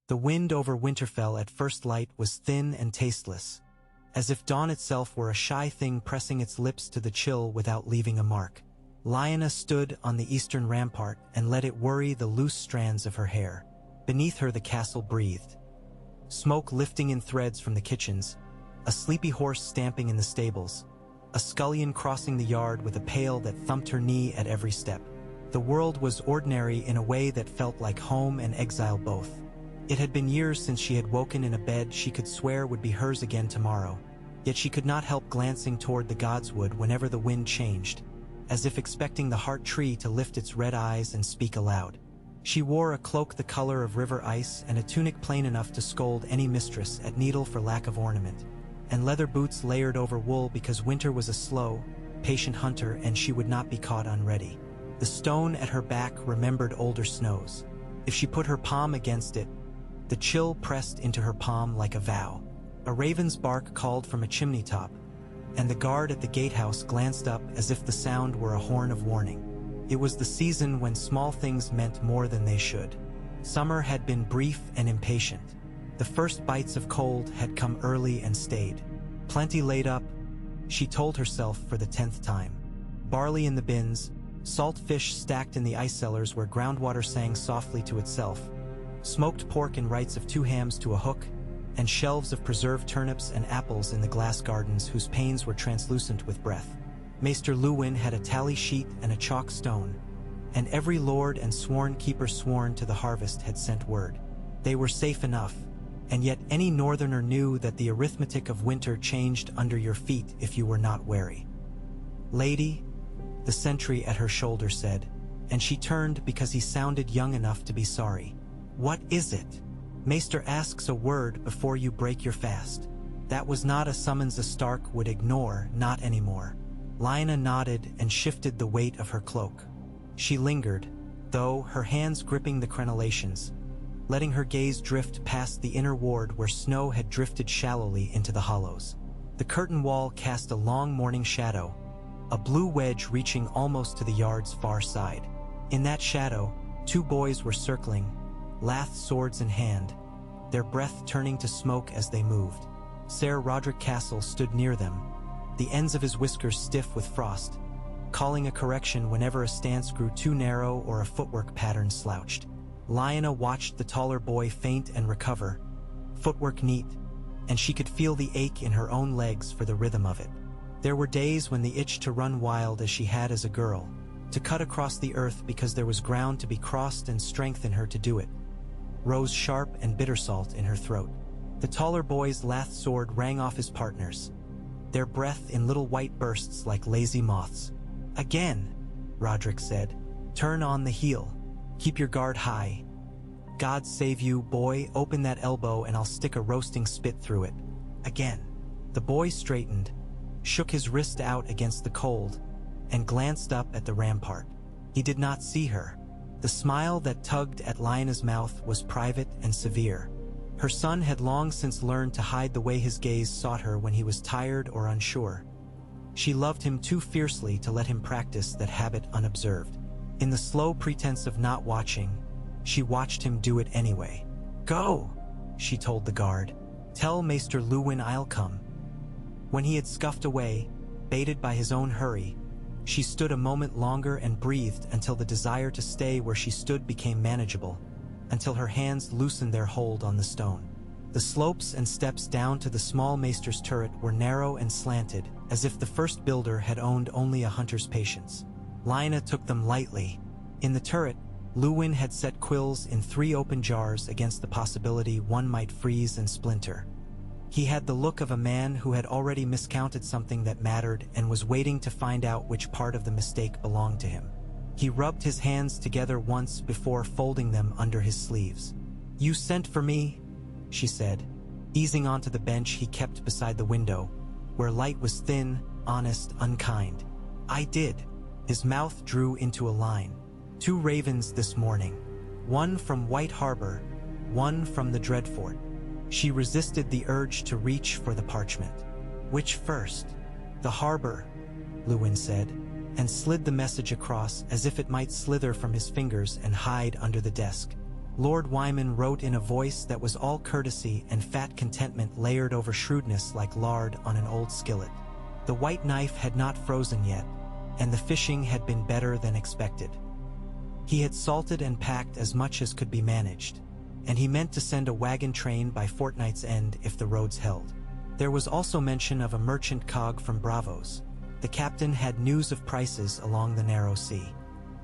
The wind over Winterfell at first light was thin and tasteless, as if dawn itself were a shy thing pressing its lips to the chill without leaving a mark. Lyanna stood on the eastern rampart and let it worry the loose strands of her hair. Beneath her the castle breathed. Smoke lifting in threads from the kitchens, a sleepy horse stamping in the stables, a scullion crossing the yard with a pail that thumped her knee at every step. The world was ordinary in a way that felt like home and exile both. It had been years since she had woken in a bed she could swear would be hers again tomorrow, yet she could not help glancing toward the godswood whenever the wind changed, as if expecting the heart tree to lift its red eyes and speak aloud. She wore a cloak the color of river ice and a tunic plain enough to scold any mistress at needle for lack of ornament, and leather boots layered over wool because winter was a slow, patient hunter and she would not be caught unready. The stone at her back remembered older snows. If she put her palm against it, the chill pressed into her palm like a vow. A raven's bark called from a chimney top, and the guard at the gatehouse glanced up as if the sound were a horn of warning. It was the season when small things meant more than they should. Summer had been brief and impatient. The first bites of cold had come early and stayed. Plenty laid up, she told herself for the 10th time. Barley in the bins, salt fish stacked in the ice cellars where groundwater sang softly to itself, smoked pork in rights of 2 hams to a hook, and shelves of preserved turnips and apples in the glass gardens whose panes were translucent with breath. Maester Luwin had a tally sheet and a chalk stone, and every lord and sworn keeper sworn to the harvest had sent word. They were safe enough, and yet any northerner knew that the arithmetic of winter changed under your feet if you were not wary. "Lady," the sentry at her shoulder said, and she turned because he sounded young enough to be sorry. "What is it?" "Maester asks a word before you break your fast." That was not a summons a Stark would ignore, not anymore. Lyanna nodded and shifted the weight of her cloak. She lingered, though, her hands gripping the crenellations, letting her gaze drift past the inner ward where snow had drifted shallowly into the hollows. The curtain wall cast a long morning shadow, a blue wedge reaching almost to the yard's far side. In that shadow, 2 boys were circling, lath swords in hand, their breath turning to smoke as they moved. Ser Roderick Castle stood near them, the ends of his whiskers stiff with frost, calling a correction whenever a stance grew too narrow or a footwork pattern slouched. Lyanna watched the taller boy faint and recover, footwork neat, and she could feel the ache in her own legs for the rhythm of it. There were days when the itch to run wild as she had as a girl, to cut across the earth because there was ground to be crossed and strength in her to do it, rose sharp and bitter salt in her throat. The taller boy's lath sword rang off his partner's, their breath in little white bursts like lazy moths. "Again," Roderick said. "Turn on the heel. Keep your guard high. God save you, boy, open that elbow and I'll stick a roasting spit through it. Again." The boy straightened, shook his wrist out against the cold, and glanced up at the rampart. He did not see her. The smile that tugged at Lyanna's mouth was private and severe. Her son had long since learned to hide the way his gaze sought her when he was tired or unsure. She loved him too fiercely to let him practice that habit unobserved. In the slow pretense of not watching, she watched him do it anyway. "Go," she told the guard. "Tell Maester Luwin I'll come." When he had scuffed away, baited by his own hurry, she stood a moment longer and breathed until the desire to stay where she stood became manageable, until her hands loosened their hold on the stone. The slopes and steps down to the small maester's turret were narrow and slanted, as if the first builder had owned only a hunter's patience. Lyanna took them lightly. In the turret, Luwin had set quills in 3 open jars against the possibility one might freeze and splinter. He had the look of a man who had already miscounted something that mattered and was waiting to find out which part of the mistake belonged to him. He rubbed his hands together once before folding them under his sleeves. "You sent for me?" she said, easing onto the bench he kept beside the window, where light was thin, honest, unkind. "I did." His mouth drew into a line. 2 ravens this morning. One from White Harbor, one from the Dreadfort. She resisted the urge to reach for the parchment. "Which first?" "The harbor," Luwin said, and slid the message across as if it might slither from his fingers and hide under the desk. Lord Wyman wrote in a voice that was all courtesy and fat contentment layered over shrewdness like lard on an old skillet. The white knife had not frozen yet, and the fishing had been better than expected. He had salted and packed as much as could be managed, and he meant to send a wagon train by fortnight's end if the roads held. There was also mention of a merchant cog from Bravos. The captain had news of prices along the narrow sea.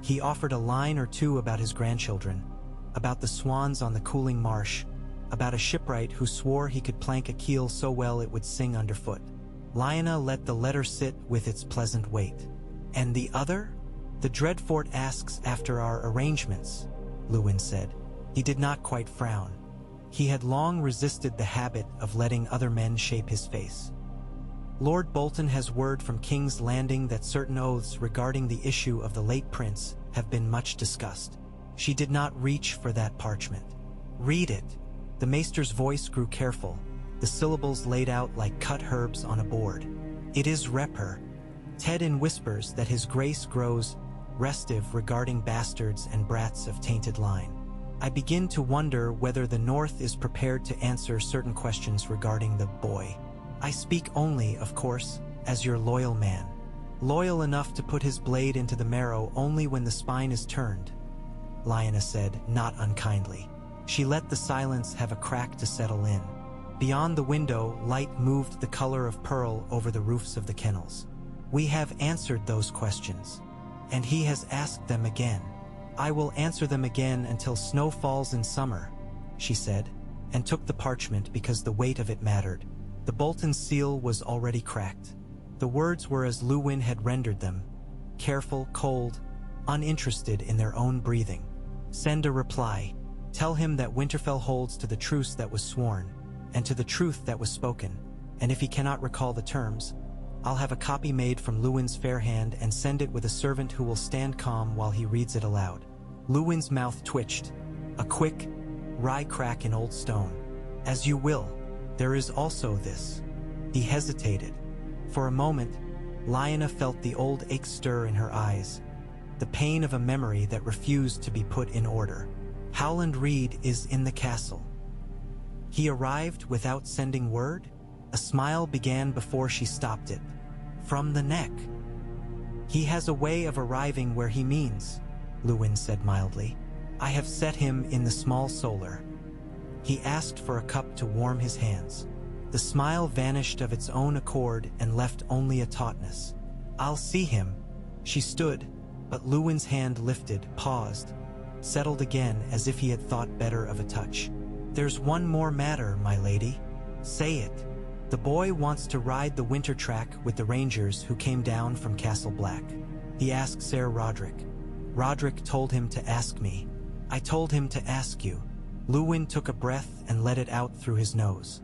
He offered a line or two about his grandchildren, about the swans on the cooling marsh, about a shipwright who swore he could plank a keel so well it would sing underfoot. Lyanna let the letter sit with its pleasant weight. "And the other? The Dreadfort asks after our arrangements," Lewin said. He did not quite frown. He had long resisted the habit of letting other men shape his face. "Lord Bolton has word from King's Landing that certain oaths regarding the issue of the late prince have been much discussed." She did not reach for that parchment. "Read it." The maester's voice grew careful, the syllables laid out like cut herbs on a board. "It is Reper. Ted in whispers that his grace grows restive regarding bastards and brats of tainted line. I begin to wonder whether the North is prepared to answer certain questions regarding the boy. I speak only, of course, as your loyal man. Loyal enough to put his blade into the marrow only when the spine is turned," Lyanna said, not unkindly. She let the silence have a crack to settle in. Beyond the window, light moved the color of pearl over the roofs of the kennels. "We have answered those questions, and he has asked them again. I will answer them again until snow falls in summer," she said, and took the parchment because the weight of it mattered. The Bolton seal was already cracked. The words were as Lewin had rendered them, careful, cold, uninterested in their own breathing. "Send a reply. Tell him that Winterfell holds to the truce that was sworn, and to the truth that was spoken, and if he cannot recall the terms, I'll have a copy made from Lewin's fair hand and send it with a servant who will stand calm while he reads it aloud." Lewin's mouth twitched, a quick, wry crack in old stone. "As you will. There is also this." He hesitated. For a moment, Lyanna felt the old ache stir in her eyes, the pain of a memory that refused to be put in order. "Howland Reed is in the castle." He arrived without sending word? A smile began before she stopped it. "From the neck." "He has a way of arriving where he means," Lewin said mildly. "I have set him in the small solar." He asked for a cup to warm his hands. The smile vanished of its own accord and left only a tautness. "I'll see him." She stood, but Lewin's hand lifted, paused, settled again as if he had thought better of a touch. "There's one more matter, my lady." "Say it." "The boy wants to ride the winter track with the rangers who came down from Castle Black. He asked Ser Roderick. Roderick told him to ask me. I told him to ask you." Lewin took a breath and let it out through his nose.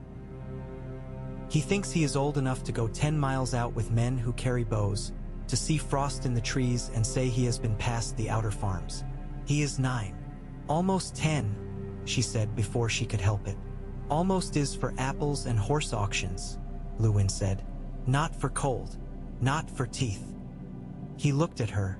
"He thinks he is old enough to go 10 miles out with men who carry bows, to see frost in the trees and say he has been past the outer farms. He is 9. Almost 10, she said before she could help it. "Almost is for apples and horse auctions," Lewin said. "Not for cold, not for teeth." He looked at her,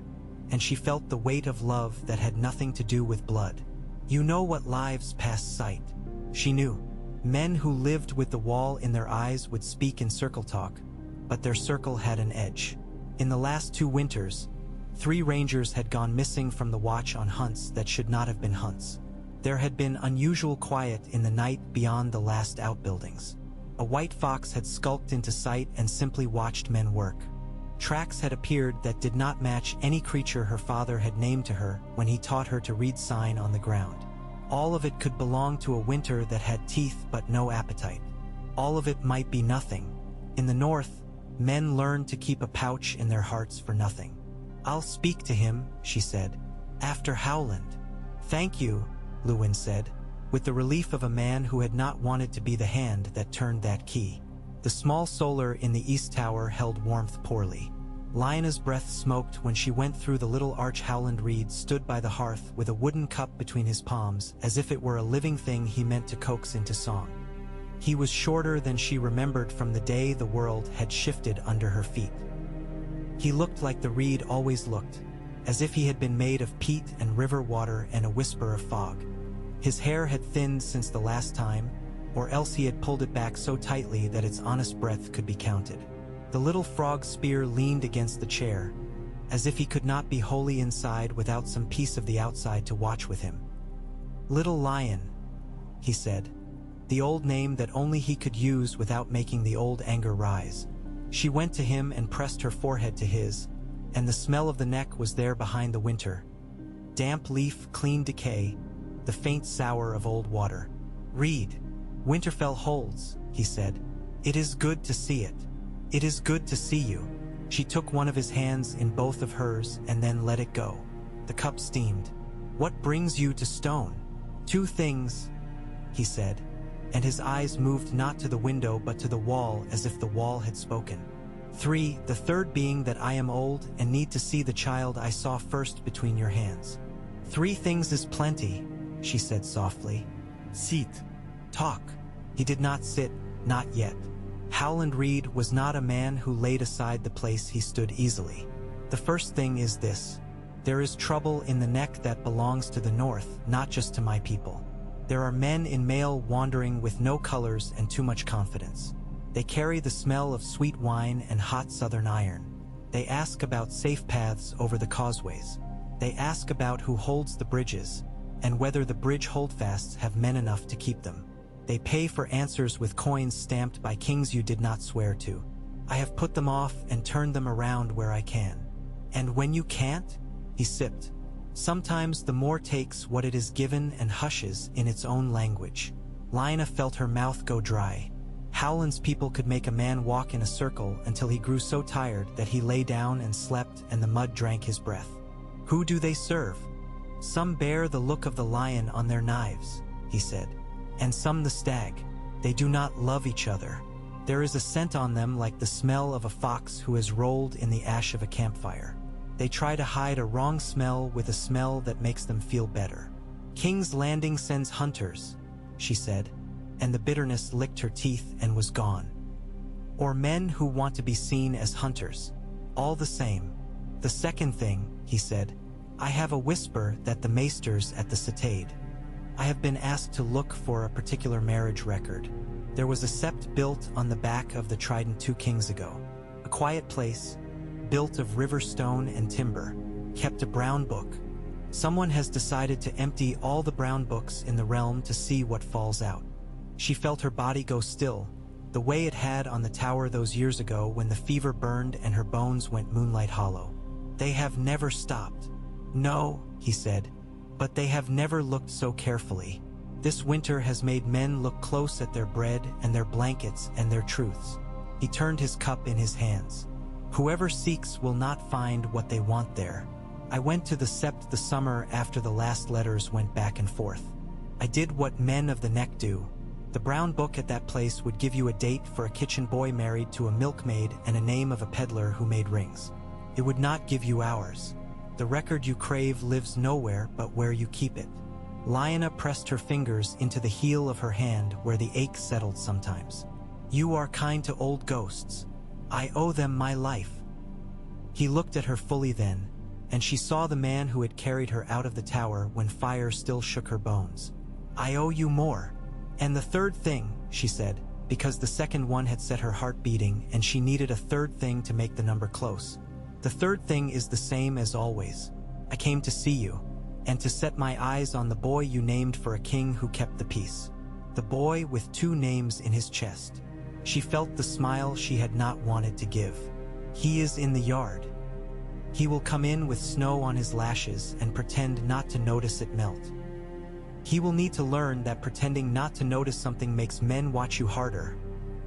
and she felt the weight of love that had nothing to do with blood. "You know what lives past sight." She knew. Men who lived with the wall in their eyes would speak in circle talk, but their circle had an edge. In the last 2 winters, 3 rangers had gone missing from the watch on hunts that should not have been hunts. There had been unusual quiet in the night beyond the last outbuildings. A white fox had skulked into sight and simply watched men work. Tracks had appeared that did not match any creature her father had named to her when he taught her to read sign on the ground. All of it could belong to a winter that had teeth but no appetite. All of it might be nothing. In the north, men learned to keep a pouch in their hearts for nothing. "I'll speak to him," she said, "after Howland." "Thank you," Lewin said, with the relief of a man who had not wanted to be the hand that turned that key. The small solar in the east tower held warmth poorly. Lyanna's breath smoked when she went through the little arch. Howland Reed stood by the hearth with a wooden cup between his palms, as if it were a living thing he meant to coax into song. He was shorter than she remembered from the day the world had shifted under her feet. He looked like the Reed always looked, as if he had been made of peat and river water and a whisper of fog. His hair had thinned since the last time, or else he had pulled it back so tightly that its honest breadth could be counted. The little frog spear leaned against the chair, as if he could not be wholly inside without some piece of the outside to watch with him. "Little Lion," he said, the old name that only he could use without making the old anger rise. She went to him and pressed her forehead to his, and the smell of the neck was there behind the winter. Damp leaf, clean decay, the faint sour of old water. "Read. Winterfell holds," he said. "It is good to see it. It is good to see you." She took one of his hands in both of hers and then let it go. The cup steamed. "What brings you to Stone?" "Two things," he said, and his eyes moved not to the window but to the wall as if the wall had spoken. "Three, the third being that I am old and need to see the child I saw first between your hands." "Three things is plenty," she said softly. "Sit. Talk." He did not sit, not yet. Howland Reed was not a man who laid aside the place he stood easily. "The first thing is this. There is trouble in the neck that belongs to the north, not just to my people. There are men in mail wandering with no colors and too much confidence. They carry the smell of sweet wine and hot southern iron. They ask about safe paths over the causeways. They ask about who holds the bridges, and whether the bridge holdfasts have men enough to keep them. They pay for answers with coins stamped by kings you did not swear to. I have put them off and turned them around where I can. And when you can't?" He sipped. "Sometimes the more takes what it is given and hushes in its own language." Lyanna felt her mouth go dry. Howland's people could make a man walk in a circle until he grew so tired that he lay down and slept and the mud drank his breath. "Who do they serve?" "Some bear the look of the lion on their knives," he said, "and some the stag. They do not love each other. There is a scent on them like the smell of a fox who has rolled in the ash of a campfire. They try to hide a wrong smell with a smell that makes them feel better. King's Landing sends hunters," she said, and the bitterness licked her teeth and was gone. "Or men who want to be seen as hunters. All the same. The second thing," he said, "I have a whisper that the maesters at the Citade. I have been asked to look for a particular marriage record. There was a sept built on the back of the Trident 2 kings ago. A quiet place, built of river stone and timber, kept a brown book. Someone has decided to empty all the brown books in the realm to see what falls out." She felt her body go still, the way it had on the tower those years ago when the fever burned and her bones went moonlight hollow. "They have never stopped." "No," he said, "but they have never looked so carefully. This winter has made men look close at their bread and their blankets and their truths." He turned his cup in his hands. "Whoever seeks will not find what they want there. I went to the sept the summer after the last letters went back and forth. I did what men of the neck do. The brown book at that place would give you a date for a kitchen boy married to a milkmaid and a name of a peddler who made rings. It would not give you ours. The record you crave lives nowhere but where you keep it." Lyanna pressed her fingers into the heel of her hand where the ache settled sometimes. "You are kind to old ghosts. I owe them my life." He looked at her fully then, and she saw the man who had carried her out of the tower when fire still shook her bones. "I owe you more. And the third thing," she said, because the second one had set her heart beating and she needed a third thing to make the number close. "The third thing is the same as always. I came to see you, and to set my eyes on the boy you named for a king who kept the peace. The boy with 2 names in his chest." She felt the smile she had not wanted to give. "He is in the yard. He will come in with snow on his lashes and pretend not to notice it melt. He will need to learn that pretending not to notice something makes men watch you harder,"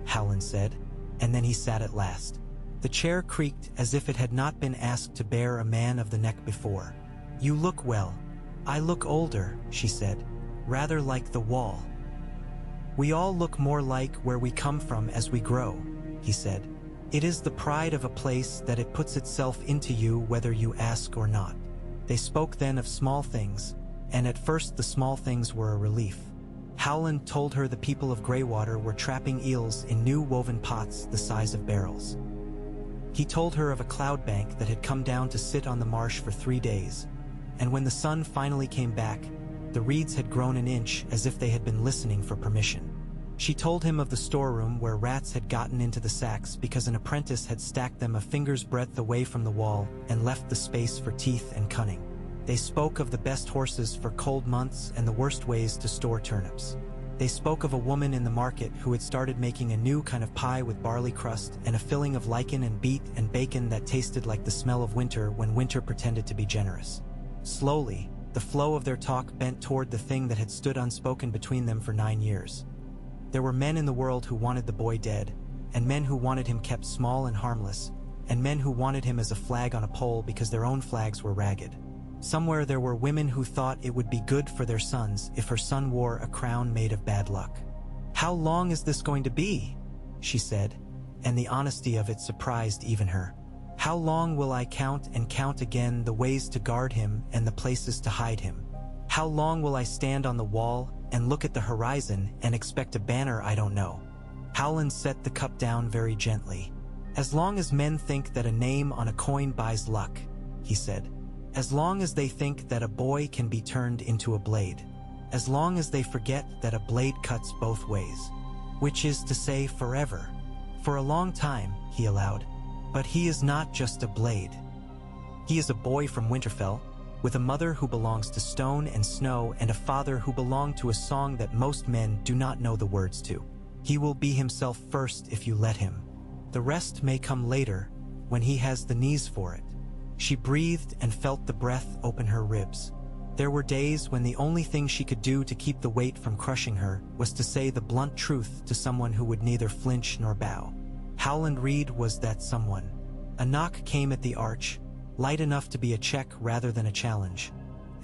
Howland said, and then he sat at last. The chair creaked as if it had not been asked to bear a man of the neck before. "You look well." "I look older," she said, "rather like the wall." "We all look more like where we come from as we grow," he said. "It is the pride of a place that it puts itself into you whether you ask or not." They spoke then of small things, and at first the small things were a relief. Howland told her the people of Greywater were trapping eels in new woven pots the size of barrels. He told her of a cloud bank that had come down to sit on the marsh for 3 days, and when the sun finally came back, The reeds had grown an inch, as if they had been listening for permission. She told him of the storeroom where rats had gotten into the sacks because an apprentice had stacked them a finger's breadth away from the wall and left the space for teeth and cunning. They spoke of the best horses for cold months and the worst ways to store turnips. They spoke of a woman in the market who had started making a new kind of pie with barley crust and a filling of lichen and beet and bacon that tasted like the smell of winter when winter pretended to be generous. Slowly, the flow of their talk bent toward the thing that had stood unspoken between them for 9 years. There were men in the world who wanted the boy dead, and men who wanted him kept small and harmless, and men who wanted him as a flag on a pole because their own flags were ragged. Somewhere there were women who thought it would be good for their sons if her son wore a crown made of bad luck. "How long is this going to be?" she said, and the honesty of it surprised even her. "How long will I count and count again the ways to guard him and the places to hide him? How long will I stand on the wall and look at the horizon and expect a banner I don't know?" Howland set the cup down very gently. "As long as men think that a name on a coin buys luck," he said. "As long as they think that a boy can be turned into a blade. As long as they forget that a blade cuts both ways. Which is to say forever. For a long time," he allowed. "But he is not just a blade. He is a boy from Winterfell, with a mother who belongs to stone and snow and a father who belonged to a song that most men do not know the words to. He will be himself first if you let him. The rest may come later, when he has the knees for it." She breathed and felt the breath open her ribs. There were days when the only thing she could do to keep the weight from crushing her was to say the blunt truth to someone who would neither flinch nor bow. Howland Reed was that someone. A knock came at the arch, light enough to be a check rather than a challenge,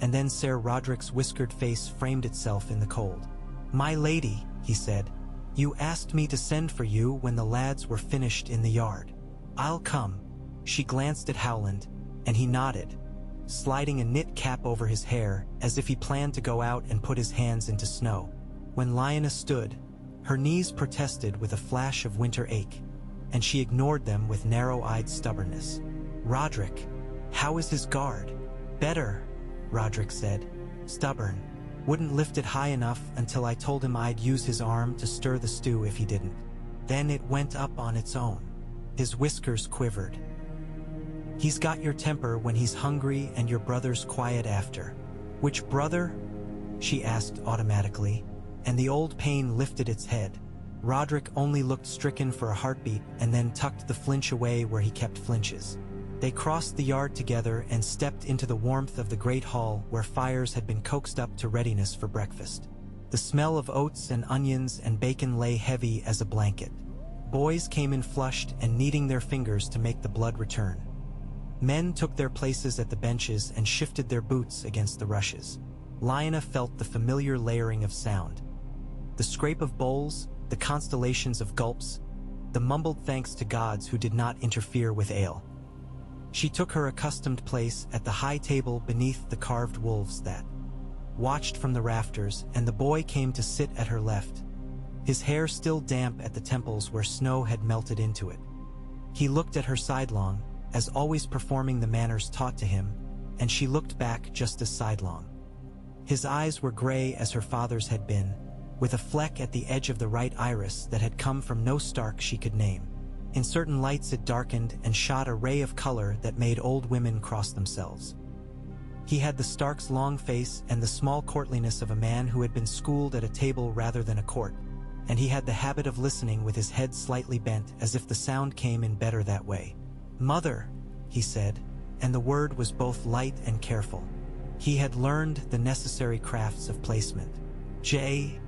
and then Ser Roderick's whiskered face framed itself in the cold. "My lady," he said, "you asked me to send for you when the lads were finished in the yard. I'll come." She glanced at Howland, and he nodded, sliding a knit cap over his hair as if he planned to go out and put his hands into snow. When Lyanna stood, her knees protested with a flash of winter ache, and she ignored them with narrow-eyed stubbornness. "Roderick, how is his guard?" "Better," Roderick said, stubborn. "Wouldn't lift it high enough until I told him I'd use his arm to stir the stew if he didn't. Then it went up on its own." His whiskers quivered. "He's got your temper when he's hungry and your brother's quiet after." "Which brother?" she asked automatically, and the old pain lifted its head. Roderick only looked stricken for a heartbeat and then tucked the flinch away where he kept flinches. They crossed the yard together and stepped into the warmth of the great hall where fires had been coaxed up to readiness for breakfast. The smell of oats and onions and bacon lay heavy as a blanket. Boys came in flushed and kneading their fingers to make the blood return. Men took their places at the benches and shifted their boots against the rushes. Lyanna felt the familiar layering of sound. The scrape of bowls, the constellations of gulps, the mumbled thanks to gods who did not interfere with ale. She took her accustomed place at the high table beneath the carved wolves that watched from the rafters, and the boy came to sit at her left, his hair still damp at the temples where snow had melted into it. He looked at her sidelong, as always performing the manners taught to him, and she looked back just as sidelong. His eyes were gray as her father's had been, with a fleck at the edge of the right iris that had come from no Stark she could name. In certain lights it darkened and shot a ray of color that made old women cross themselves. He had the Stark's long face and the small courtliness of a man who had been schooled at a table rather than a court, and he had the habit of listening with his head slightly bent as if the sound came in better that way. "Mother," he said, and the word was both light and careful. He had learned the necessary crafts of placement. "Jay,"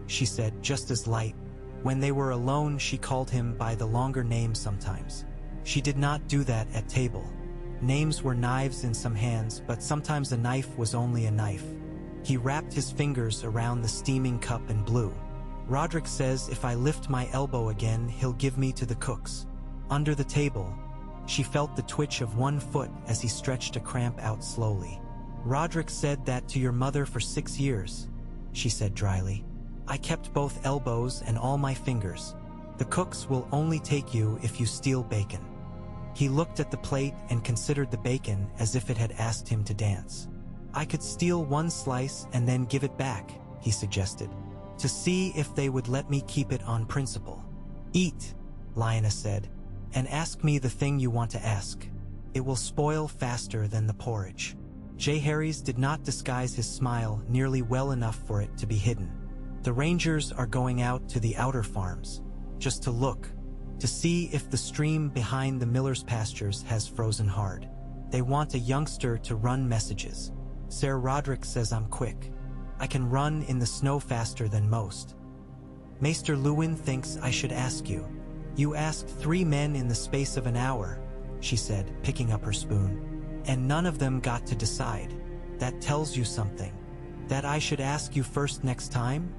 she said, just as light. When they were alone, she called him by the longer name sometimes. She did not do that at table. Names were knives in some hands, but sometimes a knife was only a knife. He wrapped his fingers around the steaming cup and blew. "Roderick says if I lift my elbow again, he'll give me to the cooks." Under the table, she felt the twitch of one foot as he stretched a cramp out slowly. "Roderick said that to your mother for 6 years," she said dryly. "I kept both elbows and all my fingers. The cooks will only take you if you steal bacon." He looked at the plate and considered the bacon as if it had asked him to dance. I could steal one slice and then give it back, he suggested, to see if they would let me keep it on principle. Eat, Lyanna said, and ask me the thing you want to ask. It will spoil faster than the porridge. Jaehaerys did not disguise his smile nearly well enough for it to be hidden. The rangers are going out to the outer farms, just to look, to see if the stream behind the miller's pastures has frozen hard. They want a youngster to run messages. Ser Roderick says I'm quick. I can run in the snow faster than most. Maester Luwin thinks I should ask you. You asked 3 men in the space of an hour, she said, picking up her spoon. And none of them got to decide. That tells you something. That I should ask you first next time?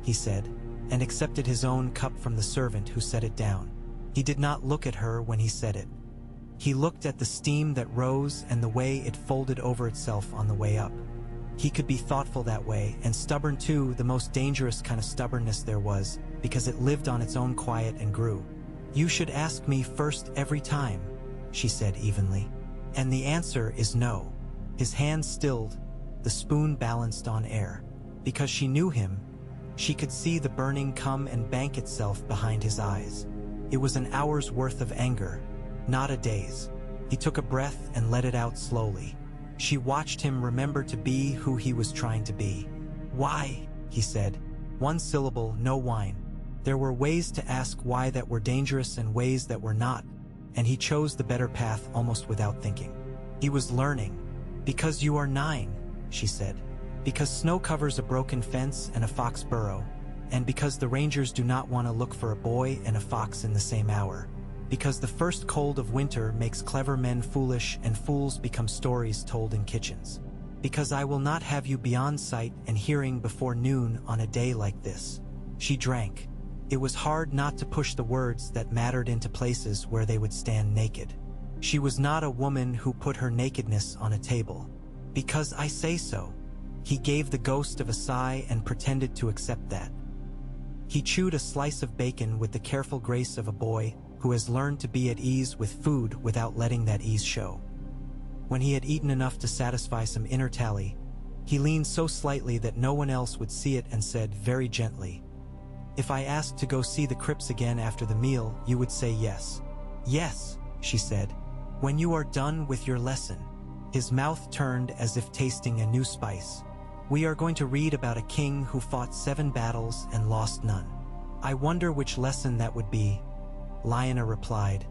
He said, and accepted his own cup from the servant who set it down. He did not look at her when he said it. He looked at the steam that rose and the way it folded over itself on the way up. He could be thoughtful that way, and stubborn too, the most dangerous kind of stubbornness there was, because it lived on its own quiet and grew. You should ask me first every time, she said evenly. And the answer is no. His hand stilled, the spoon balanced on air. Because she knew him, she could see the burning come and bank itself behind his eyes. It was an hour's worth of anger, not a day's. He took a breath and let it out slowly. She watched him remember to be who he was trying to be. Why? He said. 1 syllable, no whine. There were ways to ask why that were dangerous and ways that were not, and he chose the better path almost without thinking. He was learning. Because you are 9, she said. Because snow covers a broken fence and a fox burrow, and because the rangers do not want to look for a boy and a fox in the same hour. Because the first cold of winter makes clever men foolish and fools become stories told in kitchens. Because I will not have you beyond sight and hearing before noon on a day like this. She drank. It was hard not to push the words that mattered into places where they would stand naked. She was not a woman who put her nakedness on a table. Because I say so. He gave the ghost of a sigh and pretended to accept that. He chewed a slice of bacon with the careful grace of a boy who has learned to be at ease with food without letting that ease show. When he had eaten enough to satisfy some inner tally, he leaned so slightly that no one else would see it and said very gently, "If I asked to go see the crypts again after the meal, you would say yes." "Yes," she said, "when you are done with your lesson." His mouth turned as if tasting a new spice. "We are going to read about a king who fought 7 battles and lost none. I wonder which lesson that would be," Lyanna replied,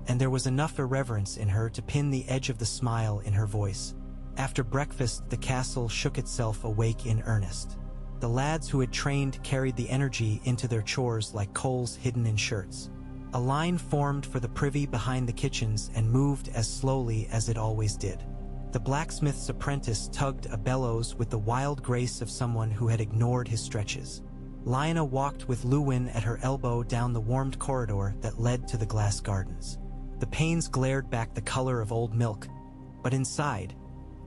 and there was enough irreverence in her to pin the edge of the smile in her voice. After breakfast, the castle shook itself awake in earnest. The lads who had trained carried the energy into their chores like coals hidden in shirts. A line formed for the privy behind the kitchens and moved as slowly as it always did. The blacksmith's apprentice tugged a bellows with the wild grace of someone who had ignored his stretches. Lyanna walked with Luwin at her elbow down the warmed corridor that led to the glass gardens. The panes glared back the color of old milk, but inside,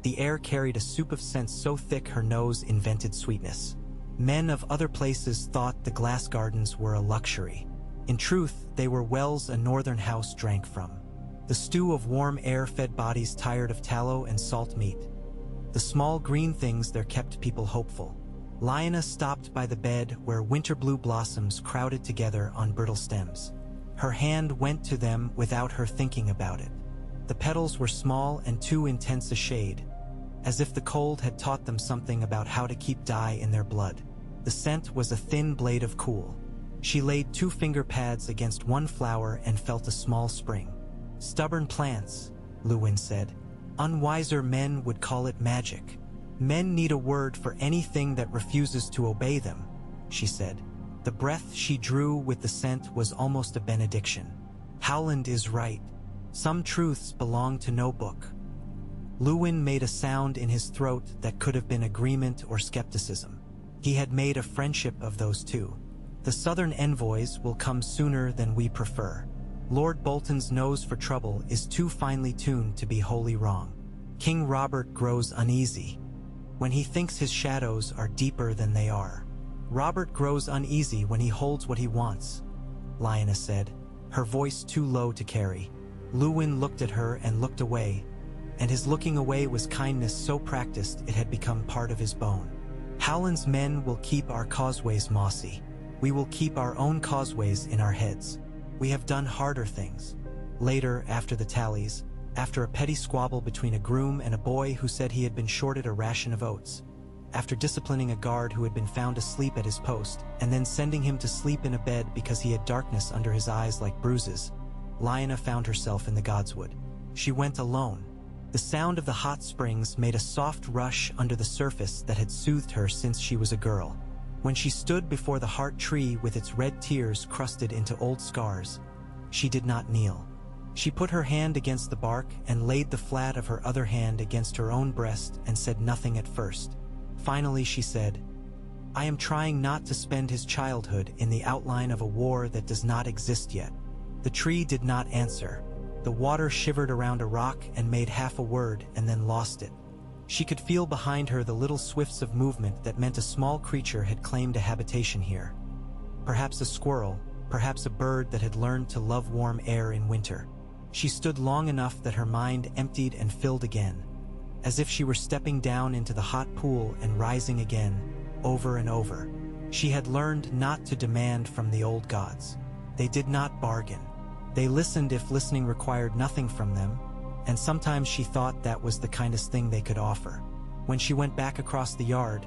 the air carried a soup of scents so thick her nose invented sweetness. Men of other places thought the glass gardens were a luxury. In truth, they were wells a northern house drank from. The stew of warm air-fed bodies tired of tallow and salt meat. The small green things there kept people hopeful. Lyanna stopped by the bed where winter blue blossoms crowded together on brittle stems. Her hand went to them without her thinking about it. The petals were small and too intense a shade, as if the cold had taught them something about how to keep dye in their blood. The scent was a thin blade of cool. She laid 2 finger pads against one flower and felt a small spring. "Stubborn plants," Luwin said. "Unwiser men would call it magic. Men need a word for anything that refuses to obey them," she said. The breath she drew with the scent was almost a benediction. "Howland is right. Some truths belong to no book." Luwin made a sound in his throat that could have been agreement or skepticism. He had made a friendship of those two. "The southern envoys will come sooner than we prefer. Lord Bolton's nose for trouble is too finely tuned to be wholly wrong. King Robert grows uneasy when he thinks his shadows are deeper than they are. Robert grows uneasy when he holds what he wants," Lyanna said, her voice too low to carry. Luwin looked at her and looked away, and his looking away was kindness so practiced it had become part of his bone. Howland's men will keep our causeways mossy. We will keep our own causeways in our heads. We have done harder things. Later, after the tallies, after a petty squabble between a groom and a boy who said he had been shorted a ration of oats, after disciplining a guard who had been found asleep at his post, and then sending him to sleep in a bed because he had darkness under his eyes like bruises, Lyanna found herself in the Godswood. She went alone. The sound of the hot springs made a soft rush under the surface that had soothed her since she was a girl. When she stood before the heart tree with its red tears crusted into old scars, she did not kneel. She put her hand against the bark and laid the flat of her other hand against her own breast and said nothing at first. Finally she said, "I am trying not to spend his childhood in the outline of a war that does not exist yet." The tree did not answer. The water shivered around a rock and made half a word and then lost it. She could feel behind her the little swifts of movement that meant a small creature had claimed a habitation here. Perhaps a squirrel, perhaps a bird that had learned to love warm air in winter. She stood long enough that her mind emptied and filled again, as if she were stepping down into the hot pool and rising again, over and over. She had learned not to demand from the old gods. They did not bargain. They listened if listening required nothing from them, and sometimes she thought that was the kindest thing they could offer. When she went back across the yard,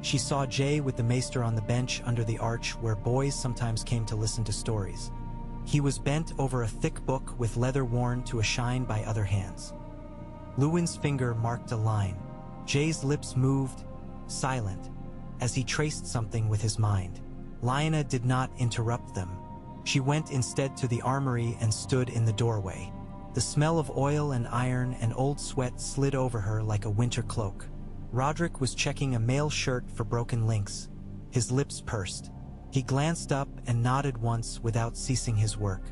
she saw Jay with the maester on the bench under the arch where boys sometimes came to listen to stories. He was bent over a thick book with leather worn to a shine by other hands. Lewin's finger marked a line. Jay's lips moved, silent, as he traced something with his mind. Lyanna did not interrupt them. She went instead to the armory and stood in the doorway. The smell of oil and iron and old sweat slid over her like a winter cloak. Roderick was checking a mail shirt for broken links. His lips pursed. He glanced up and nodded once without ceasing his work.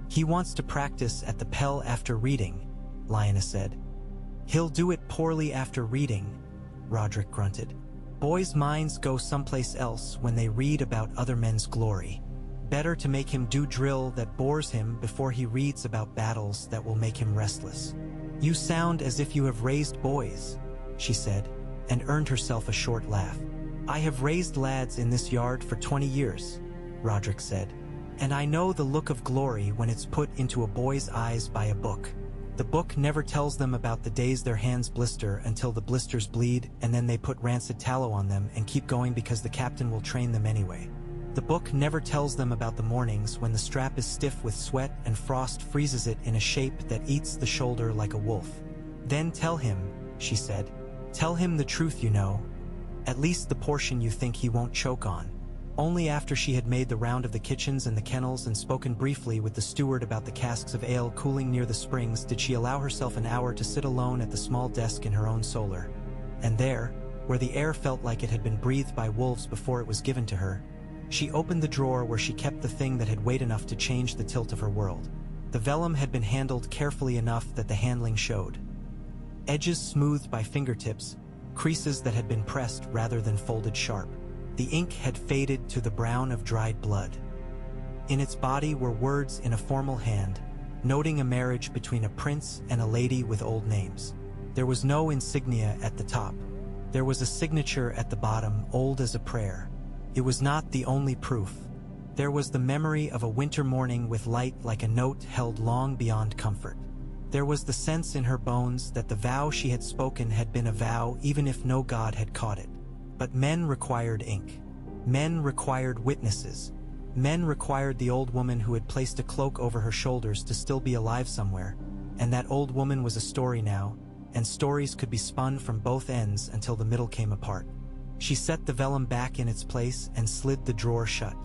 "He wants to practice at the Pell after reading," Lyanna said. "He'll do it poorly after reading," Roderick grunted. "Boys' minds go someplace else when they read about other men's glory. Better to make him do drill that bores him before he reads about battles that will make him restless." "You sound as if you have raised boys," she said, and earned herself a short laugh. "I have raised lads in this yard for 20 years, Roderick said, "and I know the look of glory when it's put into a boy's eyes by a book. The book never tells them about the days their hands blister until the blisters bleed, and then they put rancid tallow on them and keep going because the captain will train them anyway. The book never tells them about the mornings when the strap is stiff with sweat and frost freezes it in a shape that eats the shoulder like a wolf. Then tell him," she said, "tell him the truth you know, at least the portion you think he won't choke on." Only after she had made the round of the kitchens and the kennels and spoken briefly with the steward about the casks of ale cooling near the springs did she allow herself an hour to sit alone at the small desk in her own solar. And there, where the air felt like it had been breathed by wolves before it was given to her, she opened the drawer where she kept the thing that had weight enough to change the tilt of her world. The vellum had been handled carefully enough that the handling showed. Edges smoothed by fingertips, creases that had been pressed rather than folded sharp. The ink had faded to the brown of dried blood. In its body were words in a formal hand, noting a marriage between a prince and a lady with old names. There was no insignia at the top. There was a signature at the bottom, old as a prayer. It was not the only proof. There was the memory of a winter morning with light like a note held long beyond comfort. There was the sense in her bones that the vow she had spoken had been a vow even if no god had caught it. But men required ink. Men required witnesses. Men required the old woman who had placed a cloak over her shoulders to still be alive somewhere, and that old woman was a story now, and stories could be spun from both ends until the middle came apart. She set the vellum back in its place and slid the drawer shut.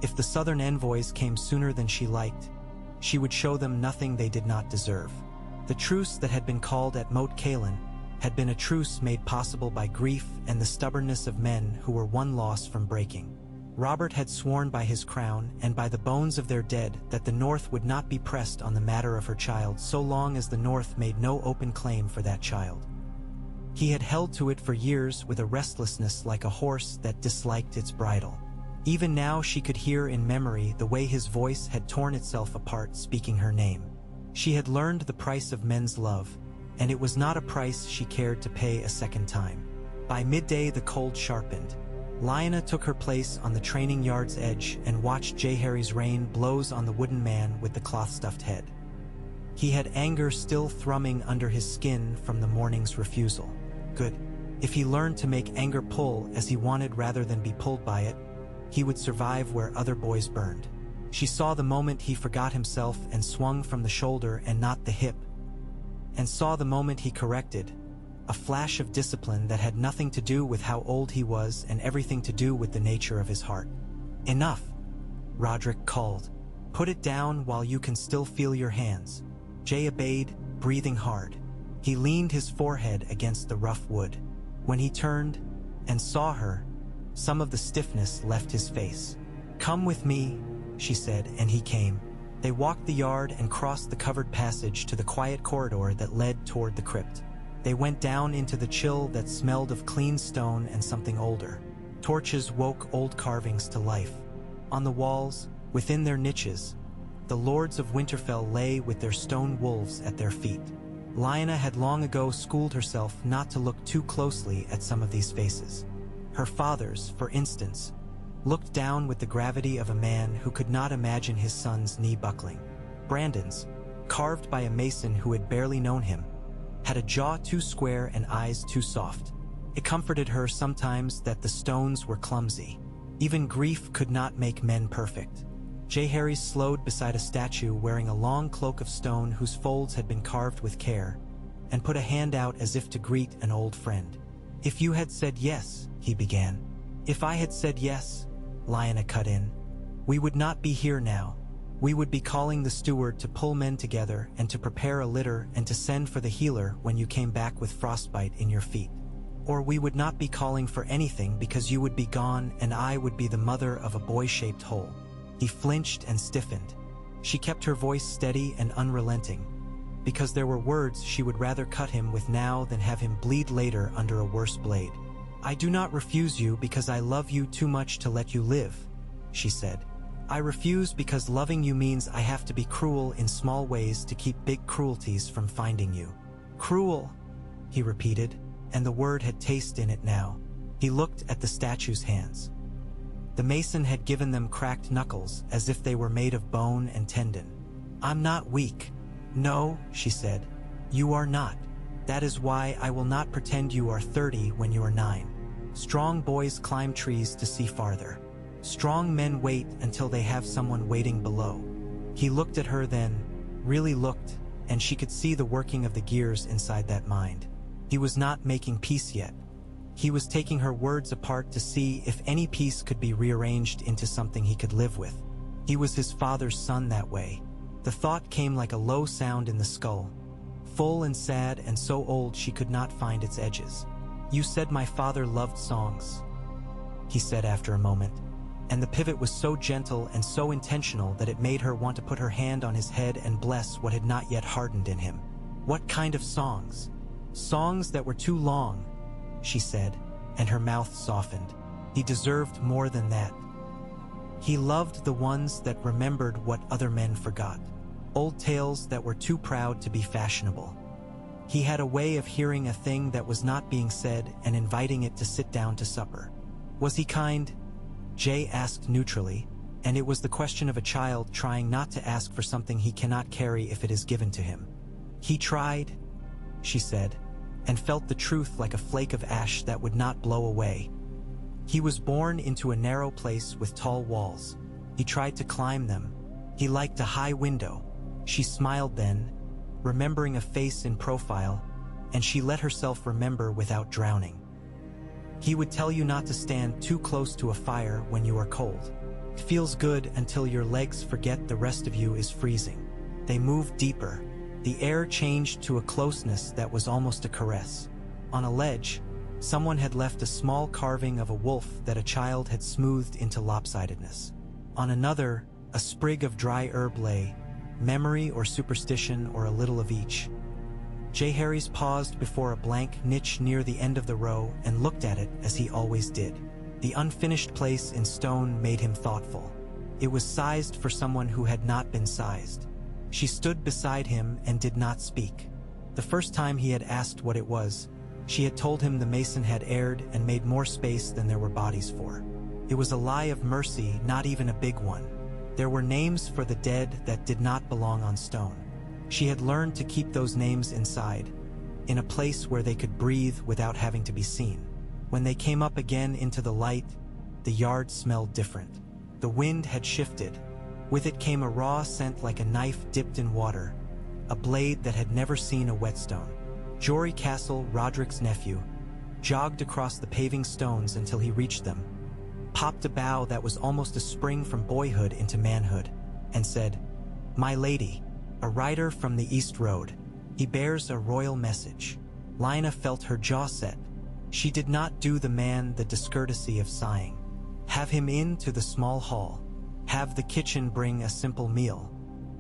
If the southern envoys came sooner than she liked, she would show them nothing they did not deserve. The truce that had been called at Moat Cailin had been a truce made possible by grief and the stubbornness of men who were one loss from breaking. Robert had sworn by his crown and by the bones of their dead that the North would not be pressed on the matter of her child so long as the North made no open claim for that child. He had held to it for years with a restlessness like a horse that disliked its bridle. Even now she could hear in memory the way his voice had torn itself apart speaking her name. She had learned the price of men's love, and it was not a price she cared to pay a second time. By midday, the cold sharpened. Lyanna took her place on the training yard's edge and watched Jaehaerys rain blows on the wooden man with the cloth-stuffed head. He had anger still thrumming under his skin from the morning's refusal. Good. If he learned to make anger pull as he wanted rather than be pulled by it, he would survive where other boys burned. She saw the moment he forgot himself and swung from the shoulder and not the hip, and saw the moment he corrected, a flash of discipline that had nothing to do with how old he was and everything to do with the nature of his heart. "Enough," Roderick called. "Put it down while you can still feel your hands." Jay obeyed, breathing hard. He leaned his forehead against the rough wood. When he turned and saw her, some of the stiffness left his face. "Come with me," she said, and he came. They walked the yard and crossed the covered passage to the quiet corridor that led toward the crypt. They went down into the chill that smelled of clean stone and something older. Torches woke old carvings to life. On the walls, within their niches, the lords of Winterfell lay with their stone wolves at their feet. Lyanna had long ago schooled herself not to look too closely at some of these faces. Her father's, for instance, looked down with the gravity of a man who could not imagine his son's knee buckling. Brandon's, carved by a mason who had barely known him, had a jaw too square and eyes too soft. It comforted her sometimes that the stones were clumsy. Even grief could not make men perfect. Jaehaerys slowed beside a statue wearing a long cloak of stone whose folds had been carved with care, and put a hand out as if to greet an old friend. "If you had said yes," he began. "If I had said yes," Lyanna cut in, "we would not be here now. We would be calling the steward to pull men together and to prepare a litter and to send for the healer when you came back with frostbite in your feet. Or we would not be calling for anything because you would be gone and I would be the mother of a boy-shaped hole." He flinched and stiffened. She kept her voice steady and unrelenting, because there were words she would rather cut him with now than have him bleed later under a worse blade. "I do not refuse you because I love you too much to let you live," she said. "I refuse because loving you means I have to be cruel in small ways to keep big cruelties from finding you." "Cruel," he repeated, and the word had taste in it now. He looked at the statue's hands. The mason had given them cracked knuckles as if they were made of bone and tendon. "I'm not weak." "No," she said, "you are not. That is why I will not pretend you are 30 when you are 9. Strong boys climb trees to see farther. Strong men wait until they have someone waiting below." He looked at her then, really looked, and she could see the working of the gears inside that mind. He was not making peace yet. He was taking her words apart to see if any piece could be rearranged into something he could live with. He was his father's son that way. The thought came like a low sound in the skull, full and sad and so old she could not find its edges. "You said my father loved songs," he said after a moment, and the pivot was so gentle and so intentional that it made her want to put her hand on his head and bless what had not yet hardened in him. "What kind of songs?" "Songs that were too long," she said, and her mouth softened. He deserved more than that. He loved the ones that remembered what other men forgot, old tales that were too proud to be fashionable. He had a way of hearing a thing that was not being said and inviting it to sit down to supper. "Was he kind?" Jay asked neutrally, and it was the question of a child trying not to ask for something he cannot carry if it is given to him. "He tried," she said, and felt the truth like a flake of ash that would not blow away. "He was born into a narrow place with tall walls. He tried to climb them. He liked a high window." She smiled then, remembering a face in profile, and she let herself remember without drowning. "He would tell you not to stand too close to a fire when you are cold. It feels good until your legs forget the rest of you is freezing." They moved deeper. The air changed to a closeness that was almost a caress. On a ledge, someone had left a small carving of a wolf that a child had smoothed into lopsidedness. On another, a sprig of dry herb lay, memory or superstition or a little of each. Jaehaerys paused before a blank niche near the end of the row and looked at it as he always did. The unfinished place in stone made him thoughtful. It was sized for someone who had not been sized. She stood beside him and did not speak. The first time he had asked what it was, she had told him the mason had erred and made more space than there were bodies for. It was a lie of mercy, not even a big one. There were names for the dead that did not belong on stone. She had learned to keep those names inside, in a place where they could breathe without having to be seen. When they came up again into the light, the yard smelled different. The wind had shifted. With it came a raw scent like a knife dipped in water, a blade that had never seen a whetstone. Jory Castle, Roderick's nephew, jogged across the paving stones until he reached them, popped a bough that was almost a spring from boyhood into manhood, and said, "My lady, a rider from the East Road. He bears a royal message." Lyanna felt her jaw set. She did not do the man the discourtesy of sighing. "Have him in to the small hall. Have the kitchen bring a simple meal.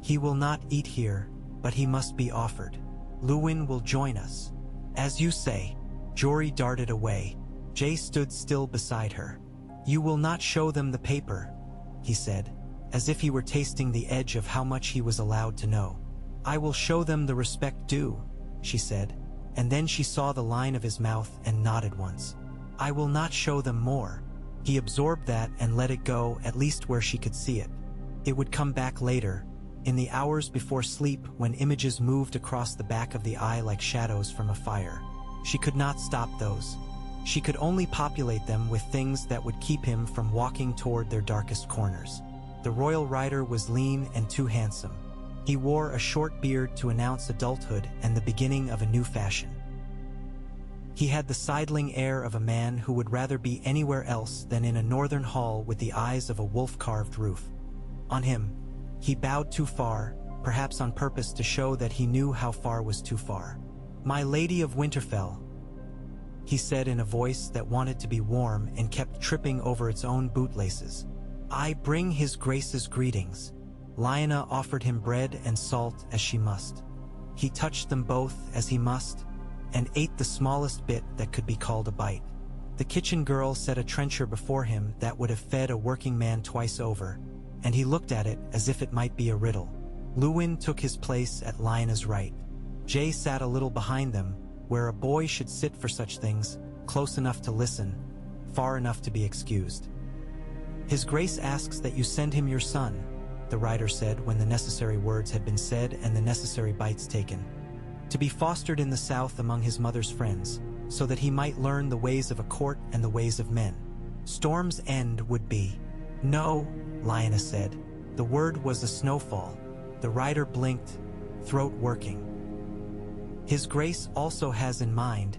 He will not eat here, but he must be offered. Luwin will join us." "As you say." Jory darted away. Jay stood still beside her. "You will not show them the paper," he said, as if he were tasting the edge of how much he was allowed to know. "I will show them the respect due," she said, and then she saw the line of his mouth and nodded once. "I will not show them more." He absorbed that and let it go, at least where she could see it. It would come back later, in the hours before sleep, when images moved across the back of the eye like shadows from a fire. She could not stop those. She could only populate them with things that would keep him from walking toward their darkest corners. The royal rider was lean and too handsome. He wore a short beard to announce adulthood and the beginning of a new fashion. He had the sidling air of a man who would rather be anywhere else than in a northern hall with the eyes of a wolf-carved roof. On him, he bowed too far, perhaps on purpose to show that he knew how far was too far. "My Lady of Winterfell," he said in a voice that wanted to be warm and kept tripping over its own bootlaces. "I bring his grace's greetings." Lyanna offered him bread and salt as she must. He touched them both as he must, and ate the smallest bit that could be called a bite. The kitchen girl set a trencher before him that would have fed a working man twice over, and he looked at it as if it might be a riddle. Luwin took his place at Lyanna's right. Jay sat a little behind them, where a boy should sit for such things, close enough to listen, far enough to be excused. "His Grace asks that you send him your son," the rider said when the necessary words had been said and the necessary bites taken. "To be fostered in the south among his mother's friends, so that he might learn the ways of a court and the ways of men. Storm's End would be." "No," Lyanna said. The word was a snowfall. The rider blinked, throat working. "His Grace also has in mind,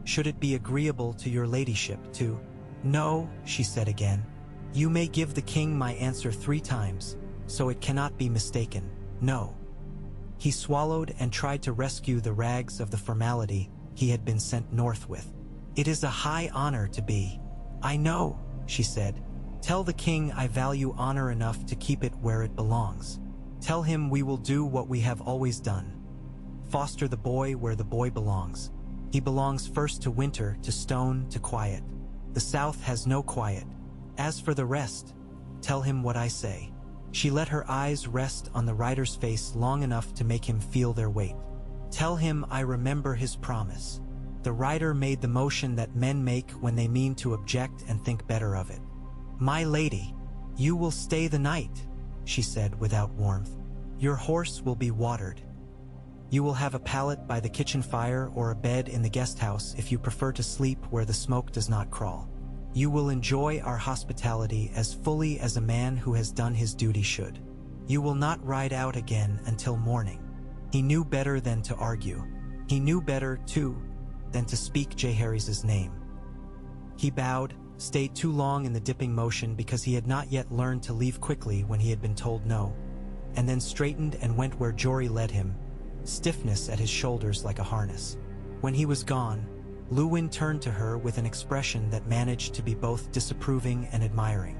should it be agreeable to your ladyship to—" "No," she said again. "You may give the king my answer 3 times, so it cannot be mistaken. No." He swallowed and tried to rescue the rags of the formality he had been sent north with. "It is a high honor to be—" "I know," she said. "Tell the king I value honor enough to keep it where it belongs. Tell him we will do what we have always done. Foster the boy where the boy belongs. He belongs first to winter, to stone, to quiet. The south has no quiet. As for the rest, tell him what I say." She let her eyes rest on the rider's face long enough to make him feel their weight. "Tell him I remember his promise." The rider made the motion that men make when they mean to object and think better of it. "My lady, you will stay the night," she said without warmth. "Your horse will be watered. You will have a pallet by the kitchen fire or a bed in the guest house if you prefer to sleep where the smoke does not crawl. You will enjoy our hospitality as fully as a man who has done his duty should. You will not ride out again until morning." He knew better than to argue. He knew better, too, than to speak Jaehaerys' name. He bowed, stayed too long in the dipping motion because he had not yet learned to leave quickly when he had been told no, and then straightened and went where Jory led him, stiffness at his shoulders like a harness. When he was gone, Luwin turned to her with an expression that managed to be both disapproving and admiring.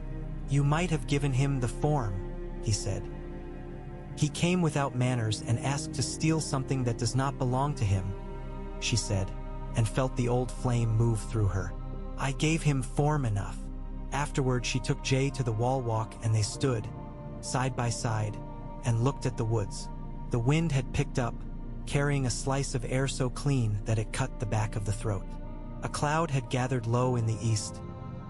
"You might have given him the form," he said. "He came without manners and asked to steal something that does not belong to him," she said, and felt the old flame move through her. "I gave him form enough." Afterward, she took Jay to the wall walk and they stood, side by side, and looked at the woods. The wind had picked up, carrying a slice of air so clean that it cut the back of the throat. A cloud had gathered low in the east,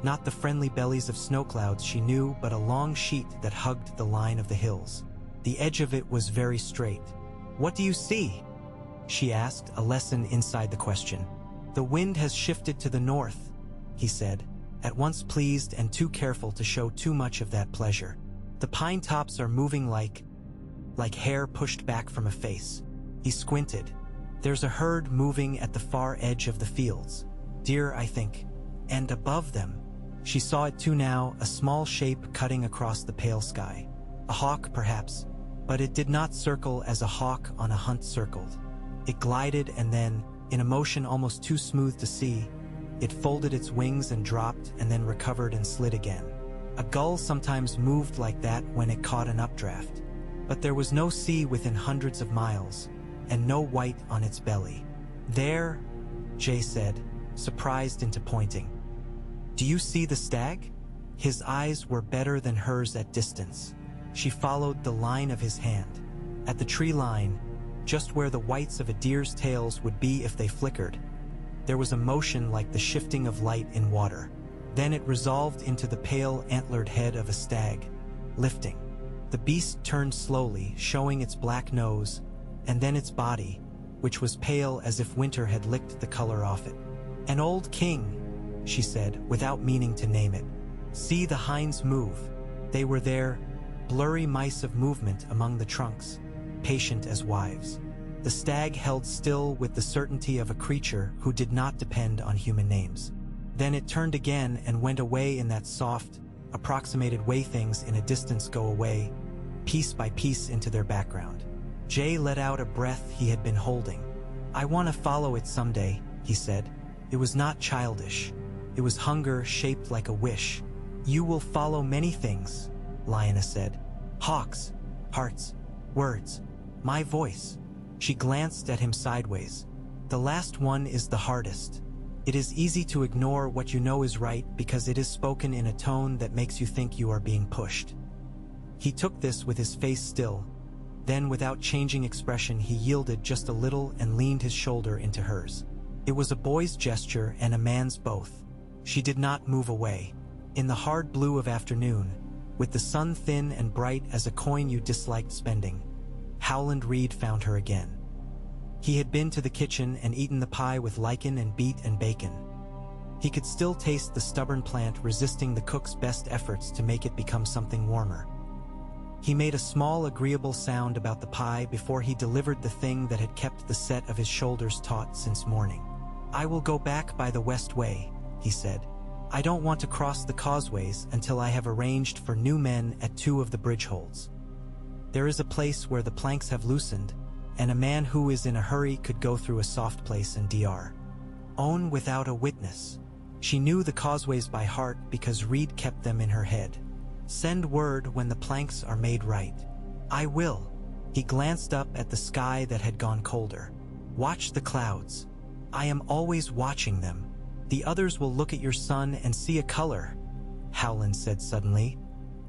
not the friendly bellies of snow clouds she knew, but a long sheet that hugged the line of the hills. The edge of it was very straight. "What do you see?" she asked, a lesson inside the question. "The wind has shifted to the north," he said, at once pleased and too careful to show too much of that pleasure. "The pine tops are moving like hair pushed back from a face." He squinted. "There's a herd moving at the far edge of the fields. Deer, I think. And above them," she saw it too now, a small shape cutting across the pale sky. A hawk, perhaps, but it did not circle as a hawk on a hunt circled. It glided and then, in a motion almost too smooth to see, it folded its wings and dropped and then recovered and slid again. A gull sometimes moved like that when it caught an updraft. But there was no sea within hundreds of miles, and no white on its belly. "There," Jay said, surprised into pointing. "Do you see the stag?" His eyes were better than hers at distance. She followed the line of his hand. At the tree line, just where the whites of a deer's tails would be if they flickered, there was a motion like the shifting of light in water. Then it resolved into the pale antlered head of a stag, lifting. The beast turned slowly, showing its black nose, and then its body, which was pale as if winter had licked the color off it. "An old king," she said, without meaning to name it. "See the hinds move." They were there, blurry mice of movement among the trunks, patient as wives. The stag held still with the certainty of a creature who did not depend on human names. Then it turned again and went away in that soft, approximated way things in a distance go away, piece by piece into their background. Jay let out a breath he had been holding. "I want to follow it someday," he said. It was not childish. It was hunger shaped like a wish. "You will follow many things," Lyanna said. "Hawks, hearts, words, my voice." She glanced at him sideways. "The last one is the hardest. It is easy to ignore what you know is right because it is spoken in a tone that makes you think you are being pushed." He took this with his face still. Then, without changing expression, he yielded just a little and leaned his shoulder into hers. It was a boy's gesture and a man's both. She did not move away. In the hard blue of afternoon, with the sun thin and bright as a coin you disliked spending, Howland Reed found her again. He had been to the kitchen and eaten the pie with lichen and beet and bacon. He could still taste the stubborn plant resisting the cook's best efforts to make it become something warmer. He made a small agreeable sound about the pie before he delivered the thing that had kept the set of his shoulders taut since morning. "I will go back by the west way," he said. "I don't want to cross the causeways until I have arranged for new men at 2 of the bridge holds. There is a place where the planks have loosened, and a man who is in a hurry could go through a soft place and dr. Own without a witness." She knew the causeways by heart because Reed kept them in her head. "Send word when the planks are made right." "I will." He glanced up at the sky that had gone colder. "Watch the clouds. I am always watching them. The others will look at your son and see a color," Howland said suddenly,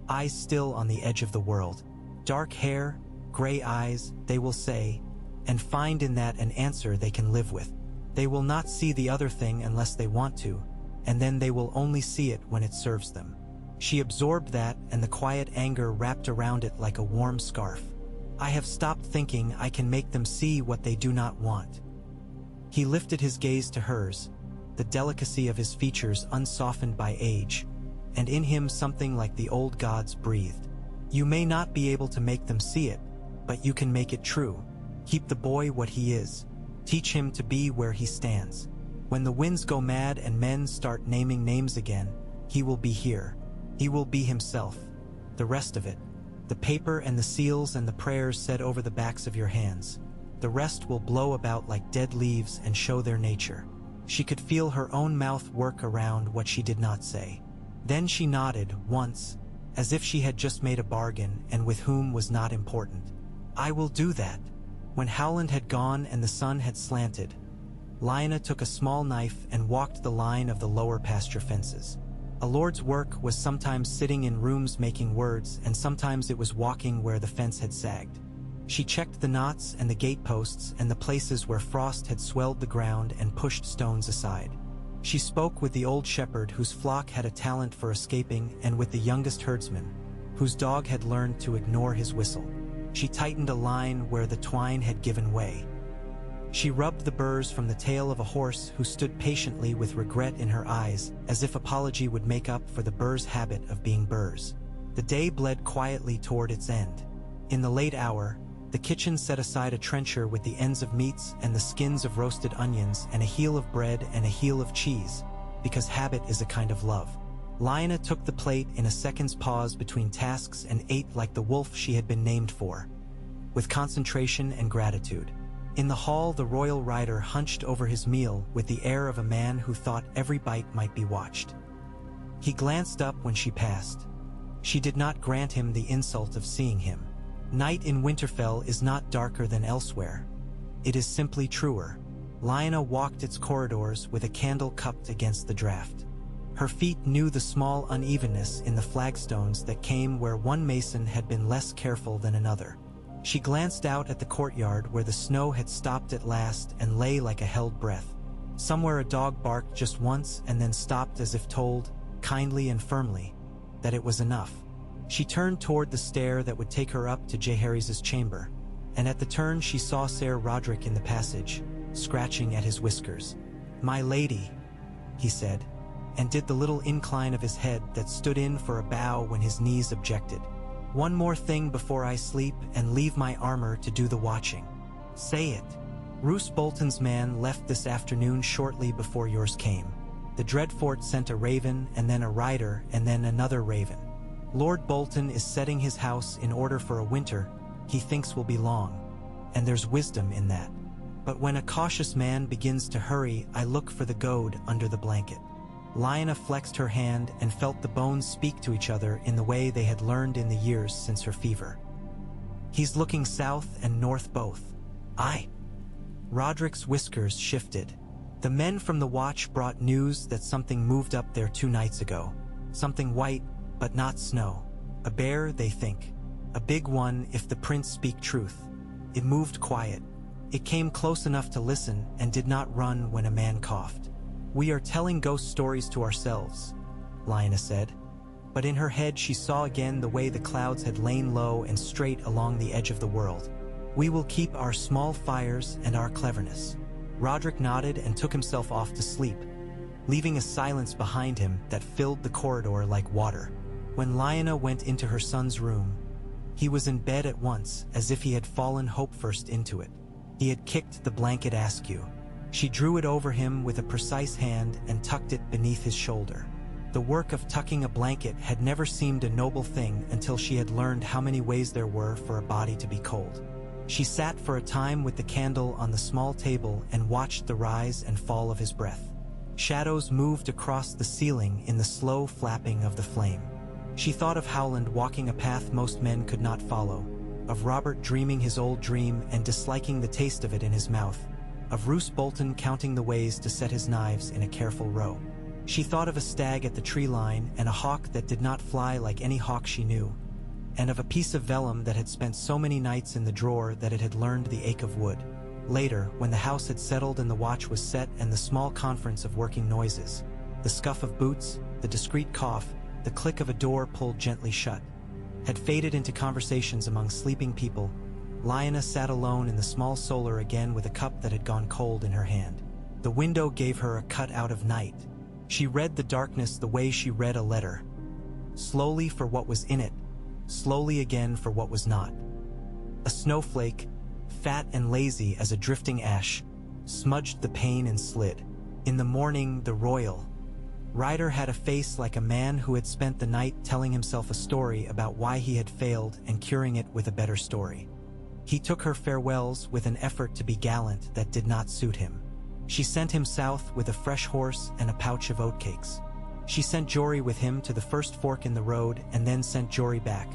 eyes still on the edge of the world. "Dark hair, gray eyes, they will say, and find in that an answer they can live with. They will not see the other thing unless they want to, and then they will only see it when it serves them." She absorbed that, and the quiet anger wrapped around it like a warm scarf. "I have stopped thinking I can make them see what they do not want." He lifted his gaze to hers, the delicacy of his features unsoftened by age, and in him something like the old gods breathed. "You may not be able to make them see it, but you can make it true. Keep the boy what he is. Teach him to be where he stands. When the winds go mad and men start naming names again, he will be here. He will be himself. The rest of it, the paper and the seals and the prayers said over the backs of your hands, the rest will blow about like dead leaves and show their nature." She could feel her own mouth work around what she did not say. Then she nodded once, as if she had just made a bargain and with whom was not important. "I will do that." When Howland had gone and the sun had slanted, Lyanna took a small knife and walked the line of the lower pasture fences. A lord's work was sometimes sitting in rooms making words, and sometimes it was walking where the fence had sagged. She checked the knots and the gateposts and the places where frost had swelled the ground and pushed stones aside. She spoke with the old shepherd whose flock had a talent for escaping and with the youngest herdsman, whose dog had learned to ignore his whistle. She tightened a line where the twine had given way. She rubbed the burrs from the tail of a horse who stood patiently with regret in her eyes, as if apology would make up for the burrs' habit of being burrs. The day bled quietly toward its end. In the late hour, the kitchen set aside a trencher with the ends of meats and the skins of roasted onions and a heel of bread and a heel of cheese, because habit is a kind of love. Lyanna took the plate in a second's pause between tasks and ate like the wolf she had been named for, with concentration and gratitude. In the hall, the royal rider hunched over his meal with the air of a man who thought every bite might be watched. He glanced up when she passed. She did not grant him the insult of seeing him. Night in Winterfell is not darker than elsewhere. It is simply truer. Lyanna walked its corridors with a candle cupped against the draught. Her feet knew the small unevenness in the flagstones that came where one mason had been less careful than another. She glanced out at the courtyard where the snow had stopped at last and lay like a held breath. Somewhere a dog barked just once and then stopped as if told, kindly and firmly, that it was enough. She turned toward the stair that would take her up to Jaehaerys' chamber, and at the turn she saw Ser Rodrik in the passage, scratching at his whiskers. "My lady," he said, and did the little incline of his head that stood in for a bow when his knees objected. "One more thing before I sleep and leave my armor to do the watching." "Say it." "Roose Bolton's man left this afternoon shortly before yours came. The Dreadfort sent a raven and then a rider and then another raven. Lord Bolton is setting his house in order for a winter he thinks will be long, and there's wisdom in that. But when a cautious man begins to hurry, I look for the goad under the blanket." Lyanna flexed her hand and felt the bones speak to each other in the way they had learned in the years since her fever. "He's looking south and north both." "Aye." Roderick's whiskers shifted. "The men from the watch brought news that something moved up there 2 nights ago. Something white, but not snow. A bear, they think. A big one if the prince speak truth. It moved quiet. It came close enough to listen and did not run when a man coughed." "We are telling ghost stories to ourselves," Lyanna said. But in her head she saw again the way the clouds had lain low and straight along the edge of the world. "We will keep our small fires and our cleverness." Roderick nodded and took himself off to sleep, leaving a silence behind him that filled the corridor like water. When Lyanna went into her son's room, he was in bed at once, as if he had fallen hope-first into it. He had kicked the blanket askew. She drew it over him with a precise hand and tucked it beneath his shoulder. The work of tucking a blanket had never seemed a noble thing until she had learned how many ways there were for a body to be cold. She sat for a time with the candle on the small table and watched the rise and fall of his breath. Shadows moved across the ceiling in the slow flapping of the flame. She thought of Howland walking a path most men could not follow, of Robert dreaming his old dream and disliking the taste of it in his mouth, of Roose Bolton counting the ways to set his knives in a careful row. She thought of a stag at the tree line and a hawk that did not fly like any hawk she knew, and of a piece of vellum that had spent so many nights in the drawer that it had learned the ache of wood. Later, when the house had settled and the watch was set and the small conference of working noises, the scuff of boots, the discreet cough, the click of a door pulled gently shut, had faded into conversations among sleeping people, Lyanna sat alone in the small solar again with a cup that had gone cold in her hand. The window gave her a cut out of night. She read the darkness the way she read a letter. Slowly for what was in it, slowly again for what was not. A snowflake, fat and lazy as a drifting ash, smudged the pane and slid. In the morning, the royal rider had a face like a man who had spent the night telling himself a story about why he had failed and curing it with a better story. He took her farewells with an effort to be gallant that did not suit him. She sent him south with a fresh horse and a pouch of oatcakes. She sent Jory with him to the first fork in the road and then sent Jory back,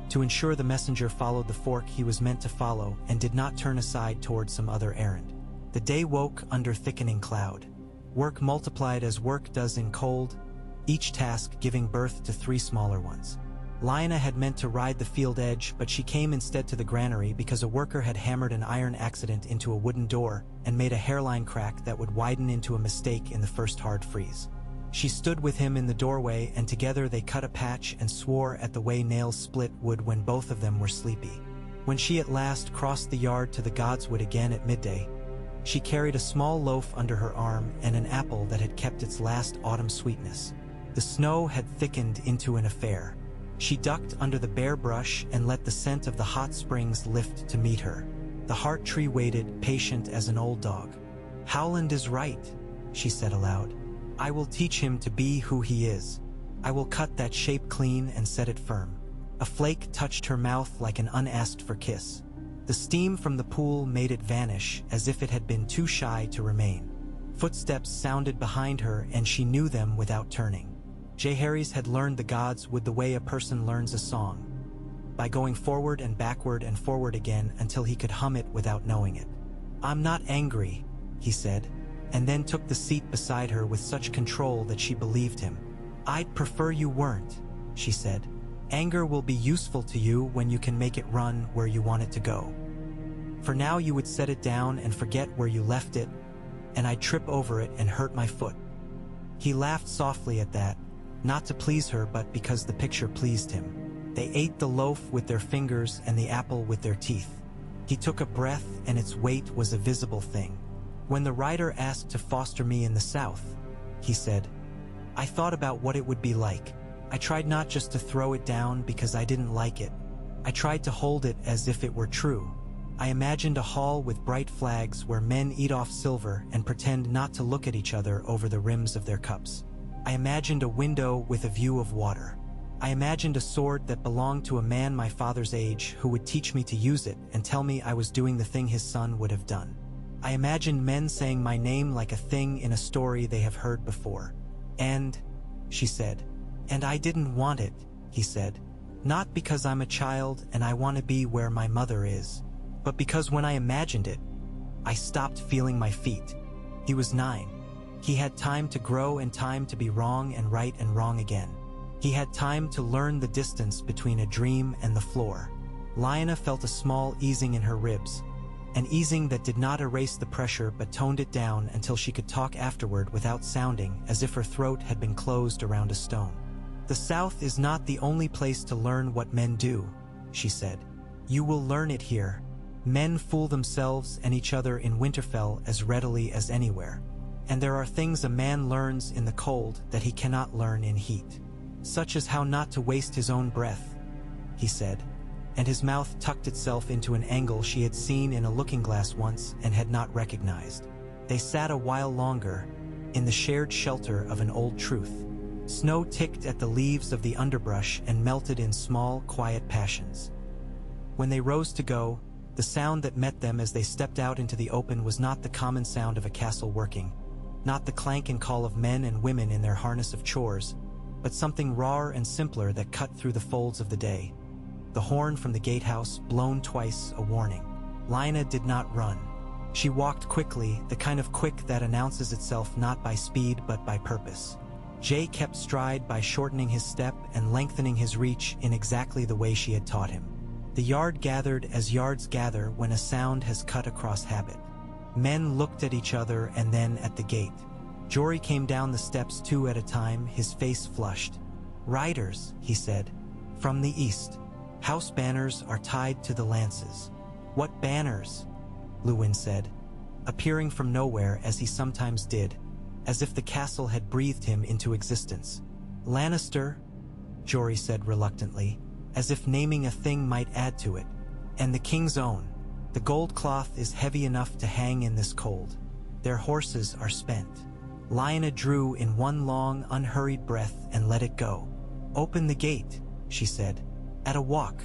to ensure the messenger followed the fork he was meant to follow and did not turn aside toward some other errand. The day woke under thickening cloud. Work multiplied as work does in cold, each task giving birth to 3 smaller ones. Lyanna had meant to ride the field edge, but she came instead to the granary because a worker had hammered an iron accident into a wooden door and made a hairline crack that would widen into a mistake in the first hard freeze. She stood with him in the doorway, and together they cut a patch and swore at the way nails split wood when both of them were sleepy. When she at last crossed the yard to the godswood again at midday, she carried a small loaf under her arm and an apple that had kept its last autumn sweetness. The snow had thickened into an affair. She ducked under the bare brush and let the scent of the hot springs lift to meet her. The heart tree waited, patient as an old dog. "Howland is right," she said aloud. "I will teach him to be who he is. I will cut that shape clean and set it firm." A flake touched her mouth like an unasked-for kiss. The steam from the pool made it vanish as if it had been too shy to remain. Footsteps sounded behind her, and she knew them without turning. Jaehaerys had learned the gods with the way a person learns a song, by going forward and forward again until he could hum it without knowing it. "I'm not angry," he said, and then took the seat beside her with such control that she believed him. "I'd prefer you weren't," she said. "Anger will be useful to you when you can make it run where you want it to go. For now you would set it down and forget where you left it, and I'd trip over it and hurt my foot." He laughed softly at that, not to please her but because the picture pleased him. They ate the loaf with their fingers and the apple with their teeth. He took a breath, and its weight was a visible thing. "When the writer asked to foster me in the South," he said, "I thought about what it would be like. I tried not just to throw it down because I didn't like it. I tried to hold it as if it were true. I imagined a hall with bright flags where men eat off silver and pretend not to look at each other over the rims of their cups. I imagined a window with a view of water. I imagined a sword that belonged to a man my father's age who would teach me to use it and tell me I was doing the thing his son would have done. I imagined men saying my name like a thing in a story they have heard before. And," she said, "and I didn't want it," he said. "Not because I'm a child and I want to be where my mother is, but because when I imagined it, I stopped feeling my feet." He was 9. He had time to grow and time to be wrong and right and wrong again. He had time to learn the distance between a dream and the floor. Lyanna felt a small easing in her ribs, an easing that did not erase the pressure but toned it down until she could talk afterward without sounding as if her throat had been closed around a stone. "The South is not the only place to learn what men do," she said. "You will learn it here. Men fool themselves and each other in Winterfell as readily as anywhere. And there are things a man learns in the cold that he cannot learn in heat. Such as how not to waste his own breath," he said, and his mouth tucked itself into an angle she had seen in a looking-glass once and had not recognized. They sat a while longer, in the shared shelter of an old truth. Snow ticked at the leaves of the underbrush and melted in small, quiet passions. When they rose to go, the sound that met them as they stepped out into the open was not the common sound of a castle working, not the clank and call of men and women in their harness of chores, but something rawer and simpler that cut through the folds of the day. The horn from the gatehouse, blown twice, a warning. Lyanna did not run. She walked quickly, the kind of quick that announces itself not by speed but by purpose. Jay kept stride by shortening his step and lengthening his reach in exactly the way she had taught him. The yard gathered as yards gather when a sound has cut across habit. Men looked at each other and then at the gate. Jory came down the steps 2 at a time, his face flushed. "Riders," he said, "from the east. House banners are tied to the lances." "What banners?" Luwin said, appearing from nowhere as he sometimes did, as if the castle had breathed him into existence. "Lannister," Jory said reluctantly, as if naming a thing might add to it, "and the king's own. The gold cloth is heavy enough to hang in this cold. Their horses are spent." Lyanna drew in one long, unhurried breath and let it go. "Open the gate," she said, "at a walk.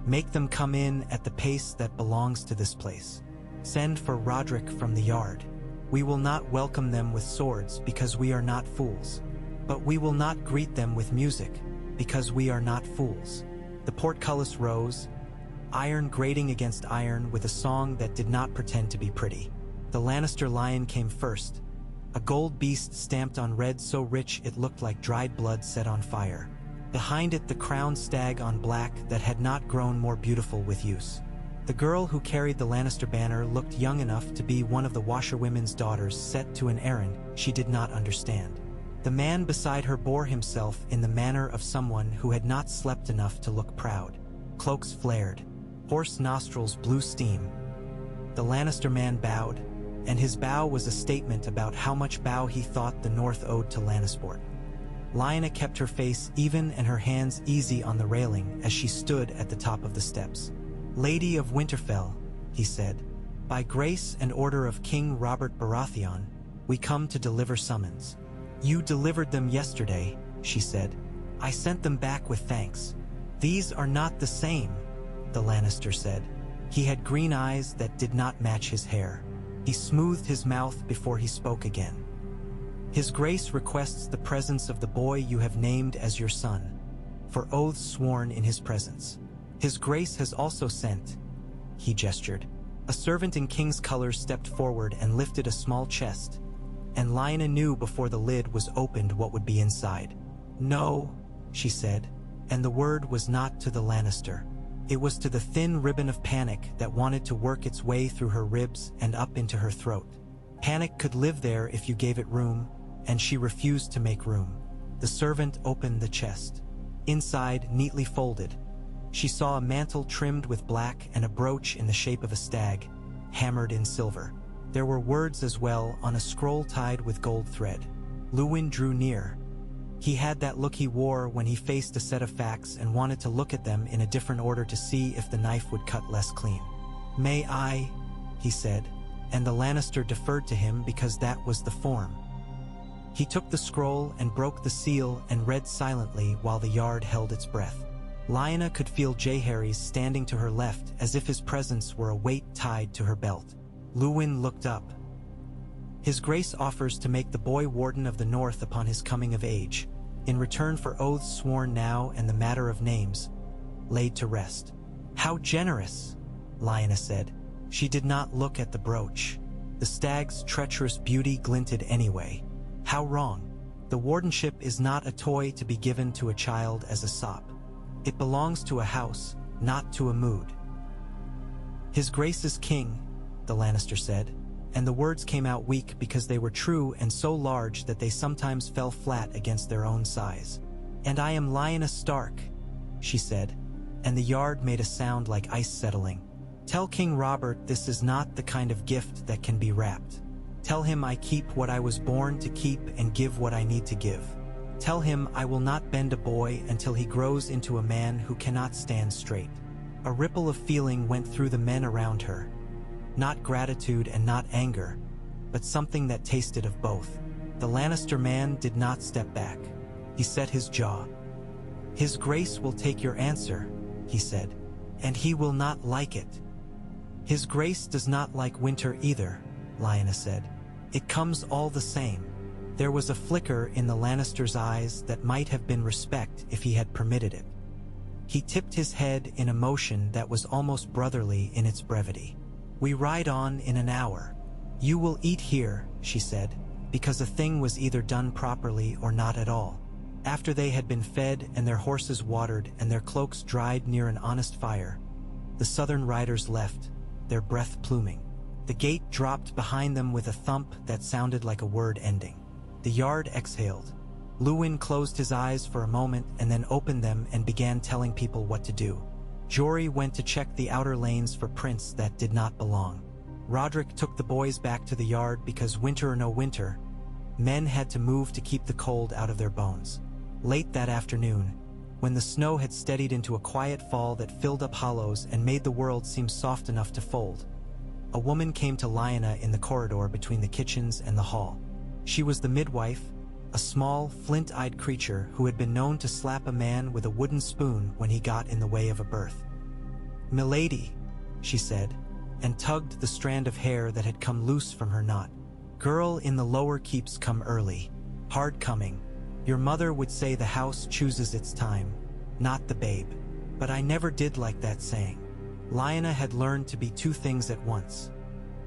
Make them come in at the pace that belongs to this place. Send for Roderick from the yard. We will not welcome them with swords because we are not fools. But we will not greet them with music because we are not fools." The portcullis rose, iron grating against iron with a song that did not pretend to be pretty. The Lannister lion came first, a gold beast stamped on red so rich it looked like dried blood set on fire. Behind it the crowned stag on black that had not grown more beautiful with use. The girl who carried the Lannister banner looked young enough to be one of the washerwomen's daughters set to an errand she did not understand. The man beside her bore himself in the manner of someone who had not slept enough to look proud. Cloaks flared. Horse nostrils blew steam. The Lannister man bowed, and his bow was a statement about how much bow he thought the North owed to Lannisport. Lyanna kept her face even and her hands easy on the railing as she stood at the top of the steps. "Lady of Winterfell," he said, "by grace and order of King Robert Baratheon, we come to deliver summons." "You delivered them yesterday," she said. "I sent them back with thanks." "These are not the same," the Lannister said. He had green eyes that did not match his hair. He smoothed his mouth before he spoke again. "His Grace requests the presence of the boy you have named as your son, for oaths sworn in his presence. His Grace has also sent," he gestured. A servant in king's colors stepped forward and lifted a small chest, and Lyanna knew before the lid was opened what would be inside. "No," she said, and the word was not to the Lannister. It was to the thin ribbon of panic that wanted to work its way through her ribs and up into her throat. Panic could live there if you gave it room, and she refused to make room. The servant opened the chest. Inside, neatly folded, she saw a mantle trimmed with black and a brooch in the shape of a stag, hammered in silver. There were words as well on a scroll tied with gold thread. Luwin drew near. He had that look he wore when he faced a set of facts and wanted to look at them in a different order to see if the knife would cut less clean. "May I?" he said, and the Lannister deferred to him because that was the form. He took the scroll and broke the seal and read silently while the yard held its breath. Lyanna could feel Jaehaerys standing to her left as if his presence were a weight tied to her belt. Luwin looked up. "His Grace offers to make the boy Warden of the North upon his coming of age, in return for oaths sworn now and the matter of names laid to rest." "How generous," Lyanna said. She did not look at the brooch. The stag's treacherous beauty glinted anyway. How wrong. The wardenship is not a toy to be given to a child as a sop. It belongs to a house, not to a mood. "His Grace is king," the Lannister said, and the words came out weak because they were true and so large that they sometimes fell flat against their own size. "And I am Lyanna Stark," she said, and the yard made a sound like ice settling. "Tell King Robert this is not the kind of gift that can be wrapped. Tell him I keep what I was born to keep and give what I need to give. Tell him I will not bend a boy until he grows into a man who cannot stand straight." A ripple of feeling went through the men around her. Not gratitude and not anger, but something that tasted of both. The Lannister man did not step back. He set his jaw. "His Grace will take your answer," he said, "and he will not like it." "His Grace does not like winter either," Lyanna said. "It comes all the same." There was a flicker in the Lannister's eyes that might have been respect if he had permitted it. He tipped his head in a motion that was almost brotherly in its brevity. "We ride on in an hour. You will eat here," she said, because a thing was either done properly or not at all. After they had been fed and their horses watered and their cloaks dried near an honest fire, the southern riders left, their breath pluming. The gate dropped behind them with a thump that sounded like a word ending. The yard exhaled. Luwin closed his eyes for a moment and then opened them and began telling people what to do. Jory went to check the outer lanes for prints that did not belong. Roderick took the boys back to the yard because winter or no winter, men had to move to keep the cold out of their bones. Late that afternoon, when the snow had steadied into a quiet fall that filled up hollows and made the world seem soft enough to fold, a woman came to Lyanna in the corridor between the kitchens and the hall. She was the midwife, a small, flint-eyed creature who had been known to slap a man with a wooden spoon when he got in the way of a birth. "Milady," she said, and tugged the strand of hair that had come loose from her knot. "Girl in the lower keeps come early. Hard coming. Your mother would say the house chooses its time, not the babe. But I never did like that saying." Lyanna had learned to be two things at once.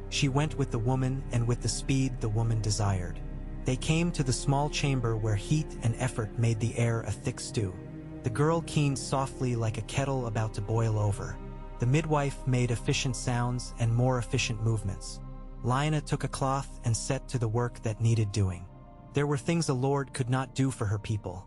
She went with the woman and with the speed the woman desired. They came to the small chamber where heat and effort made the air a thick stew. The girl keened softly like a kettle about to boil over. The midwife made efficient sounds and more efficient movements. Lyanna took a cloth and set to the work that needed doing. There were things a lord could not do for her people.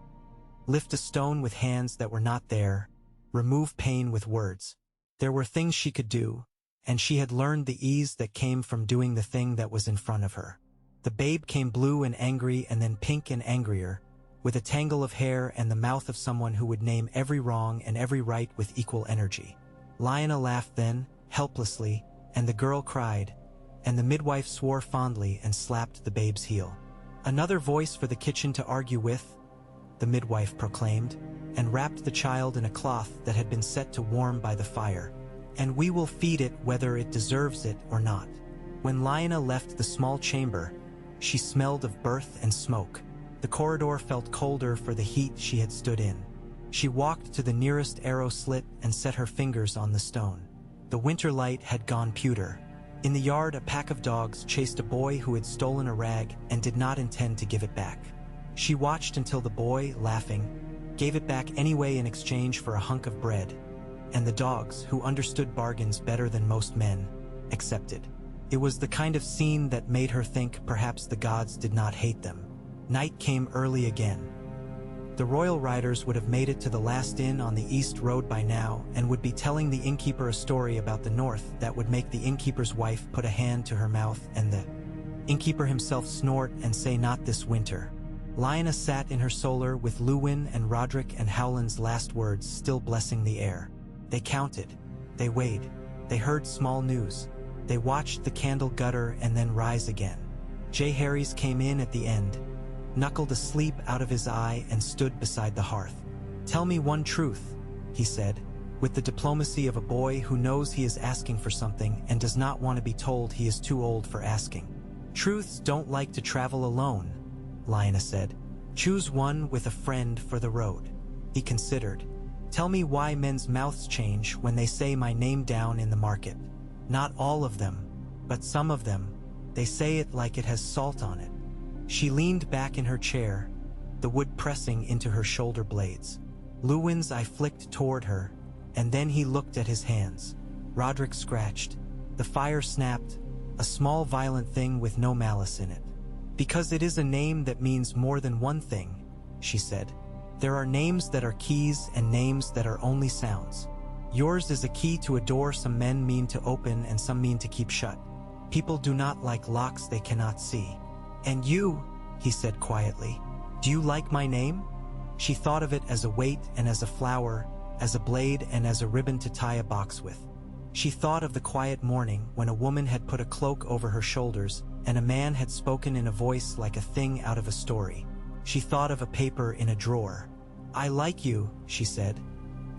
Lift a stone with hands that were not there, remove pain with words. There were things she could do, and she had learned the ease that came from doing the thing that was in front of her. The babe came blue and angry and then pink and angrier, with a tangle of hair and the mouth of someone who would name every wrong and every right with equal energy. Lyanna laughed then, helplessly, and the girl cried, and the midwife swore fondly and slapped the babe's heel. "Another voice for the kitchen to argue with," the midwife proclaimed, and wrapped the child in a cloth that had been set to warm by the fire. "And we will feed it whether it deserves it or not." When Lyanna left the small chamber, she smelled of birth and smoke. The corridor felt colder for the heat she had stood in. She walked to the nearest arrow slit and set her fingers on the stone. The winter light had gone pewter. In the yard, a pack of dogs chased a boy who had stolen a rag and did not intend to give it back. She watched until the boy, laughing, gave it back anyway in exchange for a hunk of bread, and the dogs, who understood bargains better than most men, accepted. It was the kind of scene that made her think perhaps the gods did not hate them. Night came early again. The royal riders would have made it to the last inn on the east road by now and would be telling the innkeeper a story about the north that would make the innkeeper's wife put a hand to her mouth and the innkeeper himself snort and say, "Not this winter." Lyanna sat in her solar with Luwin and Roderick and Howland's last words still blessing the air. They counted. They weighed. They heard small news. They watched the candle gutter and then rise again. Harry's came in at the end, knuckled a sleep out of his eye and stood beside the hearth. "Tell me one truth," he said, with the diplomacy of a boy who knows he is asking for something and does not want to be told he is too old for asking. "Truths don't like to travel alone," Lyanna said. "Choose one with a friend for the road." He considered. "Tell me why men's mouths change when they say my name down in the market." "Not all of them, but some of them. They say it like it has salt on it." She leaned back in her chair, the wood pressing into her shoulder blades. Luwin's eye flicked toward her, and then he looked at his hands. Roderick scratched. The fire snapped, a small violent thing with no malice in it. "Because it is a name that means more than one thing," she said. "There are names that are keys and names that are only sounds. Yours is a key to a door some men mean to open and some mean to keep shut. People do not like locks they cannot see. And you," he said quietly, "do you like my name?" She thought of it as a weight and as a flower, as a blade and as a ribbon to tie a box with. She thought of the quiet morning when a woman had put a cloak over her shoulders and a man had spoken in a voice like a thing out of a story. She thought of a paper in a drawer. "I like you," she said.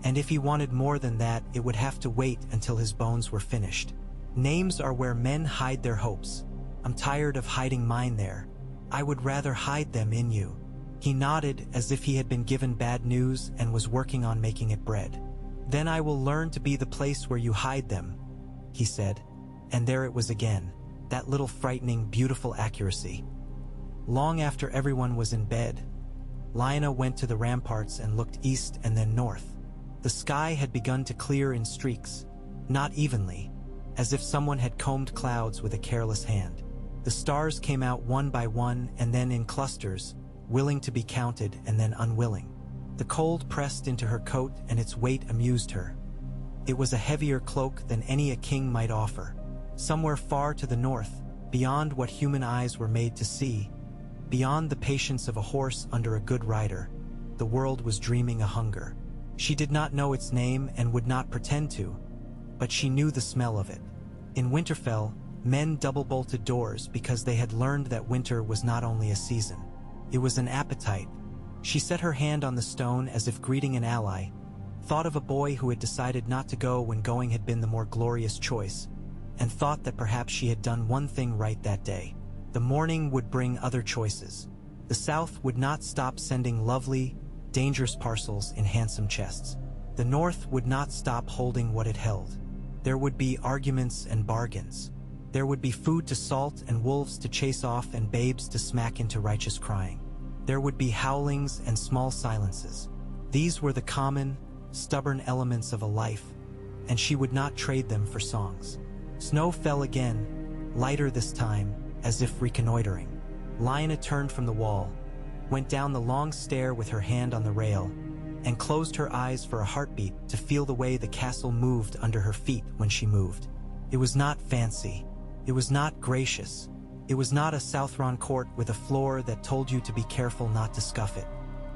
And if he wanted more than that, it would have to wait until his bones were finished. "Names are where men hide their hopes. I'm tired of hiding mine there. I would rather hide them in you." He nodded as if he had been given bad news and was working on making it bread. "Then I will learn to be the place where you hide them," he said. And there it was again, that little frightening, beautiful accuracy. Long after everyone was in bed, Lyanna went to the ramparts and looked east and then north. The sky had begun to clear in streaks, not evenly, as if someone had combed clouds with a careless hand. The stars came out one by one and then in clusters, willing to be counted and then unwilling. The cold pressed into her coat and its weight amused her. It was a heavier cloak than any a king might offer. Somewhere far to the north, beyond what human eyes were made to see, beyond the patience of a horse under a good rider, the world was dreaming a hunger. She did not know its name and would not pretend to, but she knew the smell of it. In Winterfell, men double-bolted doors because they had learned that winter was not only a season. It was an appetite. She set her hand on the stone as if greeting an ally, thought of a boy who had decided not to go when going had been the more glorious choice, and thought that perhaps she had done one thing right that day. The morning would bring other choices. The South would not stop sending lovely, dangerous parcels in handsome chests. The North would not stop holding what it held. There would be arguments and bargains. There would be food to salt and wolves to chase off and babes to smack into righteous crying. There would be howlings and small silences. These were the common, stubborn elements of a life, and she would not trade them for songs. Snow fell again, lighter this time, as if reconnoitering. Lyanna turned from the wall, went down the long stair with her hand on the rail, and closed her eyes for a heartbeat to feel the way the castle moved under her feet when she moved. It was not fancy. It was not gracious. It was not a Southron court with a floor that told you to be careful not to scuff it.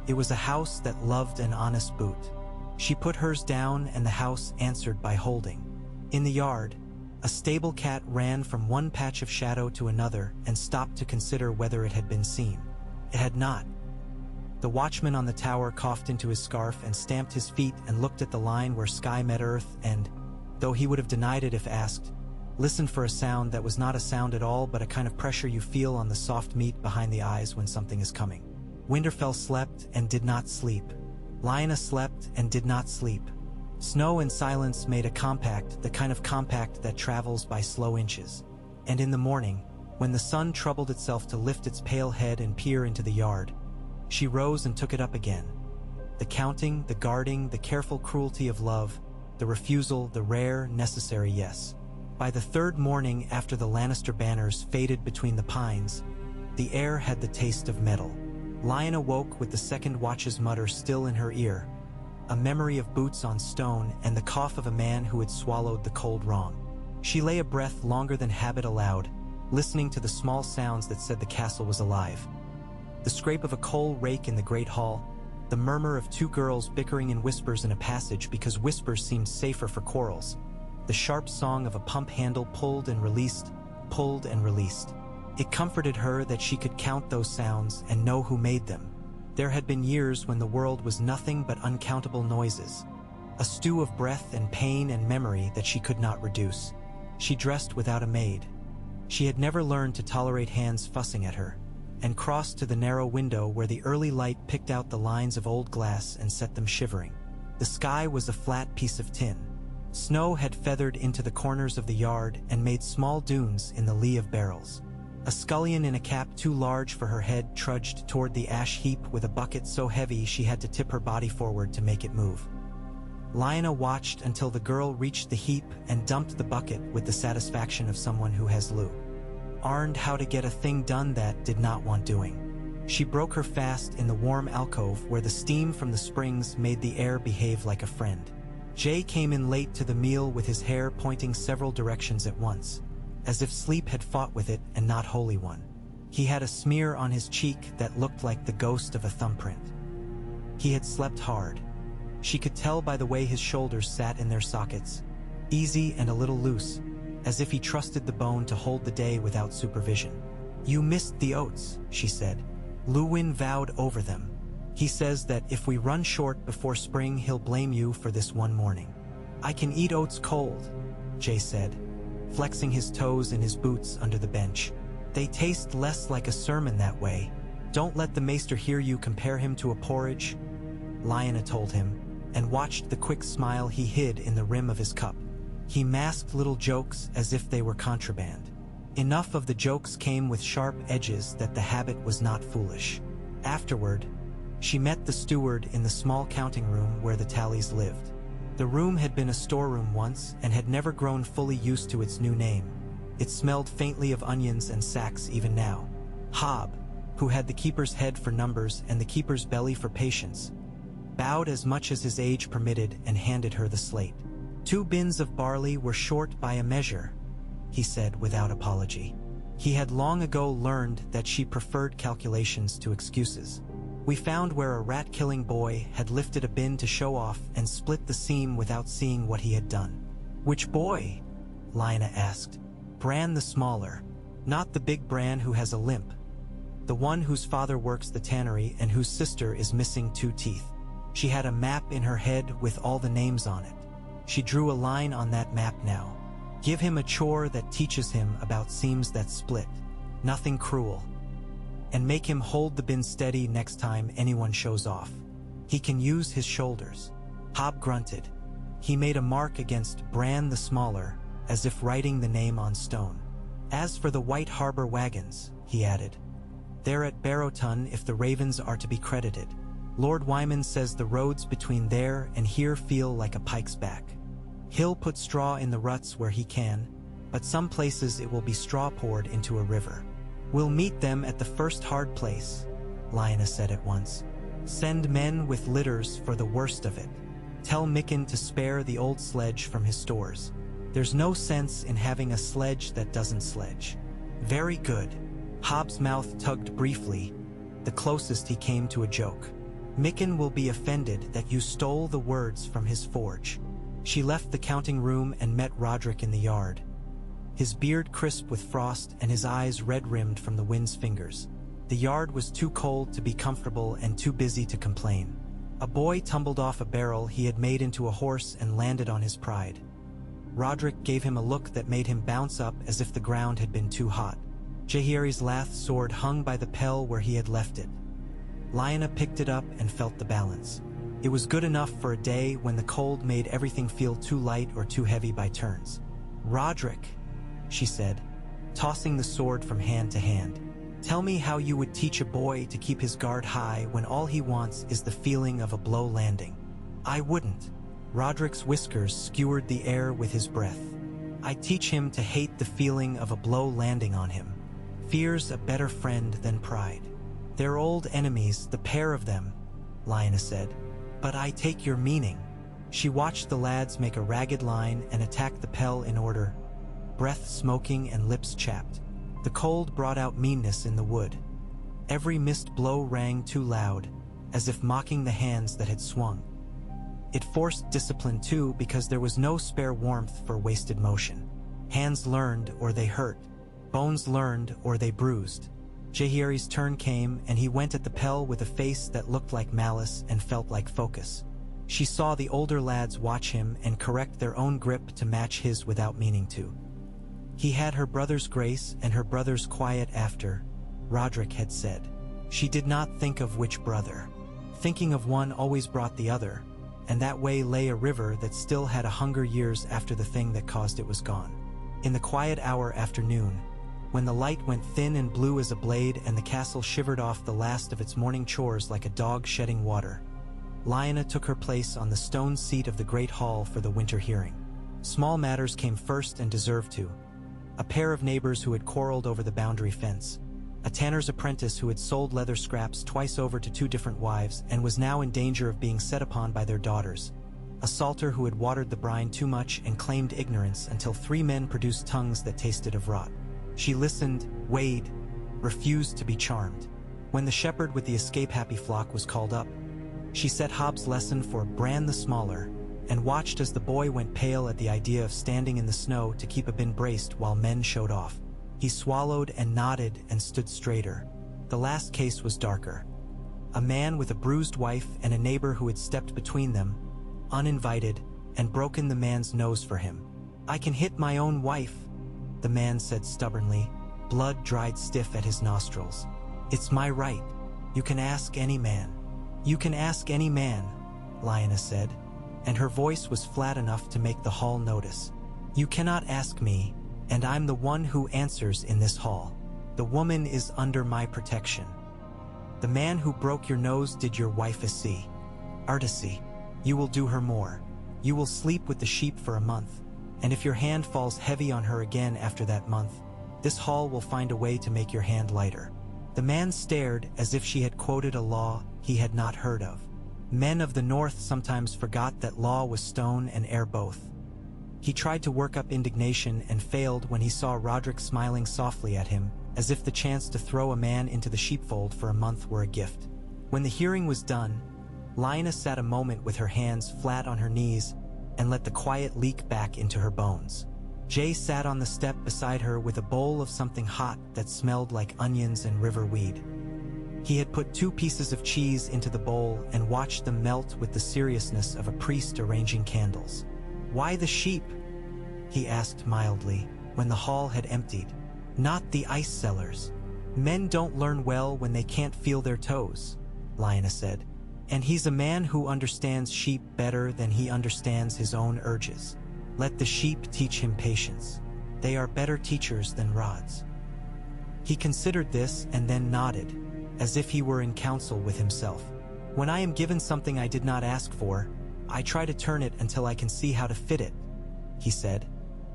It was a house that loved an honest boot. She put hers down and the house answered by holding. In the yard, a stable cat ran from one patch of shadow to another and stopped to consider whether it had been seen. It had not. The watchman on the tower coughed into his scarf and stamped his feet and looked at the line where sky met earth and, though he would have denied it if asked, listened for a sound that was not a sound at all but a kind of pressure you feel on the soft meat behind the eyes when something is coming. Winterfell slept and did not sleep. Lyanna slept and did not sleep. Snow and silence made a compact, the kind of compact that travels by slow inches. And in the morning, when the sun troubled itself to lift its pale head and peer into the yard, she rose and took it up again. The counting, the guarding, the careful cruelty of love, the refusal, the rare, necessary yes. By the third morning after the Lannister banners faded between the pines, the air had the taste of metal. Lyanna woke with the second watch's mutter still in her ear, a memory of boots on stone and the cough of a man who had swallowed the cold wrong. She lay a breath longer than habit allowed, listening to the small sounds that said the castle was alive. The scrape of a coal rake in the great hall, the murmur of two girls bickering in whispers in a passage because whispers seemed safer for quarrels, the sharp song of a pump handle pulled and released, pulled and released. It comforted her that she could count those sounds and know who made them. There had been years when the world was nothing but uncountable noises, a stew of breath and pain and memory that she could not reduce. She dressed without a maid. She had never learned to tolerate hands fussing at her, and crossed to the narrow window where the early light picked out the lines of old glass and set them shivering. The sky was a flat piece of tin. Snow had feathered into the corners of the yard and made small dunes in the lee of barrels. A scullion in a cap too large for her head trudged toward the ash heap with a bucket so heavy she had to tip her body forward to make it move. Lyanna watched until the girl reached the heap and dumped the bucket with the satisfaction of someone who has learned how to get a thing done that did not want doing. She broke her fast in the warm alcove where the steam from the springs made the air behave like a friend. Jay came in late to the meal with his hair pointing several directions at once, as if sleep had fought with it and not Holy One. He had a smear on his cheek that looked like the ghost of a thumbprint. He had slept hard. She could tell by the way his shoulders sat in their sockets, easy and a little loose, as if he trusted the bone to hold the day without supervision. "You missed the oats," she said. "Luwin vowed over them. He says that if we run short before spring he'll blame you for this one morning." "I can eat oats cold," Jay said, flexing his toes in his boots under the bench. "They taste less like a sermon that way. Don't let the maester hear you compare him to a porridge," Lyanna told him, and watched the quick smile he hid in the rim of his cup. He masked little jokes as if they were contraband. Enough of the jokes came with sharp edges that the habit was not foolish. Afterward, she met the steward in the small counting room where the tallies lived. The room had been a storeroom once and had never grown fully used to its new name. It smelled faintly of onions and sacks even now. Hob, who had the keeper's head for numbers and the keeper's belly for patience, bowed as much as his age permitted and handed her the slate. "2 bins of barley were short by a measure," he said without apology. He had long ago learned that she preferred calculations to excuses. "We found where a rat-killing boy had lifted a bin to show off and split the seam without seeing what he had done." "Which boy?" Lyanna asked. "Bran the smaller. Not the big Bran who has a limp. The one whose father works the tannery and whose sister is missing 2 teeth." She had a map in her head with all the names on it. She drew a line on that map now. "Give him a chore that teaches him about seams that split. Nothing cruel. And make him hold the bin steady next time anyone shows off. He can use his shoulders." Hob grunted. He made a mark against Bran the Smaller, as if writing the name on stone. "As for the White Harbor wagons," he added, "they're at Barrowton if the Ravens are to be credited. Lord Wyman says the roads between there and here feel like a pike's back. He'll put straw in the ruts where he can, but some places it will be straw poured into a river. We'll meet them at the first hard place, Lyanna said at once. Send men with litters for the worst of it. Tell Mikken to spare the old sledge from his stores. There's no sense in having a sledge that doesn't sledge. Very good. Hobbs' mouth tugged briefly, the closest he came to a joke. Mikken will be offended that you stole the words from his forge. She left the counting room and met Rodrik in the yard, his beard crisp with frost and his eyes red-rimmed from the wind's fingers. The yard was too cold to be comfortable and too busy to complain. A boy tumbled off a barrel he had made into a horse and landed on his pride. Rodrik gave him a look that made him bounce up as if the ground had been too hot. Jaehaerys lath sword hung by the pell where he had left it. Lyanna picked it up and felt the balance. It was good enough for a day when the cold made everything feel too light or too heavy by turns. Rodrik, she said, tossing the sword from hand to hand. Tell me how you would teach a boy to keep his guard high when all he wants is the feeling of a blow landing. I wouldn't. Rodrik's whiskers skewered the air with his breath. I teach him to hate the feeling of a blow landing on him. Fear's a better friend than pride. They're old enemies, the pair of them, Lyanna said. But I take your meaning. She watched the lads make a ragged line and attack the pell in order, breath smoking and lips chapped. The cold brought out meanness in the wood. Every missed blow rang too loud, as if mocking the hands that had swung. It forced discipline too, because there was no spare warmth for wasted motion. Hands learned or they hurt. Bones learned or they bruised. Jaehaerys' turn came and he went at the pell with a face that looked like malice and felt like focus. She saw the older lads watch him and correct their own grip to match his without meaning to. He had her brother's grace and her brother's quiet after, Rodrik had said. She did not think of which brother. Thinking of one always brought the other, and that way lay a river that still had a hunger years after the thing that caused it was gone. In the quiet hour after noon, when the light went thin and blue as a blade and the castle shivered off the last of its morning chores like a dog shedding water, Lyanna took her place on the stone seat of the great hall for the winter hearing. Small matters came first and deserved to. A pair of neighbors who had quarreled over the boundary fence, a tanner's apprentice who had sold leather scraps twice over to two different wives and was now in danger of being set upon by their daughters, a salter who had watered the brine too much and claimed ignorance until 3 men produced tongues that tasted of rot. She listened, weighed, refused to be charmed. When the shepherd with the escape-happy flock was called up, she set Hobbs' lesson for Bran the Smaller and watched as the boy went pale at the idea of standing in the snow to keep a bin braced while men showed off. He swallowed and nodded and stood straighter. The last case was darker. A man with a bruised wife and a neighbor who had stepped between them, uninvited, and broken the man's nose for him. I can hit my own wife, the man said stubbornly, blood dried stiff at his nostrils. It's my right. You can ask any man. You can ask any man, Lyanna said, and her voice was flat enough to make the hall notice. You cannot ask me, and I'm the one who answers in this hall. The woman is under my protection. The man who broke your nose did your wife a see. Artisy. You will do her more. You will sleep with the sheep for a month, and if your hand falls heavy on her again after that month, this hall will find a way to make your hand lighter. The man stared as if she had quoted a law he had not heard of. Men of the north sometimes forgot that law was stone and air both. He tried to work up indignation and failed when he saw Rodrik smiling softly at him, as if the chance to throw a man into the sheepfold for a month were a gift. When the hearing was done, Lyanna sat a moment with her hands flat on her knees and let the quiet leak back into her bones. Jay sat on the step beside her with a bowl of something hot that smelled like onions and river weed. He had put 2 pieces of cheese into the bowl and watched them melt with the seriousness of a priest arranging candles. Why the sheep? He asked mildly, when the hall had emptied. Not the ice sellers. Men don't learn well when they can't feel their toes, Lyanna said. And he's a man who understands sheep better than he understands his own urges. Let the sheep teach him patience. They are better teachers than rods. He considered this and then nodded, as if he were in counsel with himself. When I am given something I did not ask for, I try to turn it until I can see how to fit it, he said,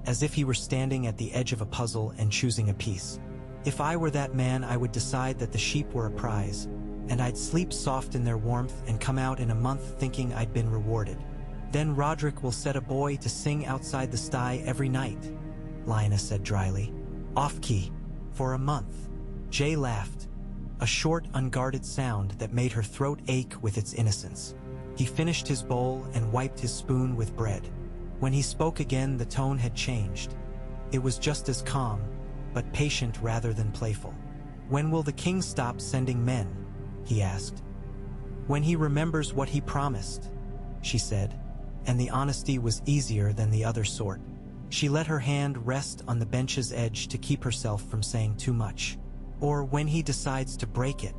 as if he were standing at the edge of a puzzle and choosing a piece. If I were that man, I would decide that the sheep were a prize, and I'd sleep soft in their warmth and come out in a month thinking I'd been rewarded. Then Roderick will set a boy to sing outside the sty every night, Lyanna said dryly. Off-key. For a month. Jay laughed, a short, unguarded sound that made her throat ache with its innocence. He finished his bowl and wiped his spoon with bread. When he spoke again, the tone had changed. It was just as calm, but patient rather than playful. When will the king stop sending men? He asked. When he remembers what he promised, she said, and the honesty was easier than the other sort. She let her hand rest on the bench's edge to keep herself from saying too much. Or when he decides to break it.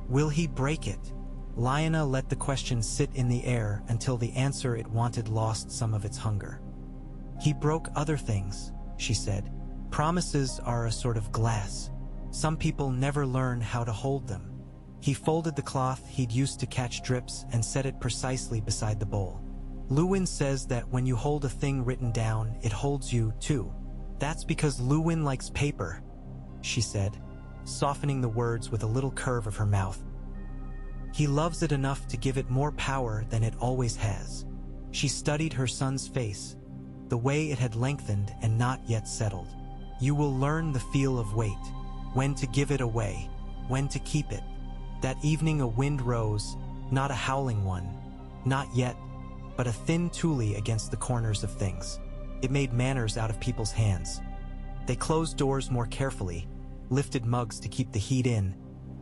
Will he break it? Lyanna let the question sit in the air until the answer it wanted lost some of its hunger. He broke other things, she said. Promises are a sort of glass. Some people never learn how to hold them. He folded the cloth he'd used to catch drips and set it precisely beside the bowl. Luwin says that when you hold a thing written down, it holds you, too. That's because Luwin likes paper, she said, softening the words with a little curve of her mouth. He loves it enough to give it more power than it always has. She studied her son's face, the way it had lengthened and not yet settled. You will learn the feel of weight, when to give it away, when to keep it. That evening a wind rose, not a howling one, not yet, but a thin tule against the corners of things. It made manners out of people's hands. They closed doors more carefully, lifted mugs to keep the heat in,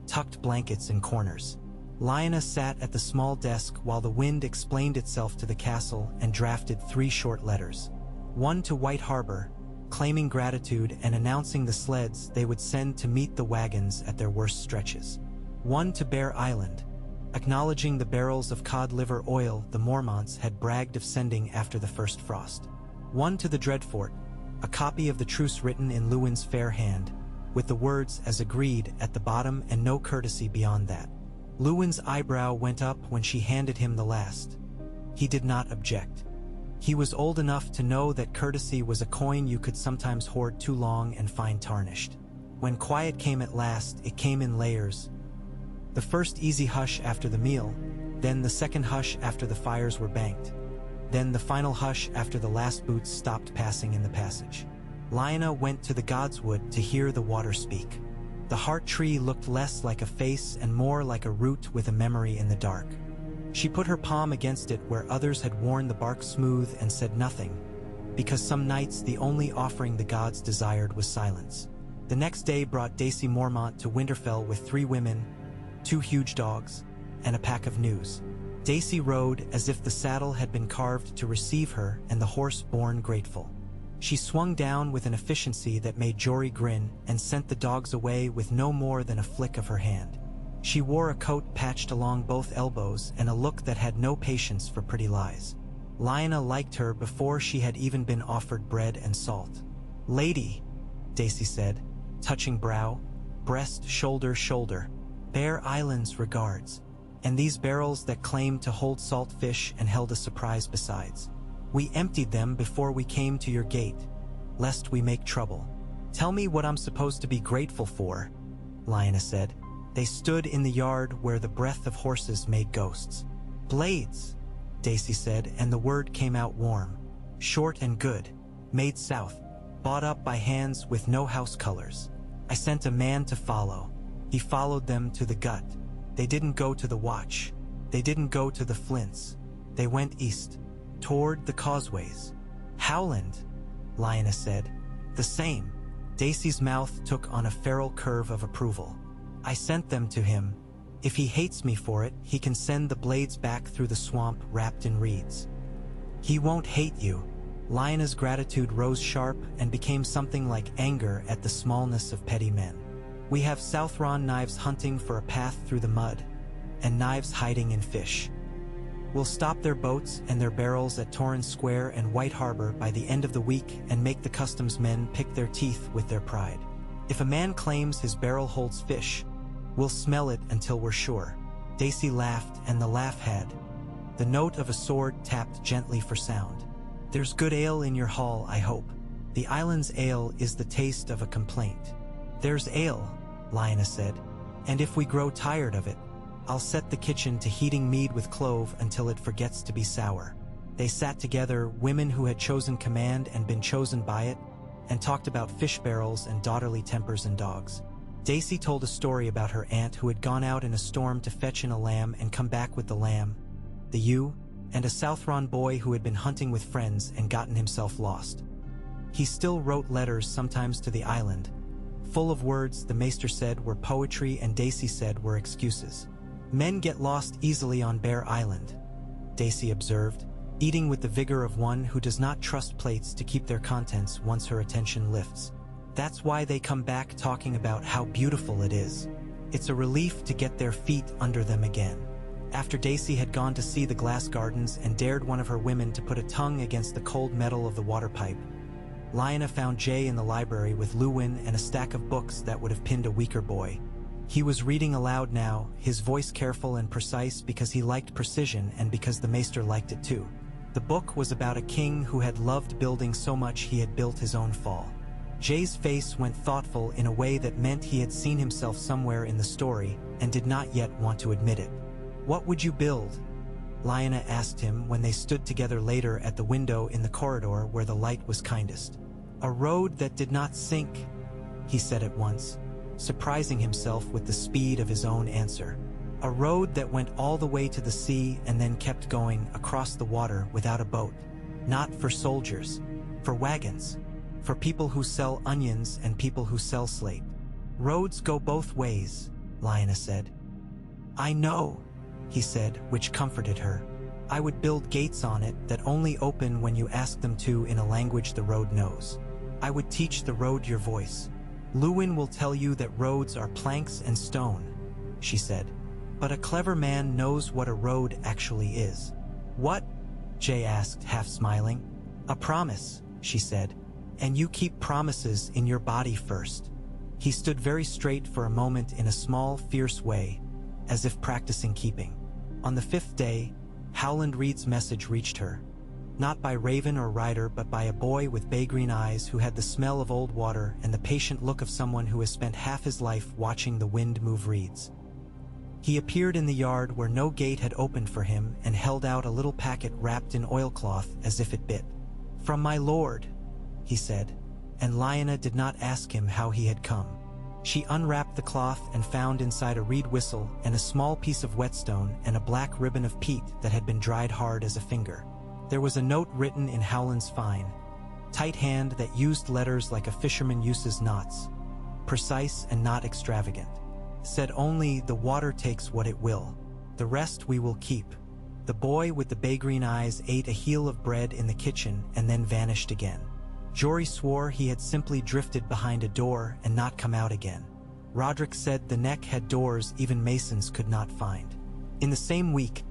tucked blankets in corners. Lyanna sat at the small desk while the wind explained itself to the castle and drafted 3 short letters. One to White Harbor, claiming gratitude and announcing the sleds they would send to meet the wagons at their worst stretches. One to Bear Island, acknowledging the barrels of cod liver oil the Mormonts had bragged of sending after the first frost. One to the Dreadfort, a copy of the truce written in Luwin's fair hand, with the words as agreed at the bottom and no courtesy beyond that. Luwin's eyebrow went up when she handed him the last. He did not object. He was old enough to know that courtesy was a coin you could sometimes hoard too long and find tarnished. When quiet came at last, it came in layers. The first easy hush after the meal, then the second hush after the fires were banked, then the final hush after the last boots stopped passing in the passage. Lyanna went to the godswood to hear the water speak. The heart tree looked less like a face and more like a root with a memory in the dark. She put her palm against it where others had worn the bark smooth and said nothing, because some nights the only offering the gods desired was silence. The next day brought Daisy Mormont to Winterfell with 3 women, 2 huge dogs, and a pack of news. Daisy rode as if the saddle had been carved to receive her and the horse born grateful. She swung down with an efficiency that made Jory grin and sent the dogs away with no more than a flick of her hand. She wore a coat patched along both elbows and a look that had no patience for pretty lies. Lyanna liked her before she had even been offered bread and salt. "Lady," Daisy said, touching brow, breast, shoulder, shoulder. "Bear Island's regards, and these barrels that claimed to hold salt fish and held a surprise besides. We emptied them before we came to your gate, lest we make trouble." "Tell me what I'm supposed to be grateful for," Lyanna said. They stood in the yard where the breath of horses made ghosts. "Blades," Daisy said, and the word came out warm. "Short and good. Made south. Bought up by hands with no house colors. I sent a man to follow. He followed them to the gut. They didn't go to the watch. They didn't go to the flints. They went east, toward the causeways." "Howland," Lyanna said. "The same." Daisy's mouth took on a feral curve of approval. "I sent them to him. If he hates me for it, he can send the blades back through the swamp wrapped in reeds." "He won't hate you." Lyanna's gratitude rose sharp and became something like anger at the smallness of petty men. "We have Southron knives hunting for a path through the mud, and knives hiding in fish. We'll stop their boats and their barrels at Torrance Square and White Harbor by the end of the week and make the customs men pick their teeth with their pride. If a man claims his barrel holds fish, we'll smell it until we're sure." Daisy laughed, and the laugh had the note of a sword tapped gently for sound. "There's good ale in your hall, I hope. The island's ale is the taste of a complaint." "There's ale," Lyanna said, "and if we grow tired of it, I'll set the kitchen to heating mead with clove until it forgets to be sour." They sat together, women who had chosen command and been chosen by it, and talked about fish barrels and daughterly tempers and dogs. Daisy told a story about her aunt who had gone out in a storm to fetch in a lamb and come back with the lamb, the ewe, and a Southron boy who had been hunting with friends and gotten himself lost. He still wrote letters sometimes to the island, full of words the maester said were poetry and Daisy said were excuses. "Men get lost easily on Bear Island," Daisy observed, eating with the vigor of one who does not trust plates to keep their contents once her attention lifts. "That's why they come back talking about how beautiful it is. It's a relief to get their feet under them again." After Daisy had gone to see the glass gardens and dared one of her women to put a tongue against the cold metal of the water pipe, Lyanna found Jay in the library with Luwin and a stack of books that would have pinned a weaker boy. He was reading aloud now, his voice careful and precise because he liked precision and because the maester liked it too. The book was about a king who had loved building so much he had built his own fall. Jay's face went thoughtful in a way that meant he had seen himself somewhere in the story and did not yet want to admit it. "What would you build?" Lyanna asked him when they stood together later at the window in the corridor where the light was kindest. "A road that did not sink," he said at once, surprising himself with the speed of his own answer. "A road that went all the way to the sea and then kept going across the water without a boat. Not for soldiers, for wagons, for people who sell onions and people who sell slate. Roads go both ways," Lyanna said. "I know," he said, which comforted her. "I would build gates on it that only open when you ask them to in a language the road knows. I would teach the road your voice. Luwin will tell you that roads are planks and stone," she said. "But a clever man knows what a road actually is." "What?" Jay asked, half smiling. "A promise," she said. "And you keep promises in your body first." He stood very straight for a moment in a small, fierce way, as if practicing keeping. On the 5th day, Howland Reed's message reached her. Not by raven or rider, but by a boy with bay-green eyes who had the smell of old water and the patient look of someone who has spent half his life watching the wind move reeds. He appeared in the yard where no gate had opened for him and held out a little packet wrapped in oilcloth as if it bit. "From my lord," he said, and Lyanna did not ask him how he had come. She unwrapped the cloth and found inside a reed whistle and a small piece of whetstone and a black ribbon of peat that had been dried hard as a finger. There was a note written in Howland's fine, tight hand that used letters like a fisherman uses knots, precise and not extravagant. Said only, "The water takes what it will. The rest we will keep." The boy with the bay-green eyes ate a heel of bread in the kitchen and then vanished again. Jory swore he had simply drifted behind a door and not come out again. Roderick said the neck had doors even masons could not find. In the same week,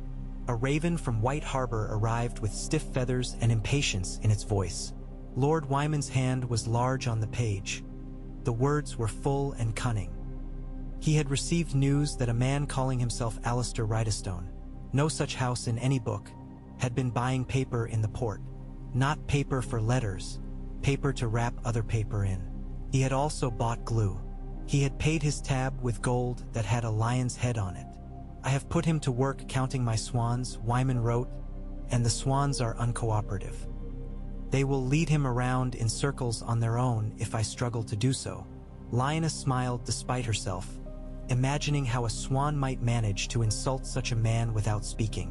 a raven from White Harbor arrived with stiff feathers and impatience in its voice. Lord Wyman's hand was large on the page. The words were full and cunning. He had received news that a man calling himself Alistair Rydestone, no such house in any book, had been buying paper in the port. Not paper for letters, paper to wrap other paper in. He had also bought glue. He had paid his tab with gold that had a lion's head on it. "I have put him to work counting my swans," Wyman wrote, "and the swans are uncooperative. They will lead him around in circles on their own if I struggle to do so." Lyanna smiled despite herself, imagining how a swan might manage to insult such a man without speaking.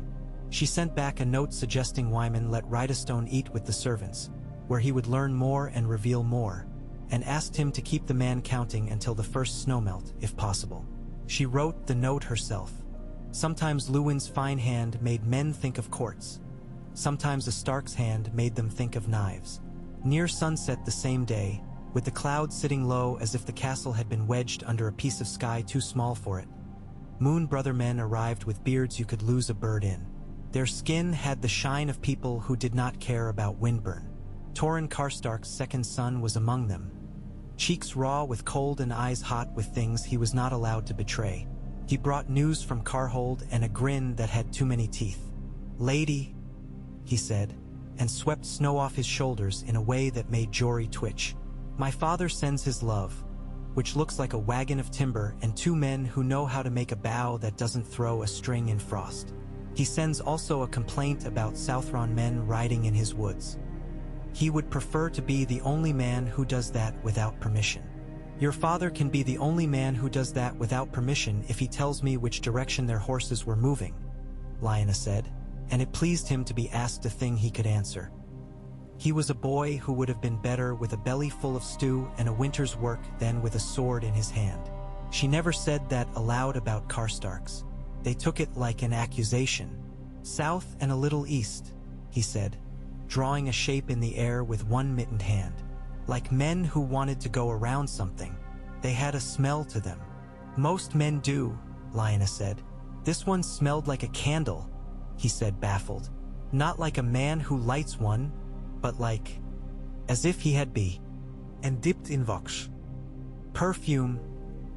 She sent back a note suggesting Wyman let Rydestone eat with the servants, where he would learn more and reveal more, and asked him to keep the man counting until the first snowmelt, if possible. She wrote the note herself. Sometimes Luwin's fine hand made men think of courts. Sometimes a Stark's hand made them think of knives. Near sunset the same day, with the clouds sitting low as if the castle had been wedged under a piece of sky too small for it, Moon Brother men arrived with beards you could lose a bird in. Their skin had the shine of people who did not care about windburn. Torrin Karstark's second son was among them, cheeks raw with cold and eyes hot with things he was not allowed to betray. He brought news from Carhold and a grin that had too many teeth. "Lady," he said, and swept snow off his shoulders in a way that made Jory twitch. "My father sends his love," which looks like a wagon of timber and 2 men who know how to make a bow that doesn't throw a string in frost. He sends also a complaint about Southron men riding in his woods. He would prefer to be the only man who does that without permission. Your father can be the only man who does that without permission if he tells me which direction their horses were moving," Lyanna said, and it pleased him to be asked a thing he could answer. He was a boy who would have been better with a belly full of stew and a winter's work than with a sword in his hand. She never said that aloud about Karstarks. They took it like an accusation. "South and a little east," he said, drawing a shape in the air with one mittened hand. "Like men who wanted to go around something. They had a smell to them." "Most men do," Lyanna said. "This one smelled like a candle," he said, baffled. "Not like a man who lights one, but like... as if he had be and dipped in vox." "Perfume,"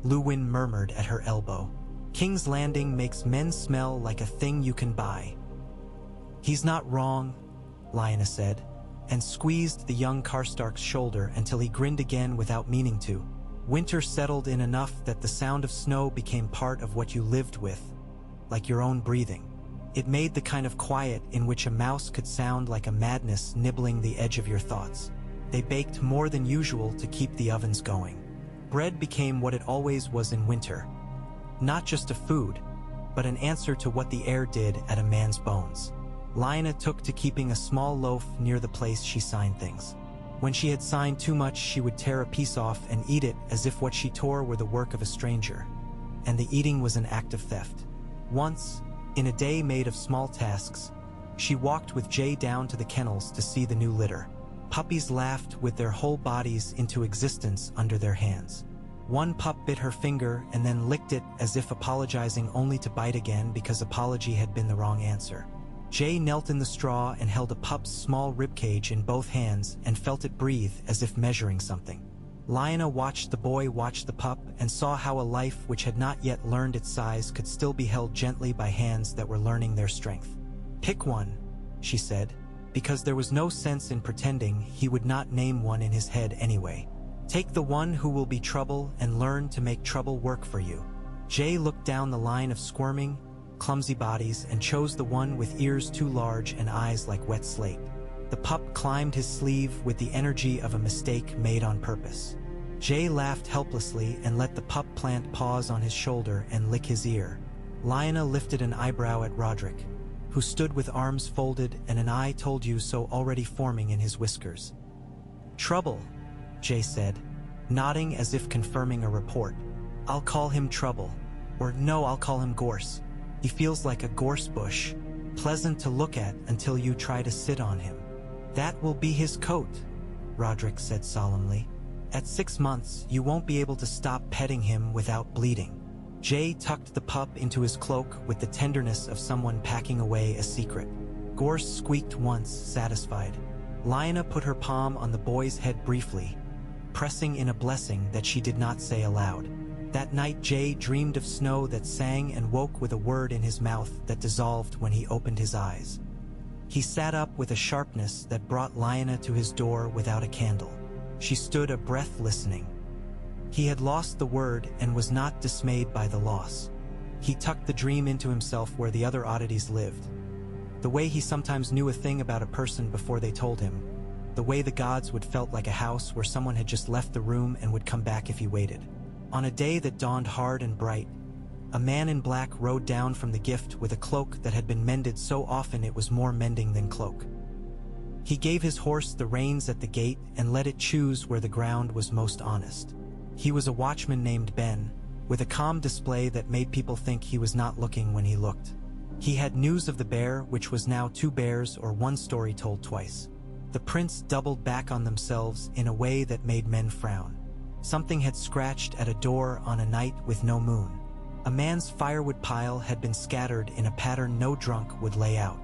Luwin murmured at her elbow. "King's Landing makes men smell like a thing you can buy." "He's not wrong," Lyanna said, and squeezed the young Karstark's shoulder until he grinned again without meaning to. Winter settled in enough that the sound of snow became part of what you lived with, like your own breathing. It made the kind of quiet in which a mouse could sound like a madness nibbling the edge of your thoughts. They baked more than usual to keep the ovens going. Bread became what it always was in winter. Not just a food, but an answer to what the air did at a man's bones. Lyanna took to keeping a small loaf near the place she signed things. When she had signed too much, she would tear a piece off and eat it as if what she tore were the work of a stranger, and the eating was an act of theft. Once, in a day made of small tasks, she walked with Jay down to the kennels to see the new litter. Puppies laughed with their whole bodies into existence under their hands. One pup bit her finger and then licked it as if apologizing only to bite again because apology had been the wrong answer. Jay knelt in the straw and held a pup's small ribcage in both hands and felt it breathe as if measuring something. Lyanna watched the boy watch the pup and saw how a life which had not yet learned its size could still be held gently by hands that were learning their strength. "Pick one," she said, because there was no sense in pretending he would not name one in his head anyway. "Take the one who will be trouble and learn to make trouble work for you." Jay looked down the line of squirming, clumsy bodies and chose the one with ears too large and eyes like wet slate. The pup climbed his sleeve with the energy of a mistake made on purpose. Jay laughed helplessly and let the pup plant paws on his shoulder and lick his ear. Lyanna lifted an eyebrow at Roderick, who stood with arms folded and an "I told you so" already forming in his whiskers. "Trouble," Jay said, nodding as if confirming a report. "I'll call him Trouble. Or no, I'll call him Gorse. He feels like a gorse bush, pleasant to look at until you try to sit on him." "That will be his coat," Roderick said solemnly. "At 6 months, you won't be able to stop petting him without bleeding." Jay tucked the pup into his cloak with the tenderness of someone packing away a secret. Gorse squeaked once, satisfied. Lyanna put her palm on the boy's head briefly, pressing in a blessing that she did not say aloud. That night Jay dreamed of snow that sang and woke with a word in his mouth that dissolved when he opened his eyes. He sat up with a sharpness that brought Lyanna to his door without a candle. She stood a breath listening. He had lost the word and was not dismayed by the loss. He tucked the dream into himself where the other oddities lived. The way he sometimes knew a thing about a person before they told him. The way the gods would felt like a house where someone had just left the room and would come back if he waited. On a day that dawned hard and bright, a man in black rode down from the gift with a cloak that had been mended so often it was more mending than cloak. He gave his horse the reins at the gate and let it choose where the ground was most honest. He was a watchman named Ben, with a calm display that made people think he was not looking when he looked. He had news of the bear, which was now 2 bears or one story told twice. The prints doubled back on themselves in a way that made men frown. Something had scratched at a door on a night with no moon. A man's firewood pile had been scattered in a pattern no drunk would lay out.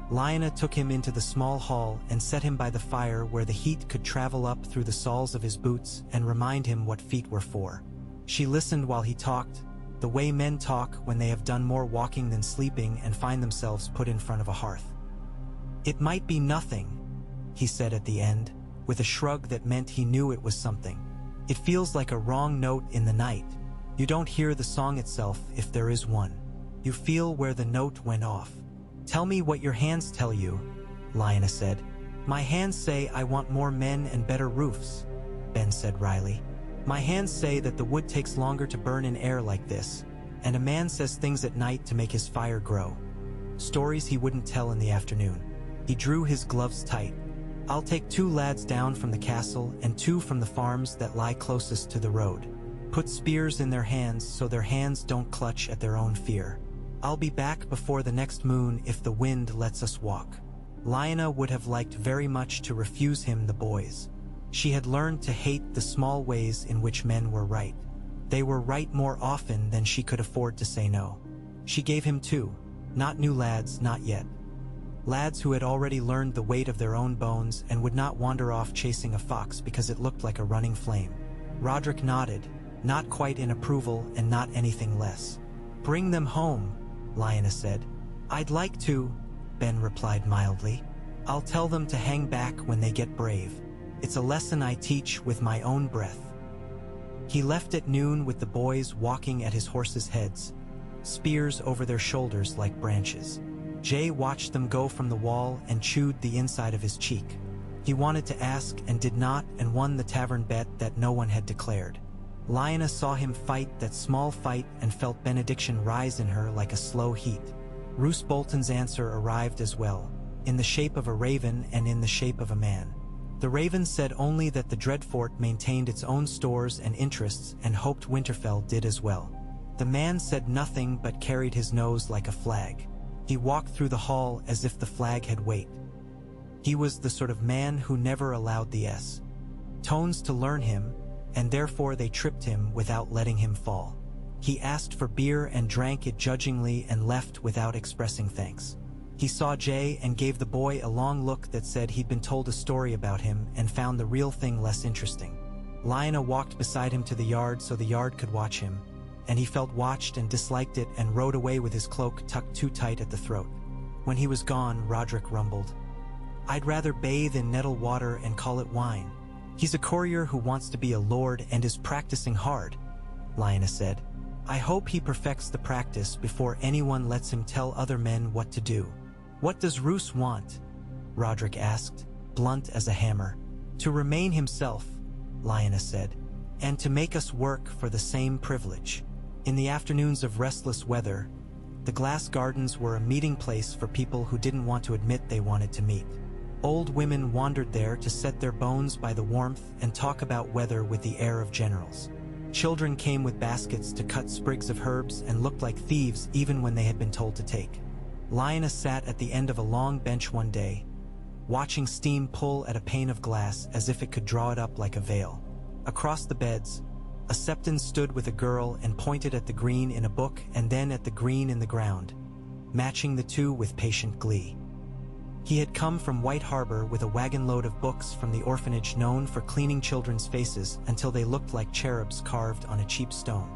Lyanna took him into the small hall and set him by the fire where the heat could travel up through the soles of his boots and remind him what feet were for. She listened while he talked, the way men talk when they have done more walking than sleeping and find themselves put in front of a hearth. "It might be nothing," he said at the end, with a shrug that meant he knew it was something. "It feels like a wrong note in the night. You don't hear the song itself if there is one. You feel where the note went off." "Tell me what your hands tell you," Lyanna said. "My hands say I want more men and better roofs," Ben said wryly. "My hands say that the wood takes longer to burn in air like this, and a man says things at night to make his fire grow. Stories he wouldn't tell in the afternoon." He drew his gloves tight. "I'll take 2 lads down from the castle and 2 from the farms that lie closest to the road. Put spears in their hands so their hands don't clutch at their own fear. I'll be back before the next moon if the wind lets us walk." Lyanna would have liked very much to refuse him the boys. She had learned to hate the small ways in which men were right. They were right more often than she could afford to say no. She gave him 2, not new lads, not yet. Lads who had already learned the weight of their own bones and would not wander off chasing a fox because it looked like a running flame. Roderick nodded, not quite in approval and not anything less. "Bring them home," Lyanna said. "I'd like to," Ben replied mildly. "I'll tell them to hang back when they get brave. It's a lesson I teach with my own breath." He left at noon with the boys walking at his horses' heads, spears over their shoulders like branches. Jay watched them go from the wall and chewed the inside of his cheek. He wanted to ask and did not, and won the tavern bet that no one had declared. Lyanna saw him fight that small fight and felt benediction rise in her like a slow heat. Roose Bolton's answer arrived as well, in the shape of a raven and in the shape of a man. The raven said only that the Dreadfort maintained its own stores and interests and hoped Winterfell did as well. The man said nothing but carried his nose like a flag. He walked through the hall as if the flag had weight. He was the sort of man who never allowed the tones to learn him, and therefore they tripped him without letting him fall. He asked for beer and drank it grudgingly and left without expressing thanks. He saw Jay and gave the boy a long look that said he'd been told a story about him and found the real thing less interesting. Lyanna walked beside him to the yard so the yard could watch him, and he felt watched and disliked it and rode away with his cloak tucked too tight at the throat. When he was gone, Roderick rumbled, "I'd rather bathe in nettle water and call it wine." "He's a courtier who wants to be a lord and is practicing hard," Lyanna said. "I hope he perfects the practice before anyone lets him tell other men what to do." "What does Roose want?" Roderick asked, blunt as a hammer. "To remain himself," Lyanna said, "and to make us work for the same privilege." In the afternoons of restless weather, the glass gardens were a meeting place for people who didn't want to admit they wanted to meet. Old women wandered there to set their bones by the warmth and talk about weather with the air of generals. Children came with baskets to cut sprigs of herbs and looked like thieves even when they had been told to take. Lyanna sat at the end of a long bench one day, watching steam pull at a pane of glass as if it could draw it up like a veil. Across the beds, a septon stood with a girl and pointed at the green in a book and then at the green in the ground, matching the two with patient glee. He had come from White Harbor with a wagon load of books from the orphanage known for cleaning children's faces until they looked like cherubs carved on a cheap stone.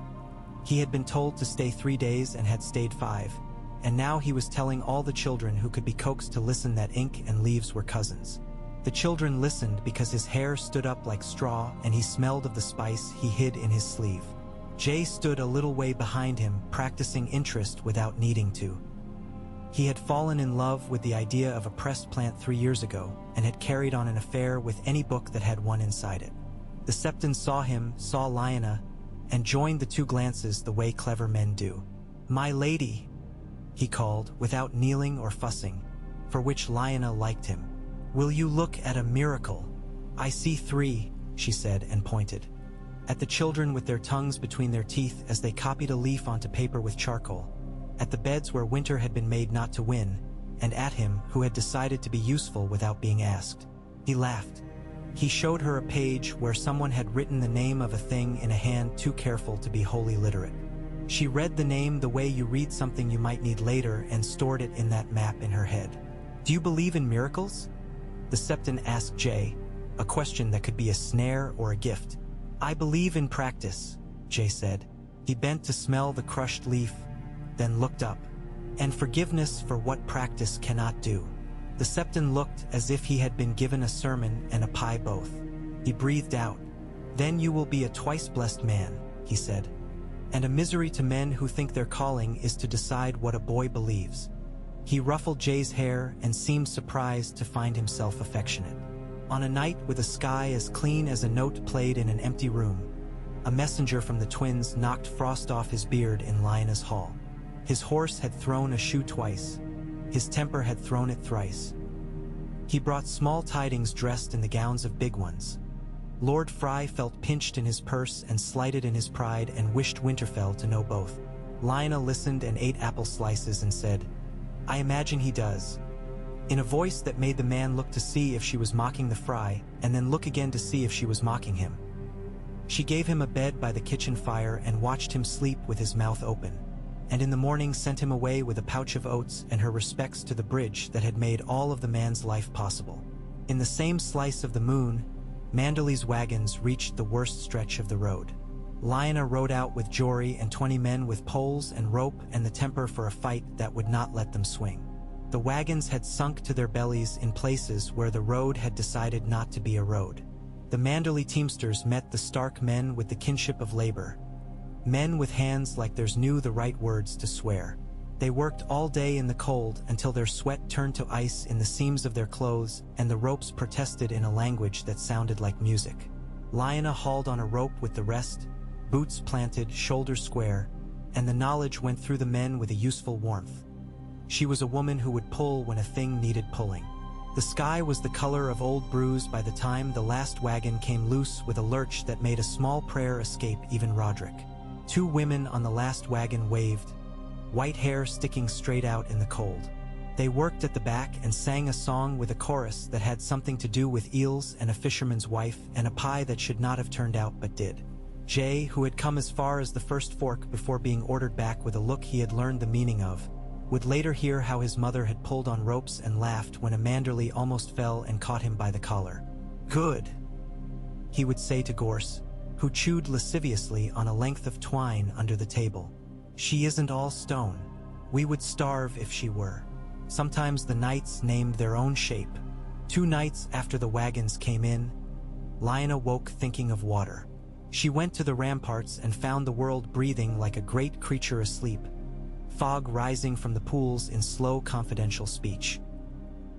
He had been told to stay 3 days and had stayed 5, and now he was telling all the children who could be coaxed to listen that ink and leaves were cousins. The children listened because his hair stood up like straw and he smelled of the spice he hid in his sleeve. Jay stood a little way behind him, practicing interest without needing to. He had fallen in love with the idea of a pressed plant 3 years ago and had carried on an affair with any book that had one inside it. The septon saw him, saw Lyanna, and joined the two glances the way clever men do. "My lady," he called, without kneeling or fussing, for which Lyanna liked him. "Will you look at a miracle?" "I see 3, she said and pointed. At the children with their tongues between their teeth as they copied a leaf onto paper with charcoal. At the beds where winter had been made not to win, and at him who had decided to be useful without being asked. He laughed. He showed her a page where someone had written the name of a thing in a hand too careful to be wholly literate. She read the name the way you read something you might need later and stored it in that map in her head. "Do you believe in miracles?" The septon asked Jay, a question that could be a snare or a gift. "I believe in practice," Jay said. He bent to smell the crushed leaf, then looked up. And forgiveness for what practice cannot do. The Septon looked as if he had been given a sermon and a pie both. He breathed out. Then you will be a twice-blessed man, he said. And a misery to men who think their calling is to decide what a boy believes. He ruffled Jay's hair and seemed surprised to find himself affectionate. On a night with a sky as clean as a note played in an empty room, a messenger from the twins knocked frost off his beard in Lyanna's hall. His horse had thrown a shoe twice. His temper had thrown it thrice. He brought small tidings dressed in the gowns of big ones. Lord Fry felt pinched in his purse and slighted in his pride and wished Winterfell to know both. Lyanna listened and ate apple slices and said, "I imagine he does," in a voice that made the man look to see if she was mocking the Fry, and then look again to see if she was mocking him. She gave him a bed by the kitchen fire and watched him sleep with his mouth open, and in the morning sent him away with a pouch of oats and her respects to the bridge that had made all of the man's life possible. In the same slice of the moon, Manderley's wagons reached the worst stretch of the road. Lyanna rode out with Jory and 20 men with poles and rope and the temper for a fight that would not let them swing. The wagons had sunk to their bellies in places where the road had decided not to be a road. The Manderley teamsters met the Stark men with the kinship of labor. Men with hands like theirs knew the right words to swear. They worked all day in the cold until their sweat turned to ice in the seams of their clothes and the ropes protested in a language that sounded like music. Lyanna hauled on a rope with the rest, boots planted, shoulders square, and the knowledge went through the men with a useful warmth. She was a woman who would pull when a thing needed pulling. The sky was the color of old bruise by the time the last wagon came loose with a lurch that made a small prayer escape even Roderick. 2 women on the last wagon waved, white hair sticking straight out in the cold. They worked at the back and sang a song with a chorus that had something to do with eels and a fisherman's wife and a pie that should not have turned out but did. Jay, who had come as far as the first fork before being ordered back with a look he had learned the meaning of, would later hear how his mother had pulled on ropes and laughed when a Manderley almost fell and caught him by the collar. "Good," he would say to Gorse, who chewed lasciviously on a length of twine under the table. "She isn't all stone. We would starve if she were." Sometimes the nights named their own shape. 2 nights after the wagons came in, Lyanna woke thinking of water. She went to the ramparts and found the world breathing like a great creature asleep, fog rising from the pools in slow confidential speech.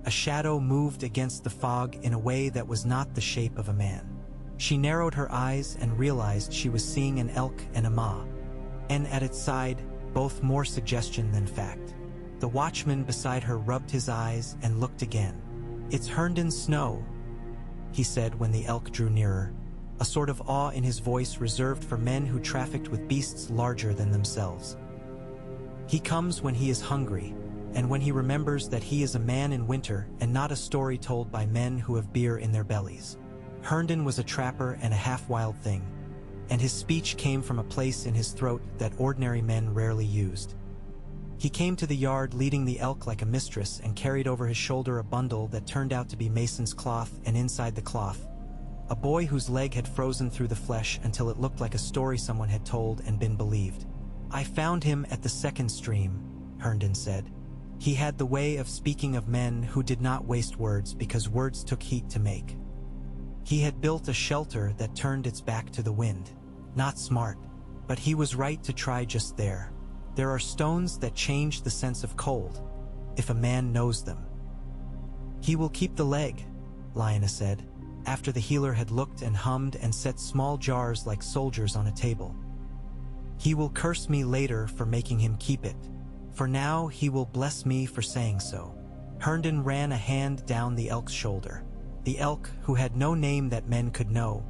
A shadow moved against the fog in a way that was not the shape of a man. She narrowed her eyes and realized she was seeing an elk and a ma, and at its side, both more suggestion than fact. The watchman beside her rubbed his eyes and looked again. "It's Herndon Snow," he said when the elk drew nearer, a sort of awe in his voice reserved for men who trafficked with beasts larger than themselves. "He comes when he is hungry, and when he remembers that he is a man in winter and not a story told by men who have beer in their bellies." Herndon was a trapper and a half-wild thing, and his speech came from a place in his throat that ordinary men rarely used. He came to the yard leading the elk like a mistress and carried over his shoulder a bundle that turned out to be mason's cloth, and inside the cloth, a boy whose leg had frozen through the flesh until it looked like a story someone had told and been believed. "I found him at the second stream," Herndon said. He had the way of speaking of men who did not waste words because words took heat to make. He had built a shelter that turned its back to the wind. Not smart, but he was right to try just there. There are stones that change the sense of cold, if a man knows them. "He will keep the leg," Lyanna said, after the healer had looked and hummed and set small jars like soldiers on a table. "He will curse me later for making him keep it. For now he will bless me for saying so." Herndon ran a hand down the elk's shoulder. The elk, who had no name that men could know,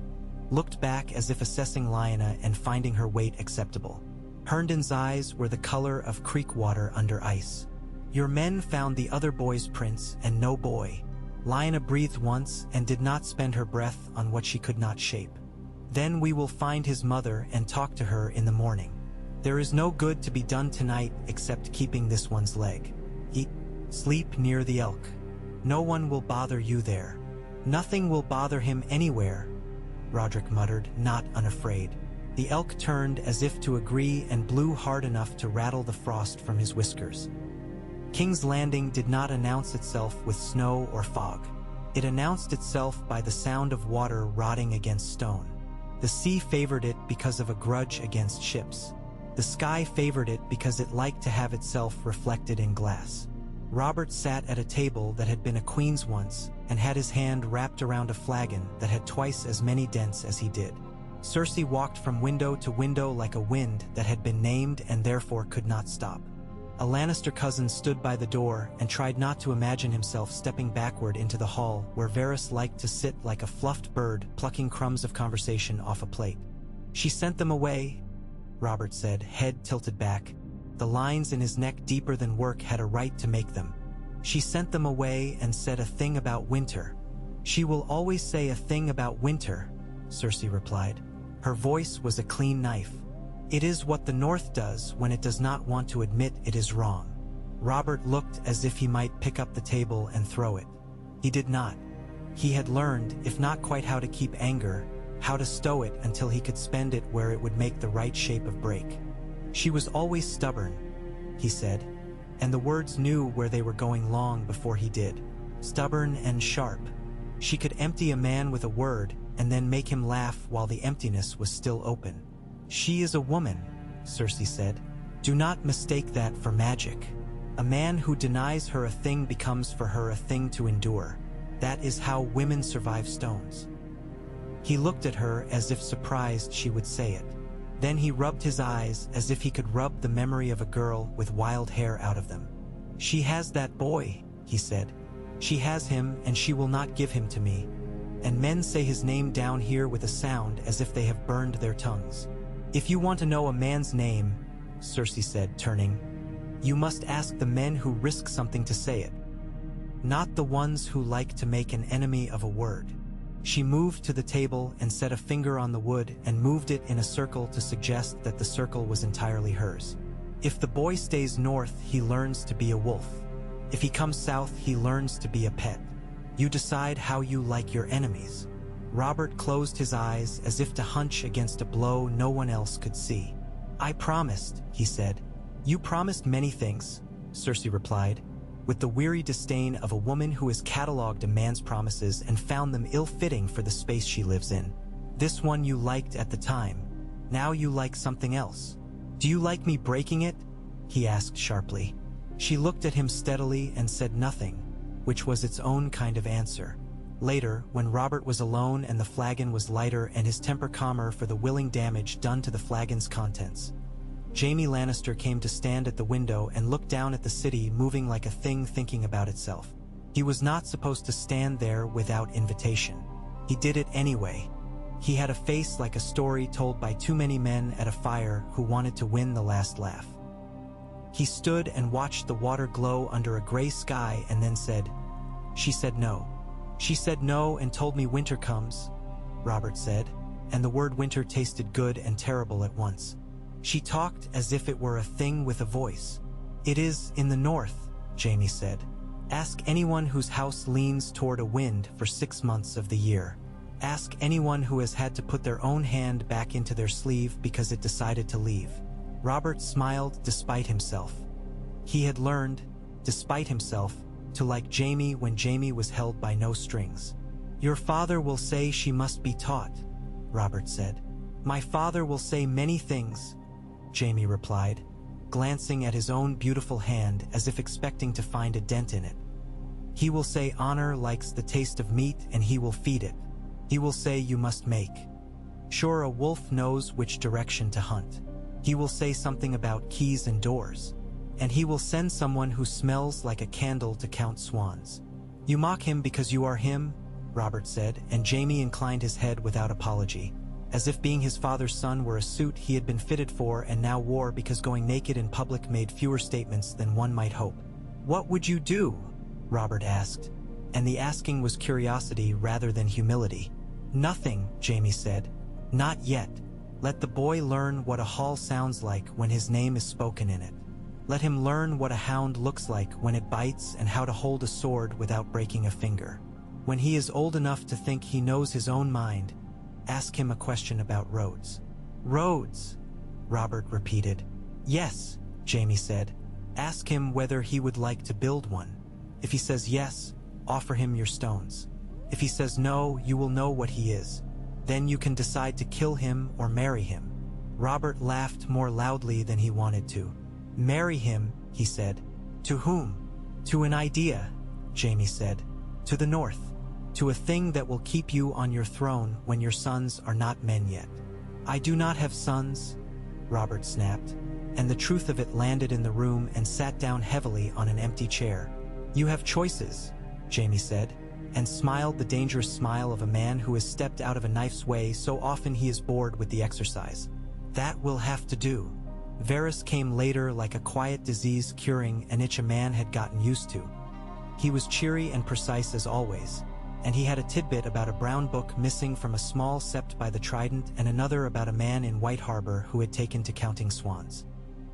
looked back as if assessing Lyanna and finding her weight acceptable. Herndon's eyes were the color of creek water under ice. "Your men found the other boy's prints and no boy." Lyanna breathed once and did not spend her breath on what she could not shape. "Then we will find his mother and talk to her in the morning. There is no good to be done tonight except keeping this one's leg. Eat, sleep near the elk. No one will bother you there." "Nothing will bother him anywhere," Roderick muttered, not unafraid. The elk turned as if to agree and blew hard enough to rattle the frost from his whiskers. King's Landing did not announce itself with snow or fog. It announced itself by the sound of water rotting against stone. The sea favored it because of a grudge against ships. The sky favored it because it liked to have itself reflected in glass. Robert sat at a table that had been a queen's once and had his hand wrapped around a flagon that had twice as many dents as he did. Cersei walked from window to window like a wind that had been named and therefore could not stop. A Lannister cousin stood by the door and tried not to imagine himself stepping backward into the hall where Varys liked to sit like a fluffed bird plucking crumbs of conversation off a plate. "She sent them away," Robert said, head tilted back. The lines in his neck deeper than work had a right to make them. "She sent them away and said a thing about winter." "She will always say a thing about winter," Cersei replied. Her voice was a clean knife. "It is what the North does when it does not want to admit it is wrong." Robert looked as if he might pick up the table and throw it. He did not. He had learned, if not quite how to keep anger, how to stow it until he could spend it where it would make the right shape of break. "She was always stubborn," he said, and the words knew where they were going long before he did. Stubborn and sharp. She could empty a man with a word and then make him laugh while the emptiness was still open. "She is a woman," Cersei said. "Do not mistake that for magic. A man who denies her a thing becomes for her a thing to endure. That is how women survive stones." He looked at her as if surprised she would say it. Then he rubbed his eyes as if he could rub the memory of a girl with wild hair out of them. "She has that boy," he said. "She has him and she will not give him to me. And men say his name down here with a sound as if they have burned their tongues. If you want to know a man's name," Cersei said, turning, "you must ask the men who risk something to say it. Not the ones who like to make an enemy of a word." She moved to the table and set a finger on the wood and moved it in a circle to suggest that the circle was entirely hers. "If the boy stays north, he learns to be a wolf. If he comes south, he learns to be a pet. You decide how you like your enemies." Robert closed his eyes as if to hunch against a blow no one else could see. "I promised," he said. "You promised many things," Cersei replied, with the weary disdain of a woman who has catalogued a man's promises and found them ill-fitting for the space she lives in. "This one you liked at the time. Now you like something else. Do you like me breaking it?" he asked sharply. She looked at him steadily and said nothing, which was its own kind of answer. Later, when Robert was alone and the flagon was lighter and his temper calmer for the willing damage done to the flagon's contents, Jaime Lannister came to stand at the window and look down at the city moving like a thing thinking about itself. He was not supposed to stand there without invitation. He did it anyway. He had a face like a story told by too many men at a fire who wanted to win the last laugh. He stood and watched the water glow under a gray sky and then said, "She said no. She said no and told me winter comes," Robert said, and the word winter tasted good and terrible at once. "She talked as if it were a thing with a voice." "It is in the north," Jaime said. "Ask anyone whose house leans toward a wind for 6 months of the year. Ask anyone who has had to put their own hand back into their sleeve because it decided to leave." Robert smiled despite himself. He had learned, despite himself, to like Jaime when Jaime was held by no strings. "Your father will say she must be taught," Robert said. "My father will say many things," Jaime replied, glancing at his own beautiful hand as if expecting to find a dent in it. "He will say honor likes the taste of meat and he will feed it. He will say you must make. Sure, a wolf knows which direction to hunt. He will say something about keys and doors. And he will send someone who smells like a candle to count swans. You mock him because you are him," Robert said, and Jaime inclined his head without apology, as if being his father's son were a suit he had been fitted for and now wore because going naked in public made fewer statements than one might hope. "What would you do?" Robert asked, and the asking was curiosity rather than humility. "Nothing," Jaime said. "Not yet. Let the boy learn what a hall sounds like when his name is spoken in it. Let him learn what a hound looks like when it bites and how to hold a sword without breaking a finger. When he is old enough to think he knows his own mind, ask him a question about roads." Roads, Robert repeated. Yes, Jaime said. Ask him whether he would like to build one. If he says yes, offer him your stones. If he says no, you will know what he is. Then you can decide to kill him or marry him. Robert laughed more loudly than he wanted to. Marry him, he said. To whom? To an idea, Jaime said. To the north. To a thing that will keep you on your throne when your sons are not men yet. I do not have sons, Robert snapped, and the truth of it landed in the room and sat down heavily on an empty chair. You have choices, Jaime said, and smiled the dangerous smile of a man who has stepped out of a knife's way so often he is bored with the exercise. That will have to do. Varys came later like a quiet disease curing an itch a man had gotten used to. He was cheery and precise as always, and he had a tidbit about a brown book missing from a small sept by the Trident and another about a man in White Harbor who had taken to counting swans.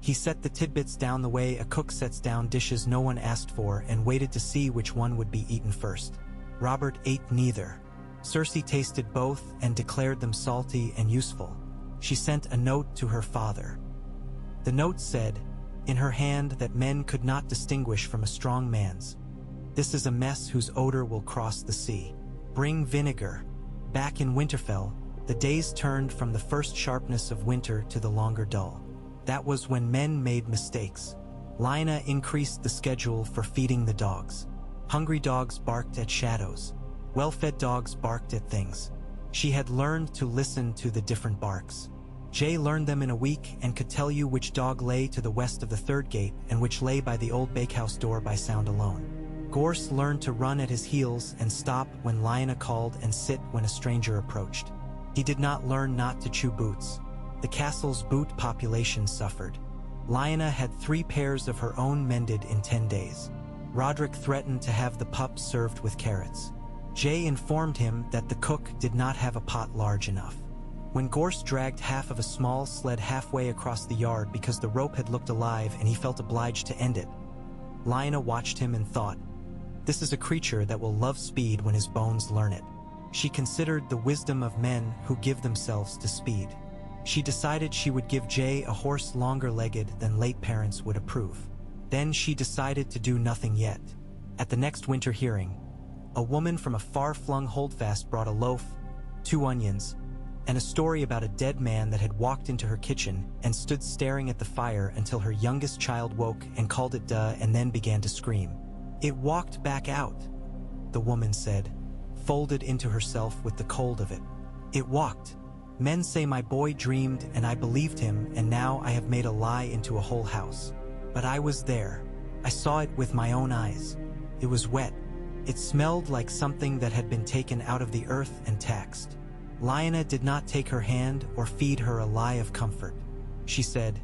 He set the tidbits down the way a cook sets down dishes no one asked for and waited to see which one would be eaten first. Robert ate neither. Cersei tasted both and declared them salty and useful. She sent a note to her father. The note said, in her hand, that men could not distinguish from a strong man's. This is a mess whose odor will cross the sea. Bring vinegar. Back in Winterfell, the days turned from the first sharpness of winter to the longer dull. That was when men made mistakes. Lyanna increased the schedule for feeding the dogs. Hungry dogs barked at shadows. Well-fed dogs barked at things. She had learned to listen to the different barks. Jay learned them in a week and could tell you which dog lay to the west of the third gate and which lay by the old bakehouse door by sound alone. Gorse learned to run at his heels and stop when Lyanna called and sit when a stranger approached. He did not learn not to chew boots. The castle's boot population suffered. Lyanna had 3 pairs of her own mended in 10 days. Roderick threatened to have the pups served with carrots. Jay informed him that the cook did not have a pot large enough. When Gorse dragged half of a small sled halfway across the yard because the rope had looked alive and he felt obliged to end it, Lyanna watched him and thought, this is a creature that will love speed when his bones learn it. She considered the wisdom of men who give themselves to speed. She decided she would give Jay a horse longer-legged than late parents would approve. Then she decided to do nothing yet. At the next winter hearing, a woman from a far-flung holdfast brought a loaf, 2 onions, and a story about a dead man that had walked into her kitchen and stood staring at the fire until her youngest child woke and called it duh and then began to scream. It walked back out, the woman said, folded into herself with the cold of it. It walked. Men say my boy dreamed and I believed him, and now I have made a lie into a whole house. But I was there. I saw it with my own eyes. It was wet. It smelled like something that had been taken out of the earth and taxed. Lyanna did not take her hand or feed her a lie of comfort. She said,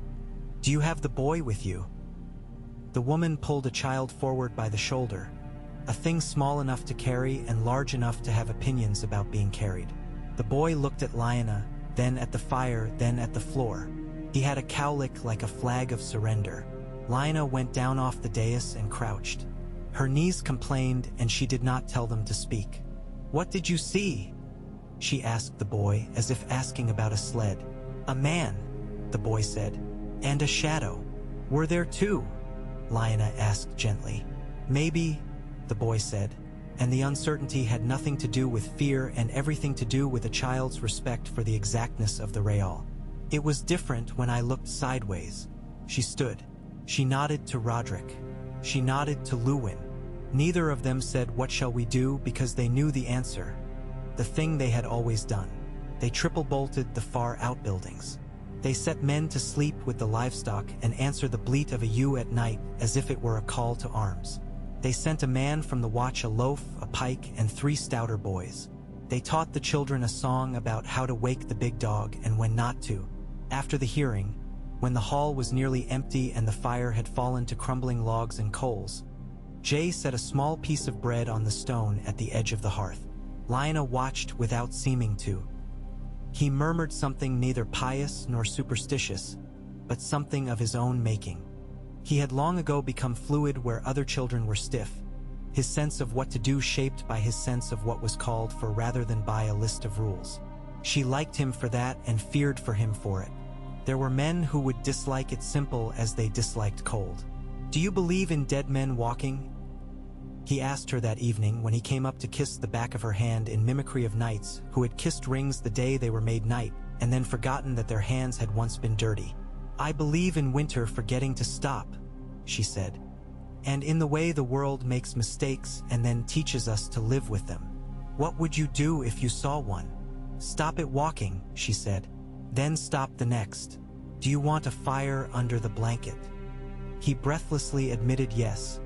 "Do you have the boy with you?" The woman pulled a child forward by the shoulder, a thing small enough to carry and large enough to have opinions about being carried. The boy looked at Lyanna, then at the fire, then at the floor. He had a cowlick like a flag of surrender. Lyanna went down off the dais and crouched. Her knees complained and she did not tell them to speak. "What did you see?" she asked the boy, as if asking about a sled. "A man," the boy said, "and a shadow." "Were there 2? Lyanna asked gently. "Maybe," the boy said, and the uncertainty had nothing to do with fear and everything to do with a child's respect for the exactness of the real. "It was different when I looked sideways." She stood. She nodded to Roderick. She nodded to Luwin. Neither of them said, "What shall we do?" because they knew the answer. The thing they had always done. They triple-bolted the far outbuildings. They set men to sleep with the livestock and answer the bleat of a ewe at night as if it were a call to arms. They sent a man from the watch a loaf, a pike, and 3 stouter boys. They taught the children a song about how to wake the big dog and when not to. After the hearing, when the hall was nearly empty and the fire had fallen to crumbling logs and coals, Jay set a small piece of bread on the stone at the edge of the hearth. Lyanna watched without seeming to. He murmured something neither pious nor superstitious, but something of his own making. He had long ago become fluid where other children were stiff, his sense of what to do shaped by his sense of what was called for rather than by a list of rules. She liked him for that and feared for him for it. There were men who would dislike it simple as they disliked cold. "Do you believe in dead men walking?" he asked her that evening when he came up to kiss the back of her hand in mimicry of knights who had kissed rings the day they were made knight and then forgotten that their hands had once been dirty. "I believe in winter forgetting to stop," she said, "and in the way the world makes mistakes and then teaches us to live with them." "What would you do if you saw one?" "Stop it walking," she said. "Then stop the next." "Do you want a fire under the blanket?" He breathlessly admitted yes,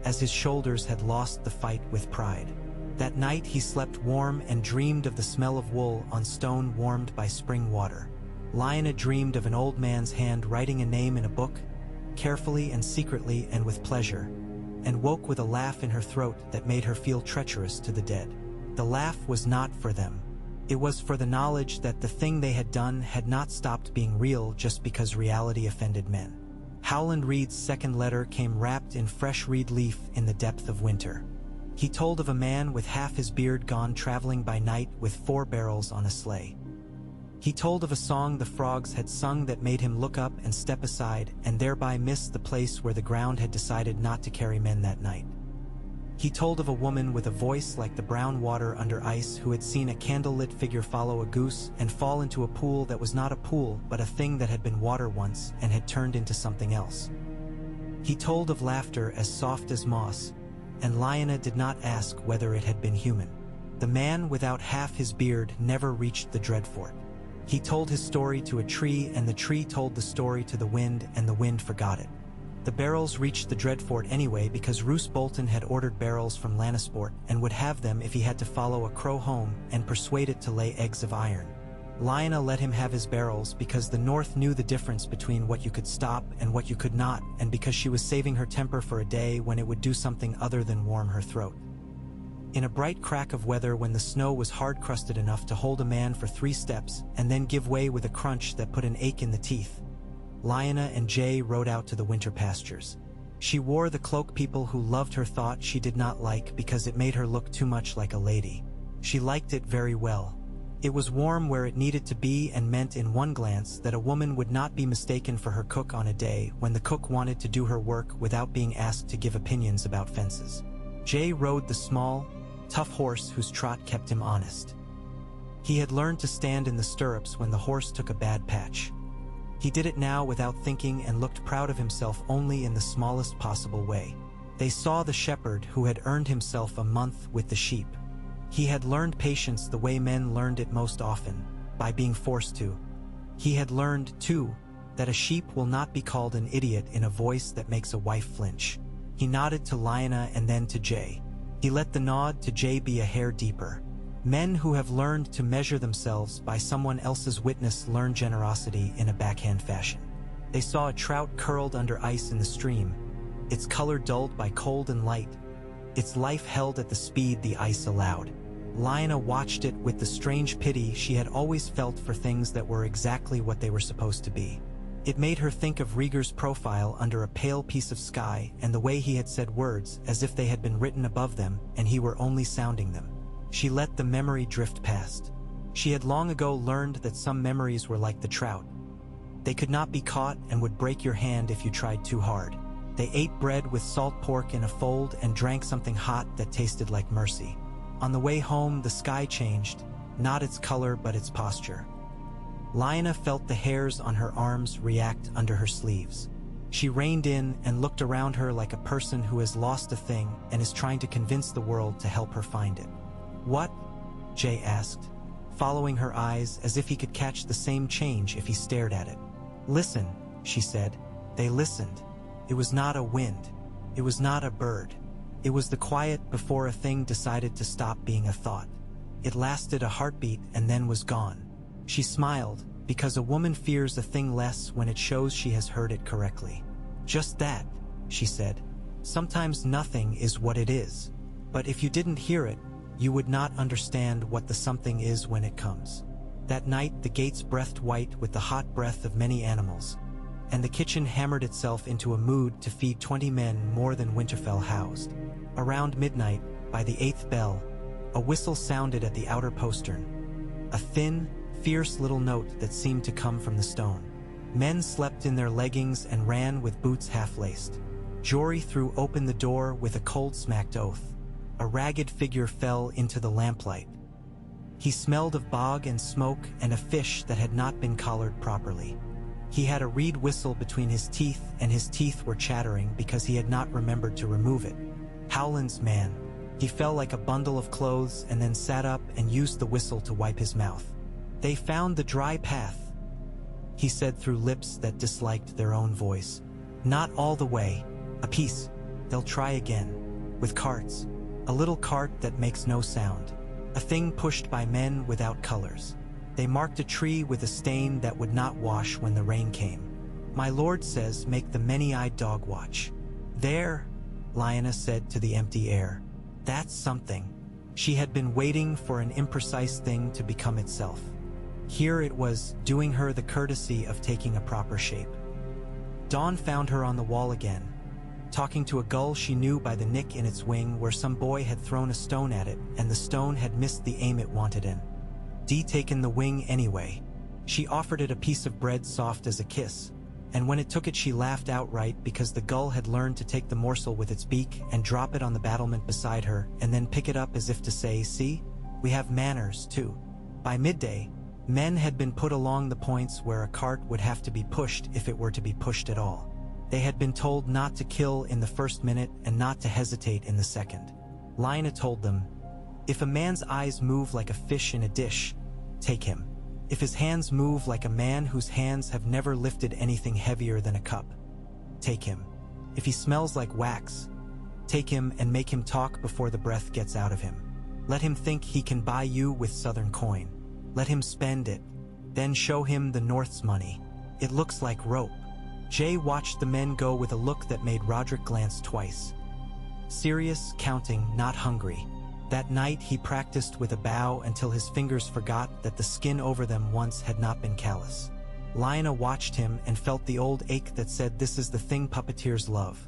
as his shoulders had lost the fight with pride. That night he slept warm and dreamed of the smell of wool on stone warmed by spring water. Lyanna dreamed of an old man's hand writing a name in a book, carefully and secretly and with pleasure, and woke with a laugh in her throat that made her feel treacherous to the dead. The laugh was not for them. It was for the knowledge that the thing they had done had not stopped being real just because reality offended men. Howland Reed's second letter came wrapped in fresh reed leaf in the depth of winter. He told of a man with half his beard gone traveling by night with 4 barrels on a sleigh. He told of a song the frogs had sung that made him look up and step aside and thereby miss the place where the ground had decided not to carry men that night. He told of a woman with a voice like the brown water under ice who had seen a candlelit figure follow a goose and fall into a pool that was not a pool but a thing that had been water once and had turned into something else. He told of laughter as soft as moss, and Lyanna did not ask whether it had been human. The man without half his beard never reached the Dreadfort. He told his story to a tree, and the tree told the story to the wind, and the wind forgot it. The barrels reached the Dreadfort anyway because Roose Bolton had ordered barrels from Lannisport and would have them if he had to follow a crow home and persuade it to lay eggs of iron. Lyanna let him have his barrels because the North knew the difference between what you could stop and what you could not, and because she was saving her temper for a day when it would do something other than warm her throat. In a bright crack of weather when the snow was hard-crusted enough to hold a man for 3 steps and then give way with a crunch that put an ache in the teeth, Lyanna and Jay rode out to the winter pastures. She wore the cloak people who loved her thought she did not like because it made her look too much like a lady. She liked it very well. It was warm where it needed to be and meant in one glance that a woman would not be mistaken for her cook on a day when the cook wanted to do her work without being asked to give opinions about fences. Jay rode the small, tough horse whose trot kept him honest. He had learned to stand in the stirrups when the horse took a bad patch. He did it now without thinking and looked proud of himself only in the smallest possible way. They saw the shepherd who had earned himself a month with the sheep. He had learned patience the way men learned it most often, by being forced to. He had learned, too, that a sheep will not be called an idiot in a voice that makes a wife flinch. He nodded to Lyanna and then to Jay. He let the nod to Jay be a hair deeper. Men who have learned to measure themselves by someone else's witness learn generosity in a backhand fashion. They saw a trout curled under ice in the stream, its color dulled by cold and light, its life held at the speed the ice allowed. Lyanna watched it with the strange pity she had always felt for things that were exactly what they were supposed to be. It made her think of Rhaegar's profile under a pale piece of sky and the way he had said words as if they had been written above them and he were only sounding them. She let the memory drift past. She had long ago learned that some memories were like the trout. They could not be caught and would break your hand if you tried too hard. They ate bread with salt pork in a fold and drank something hot that tasted like mercy. On the way home, the sky changed, not its color but its posture. Lyanna felt the hairs on her arms react under her sleeves. She reined in and looked around her like a person who has lost a thing and is trying to convince the world to help her find it. "What?" Jay asked, following her eyes as if he could catch the same change if he stared at it. "Listen," she said. They listened. It was not a wind. It was not a bird. It was the quiet before a thing decided to stop being a thought. It lasted a heartbeat and then was gone. She smiled, because a woman fears a thing less when it shows she has heard it correctly. "Just that," she said. "Sometimes nothing is what it is. But if you didn't hear it, you would not understand what the something is when it comes." That night the gates breathed white with the hot breath of many animals, and the kitchen hammered itself into a mood to feed 20 men more than Winterfell housed. Around midnight, by the 8th bell, a whistle sounded at the outer postern. A thin, fierce little note that seemed to come from the stone. Men slept in their leggings and ran with boots half-laced. Jory threw open the door with a cold-smacked oath. A ragged figure fell into the lamplight. He smelled of bog and smoke and a fish that had not been collared properly. He had a reed whistle between his teeth, and his teeth were chattering because he had not remembered to remove it. Howland's man. He fell like a bundle of clothes and then sat up and used the whistle to wipe his mouth. They found the dry path, he said through lips that disliked their own voice. Not all the way. A piece. They'll try again. With carts. A little cart that makes no sound. A thing pushed by men without colors. They marked a tree with a stain that would not wash when the rain came. My lord says make the many-eyed dog watch. There, Lyanna said to the empty air. That's something. She had been waiting for an imprecise thing to become itself. Here it was, doing her the courtesy of taking a proper shape. Dawn found her on the wall again, talking to a gull she knew by the nick in its wing where some boy had thrown a stone at it and the stone had missed the aim it wanted in. Taken the wing anyway. She offered it a piece of bread soft as a kiss, and when it took it she laughed outright because the gull had learned to take the morsel with its beak and drop it on the battlement beside her and then pick it up as if to say, see, we have manners too. By midday, men had been put along the points where a cart would have to be pushed if it were to be pushed at all. They had been told not to kill in the first minute and not to hesitate in the second. Lyanna told them, if a man's eyes move like a fish in a dish, take him. If his hands move like a man whose hands have never lifted anything heavier than a cup, take him. If he smells like wax, take him and make him talk before the breath gets out of him. Let him think he can buy you with southern coin. Let him spend it. Then show him the North's money. It looks like rope. Jay watched the men go with a look that made Roderick glance twice. Serious, counting, not hungry. That night he practiced with a bow until his fingers forgot that the skin over them once had not been callous. Lyanna watched him and felt the old ache that said this is the thing puppeteers love.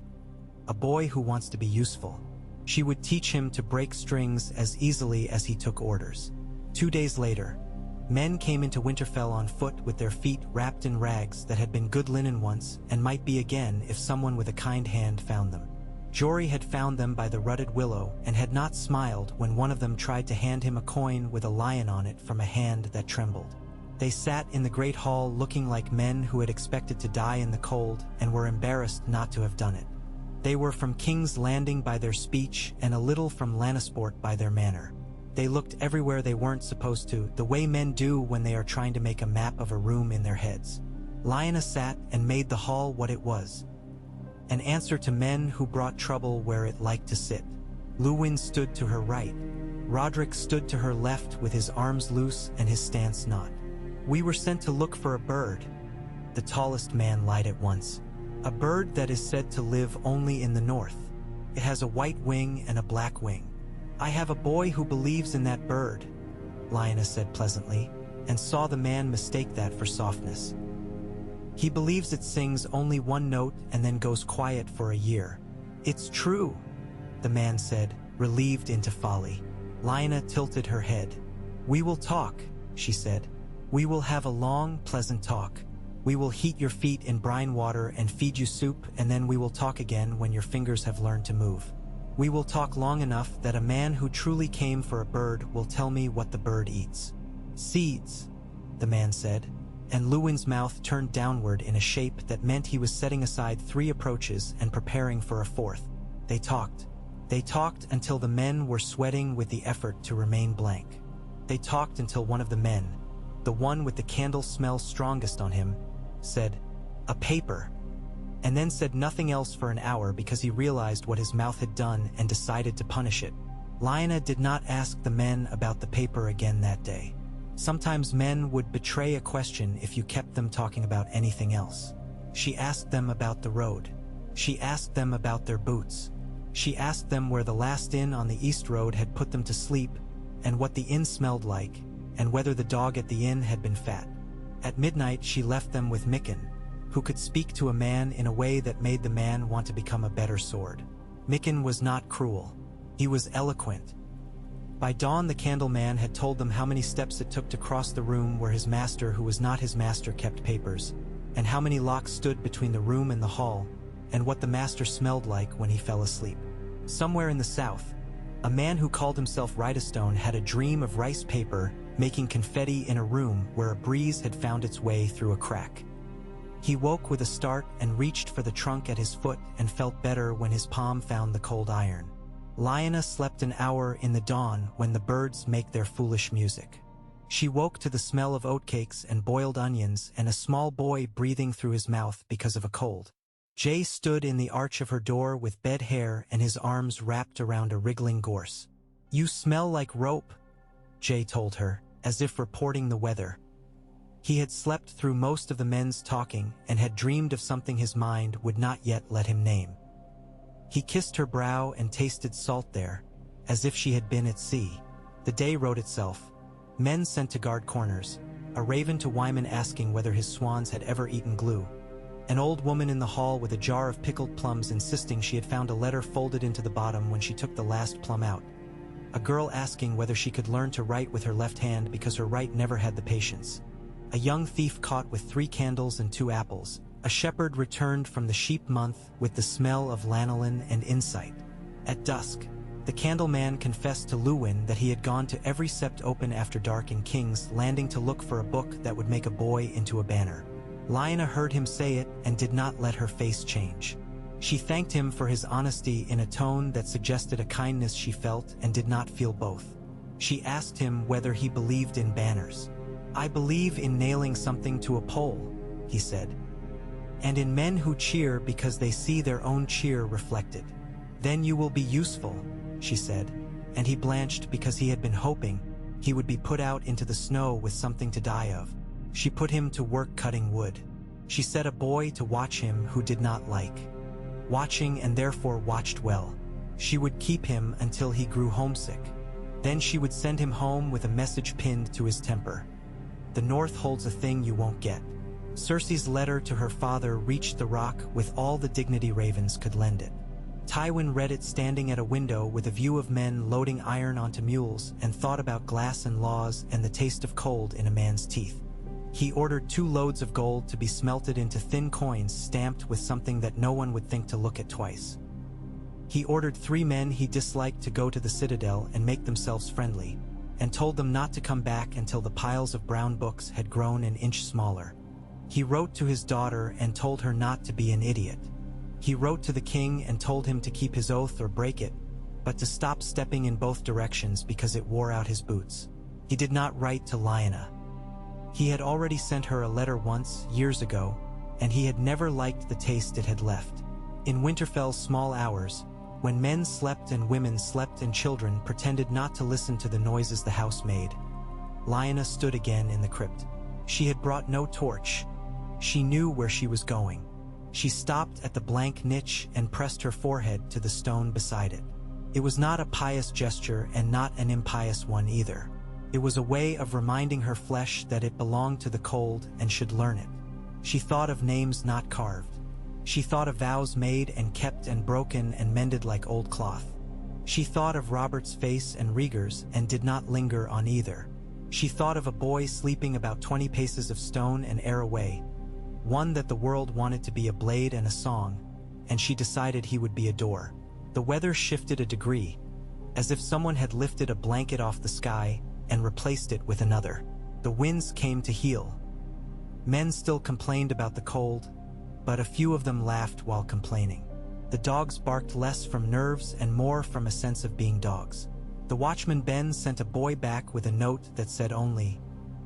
A boy who wants to be useful. She would teach him to break strings as easily as he took orders. 2 days later, men came into Winterfell on foot with their feet wrapped in rags that had been good linen once and might be again if someone with a kind hand found them. Jory had found them by the rutted willow and had not smiled when one of them tried to hand him a coin with a lion on it from a hand that trembled. They sat in the great hall looking like men who had expected to die in the cold and were embarrassed not to have done it. They were from King's Landing by their speech and a little from Lannisport by their manner. They looked everywhere they weren't supposed to, the way men do when they are trying to make a map of a room in their heads. Lyanna sat and made the hall what it was. An answer to men who brought trouble where it liked to sit. Luwin stood to her right. Roderick stood to her left with his arms loose and his stance not. We were sent to look for a bird. The tallest man lied at once. A bird that is said to live only in the north. It has a white wing and a black wing. I have a boy who believes in that bird, Lyanna said pleasantly, and saw the man mistake that for softness. He believes it sings only one note and then goes quiet for a year. It's true, the man said, relieved into folly. Lyanna tilted her head. We will talk, she said. We will have a long, pleasant talk. We will heat your feet in brine water and feed you soup, and then we will talk again when your fingers have learned to move. We will talk long enough that a man who truly came for a bird will tell me what the bird eats. Seeds, the man said, and Luwin's mouth turned downward in a shape that meant he was setting aside 3 approaches and preparing for a 4th. They talked. They talked until the men were sweating with the effort to remain blank. They talked until one of the men, the one with the candle smell strongest on him, said, "A paper," and then said nothing else for an hour because he realized what his mouth had done and decided to punish it. Lyanna did not ask the men about the paper again that day. Sometimes men would betray a question if you kept them talking about anything else. She asked them about the road. She asked them about their boots. She asked them where the last inn on the East Road had put them to sleep, and what the inn smelled like, and whether the dog at the inn had been fat. At midnight she left them with Mikken, who could speak to a man in a way that made the man want to become a better sword. Mikken was not cruel. He was eloquent. By dawn, the Candleman had told them how many steps it took to cross the room where his master, who was not his master, kept papers, and how many locks stood between the room and the hall, and what the master smelled like when he fell asleep. Somewhere in the south, a man who called himself Rydestone had a dream of rice paper making confetti in a room where a breeze had found its way through a crack. He woke with a start and reached for the trunk at his foot and felt better when his palm found the cold iron. Lyanna slept an hour in the dawn when the birds make their foolish music. She woke to the smell of oatcakes and boiled onions and a small boy breathing through his mouth because of a cold. Jay stood in the arch of her door with bed hair and his arms wrapped around a wriggling gorse. "You smell like rope," Jay told her, as if reporting the weather. He had slept through most of the men's talking and had dreamed of something his mind would not yet let him name. He kissed her brow and tasted salt there, as if she had been at sea. The day wrote itself. Men sent to guard corners, a raven to Wyman asking whether his swans had ever eaten glue, an old woman in the hall with a jar of pickled plums insisting she had found a letter folded into the bottom when she took the last plum out, a girl asking whether she could learn to write with her left hand because her right never had the patience, a young thief caught with 3 candles and 2 apples, a shepherd returned from the sheep month with the smell of lanolin and insight. At dusk, the Candleman confessed to Luwin that he had gone to every sept open after dark in King's Landing to look for a book that would make a boy into a banner. Lyanna heard him say it and did not let her face change. She thanked him for his honesty in a tone that suggested a kindness she felt and did not feel both. She asked him whether he believed in banners. "I believe in nailing something to a pole," he said. "And in men who cheer because they see their own cheer reflected." "Then you will be useful," she said, and he blanched because he had been hoping he would be put out into the snow with something to die of. She put him to work cutting wood. She set a boy to watch him who did not like watching and therefore watched well. She would keep him until he grew homesick. Then she would send him home with a message pinned to his temper. "The North holds a thing you won't get." Cersei's letter to her father reached the rock with all the dignity ravens could lend it. Tywin read it standing at a window with a view of men loading iron onto mules and thought about glass and laws and the taste of cold in a man's teeth. He ordered 2 loads of gold to be smelted into thin coins stamped with something that no one would think to look at twice. He ordered 3 men he disliked to go to the Citadel and make themselves friendly, and told them not to come back until the piles of brown books had grown an inch smaller. He wrote to his daughter and told her not to be an idiot. He wrote to the king and told him to keep his oath or break it, but to stop stepping in both directions because it wore out his boots. He did not write to Lyanna. He had already sent her a letter once, years ago, and he had never liked the taste it had left. In Winterfell's small hours, when men slept and women slept and children pretended not to listen to the noises the house made, Lyanna stood again in the crypt. She had brought no torch. She knew where she was going. She stopped at the blank niche and pressed her forehead to the stone beside it. It was not a pious gesture and not an impious one either. It was a way of reminding her flesh that it belonged to the cold and should learn it. She thought of names not carved. She thought of vows made and kept and broken and mended like old cloth. She thought of Robert's face and Rhaegar's and did not linger on either. She thought of a boy sleeping about 20 paces of stone and air away, one that the world wanted to be a blade and a song, and she decided he would be a door. The weather shifted a degree, as if someone had lifted a blanket off the sky and replaced it with another. The winds came to heal. Men still complained about the cold, but a few of them laughed while complaining. The dogs barked less from nerves and more from a sense of being dogs. The watchman Ben sent a boy back with a note that said only,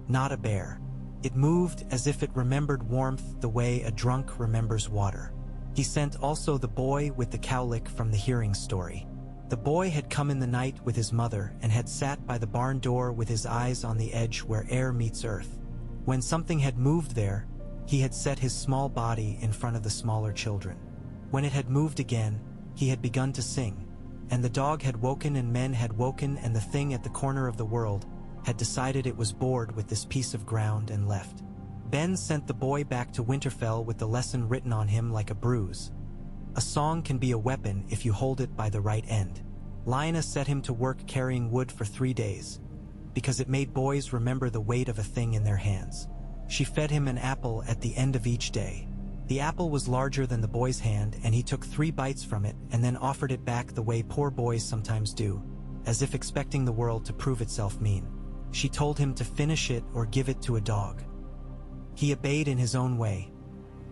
"Not a bear." It moved as if it remembered warmth the way a drunk remembers water. He sent also the boy with the cowlick from the hearing story. The boy had come in the night with his mother and had sat by the barn door with his eyes on the edge where air meets earth. When something had moved there, he had set his small body in front of the smaller children. When it had moved again, he had begun to sing, and the dog had woken and men had woken and the thing at the corner of the world had decided it was bored with this piece of ground and left. Ben sent the boy back to Winterfell with the lesson written on him like a bruise. A song can be a weapon if you hold it by the right end. Lyanna set him to work carrying wood for 3 days, because it made boys remember the weight of a thing in their hands. She fed him an apple at the end of each day. The apple was larger than the boy's hand, and he took 3 bites from it and then offered it back the way poor boys sometimes do, as if expecting the world to prove itself mean. She told him to finish it or give it to a dog. He obeyed in his own way.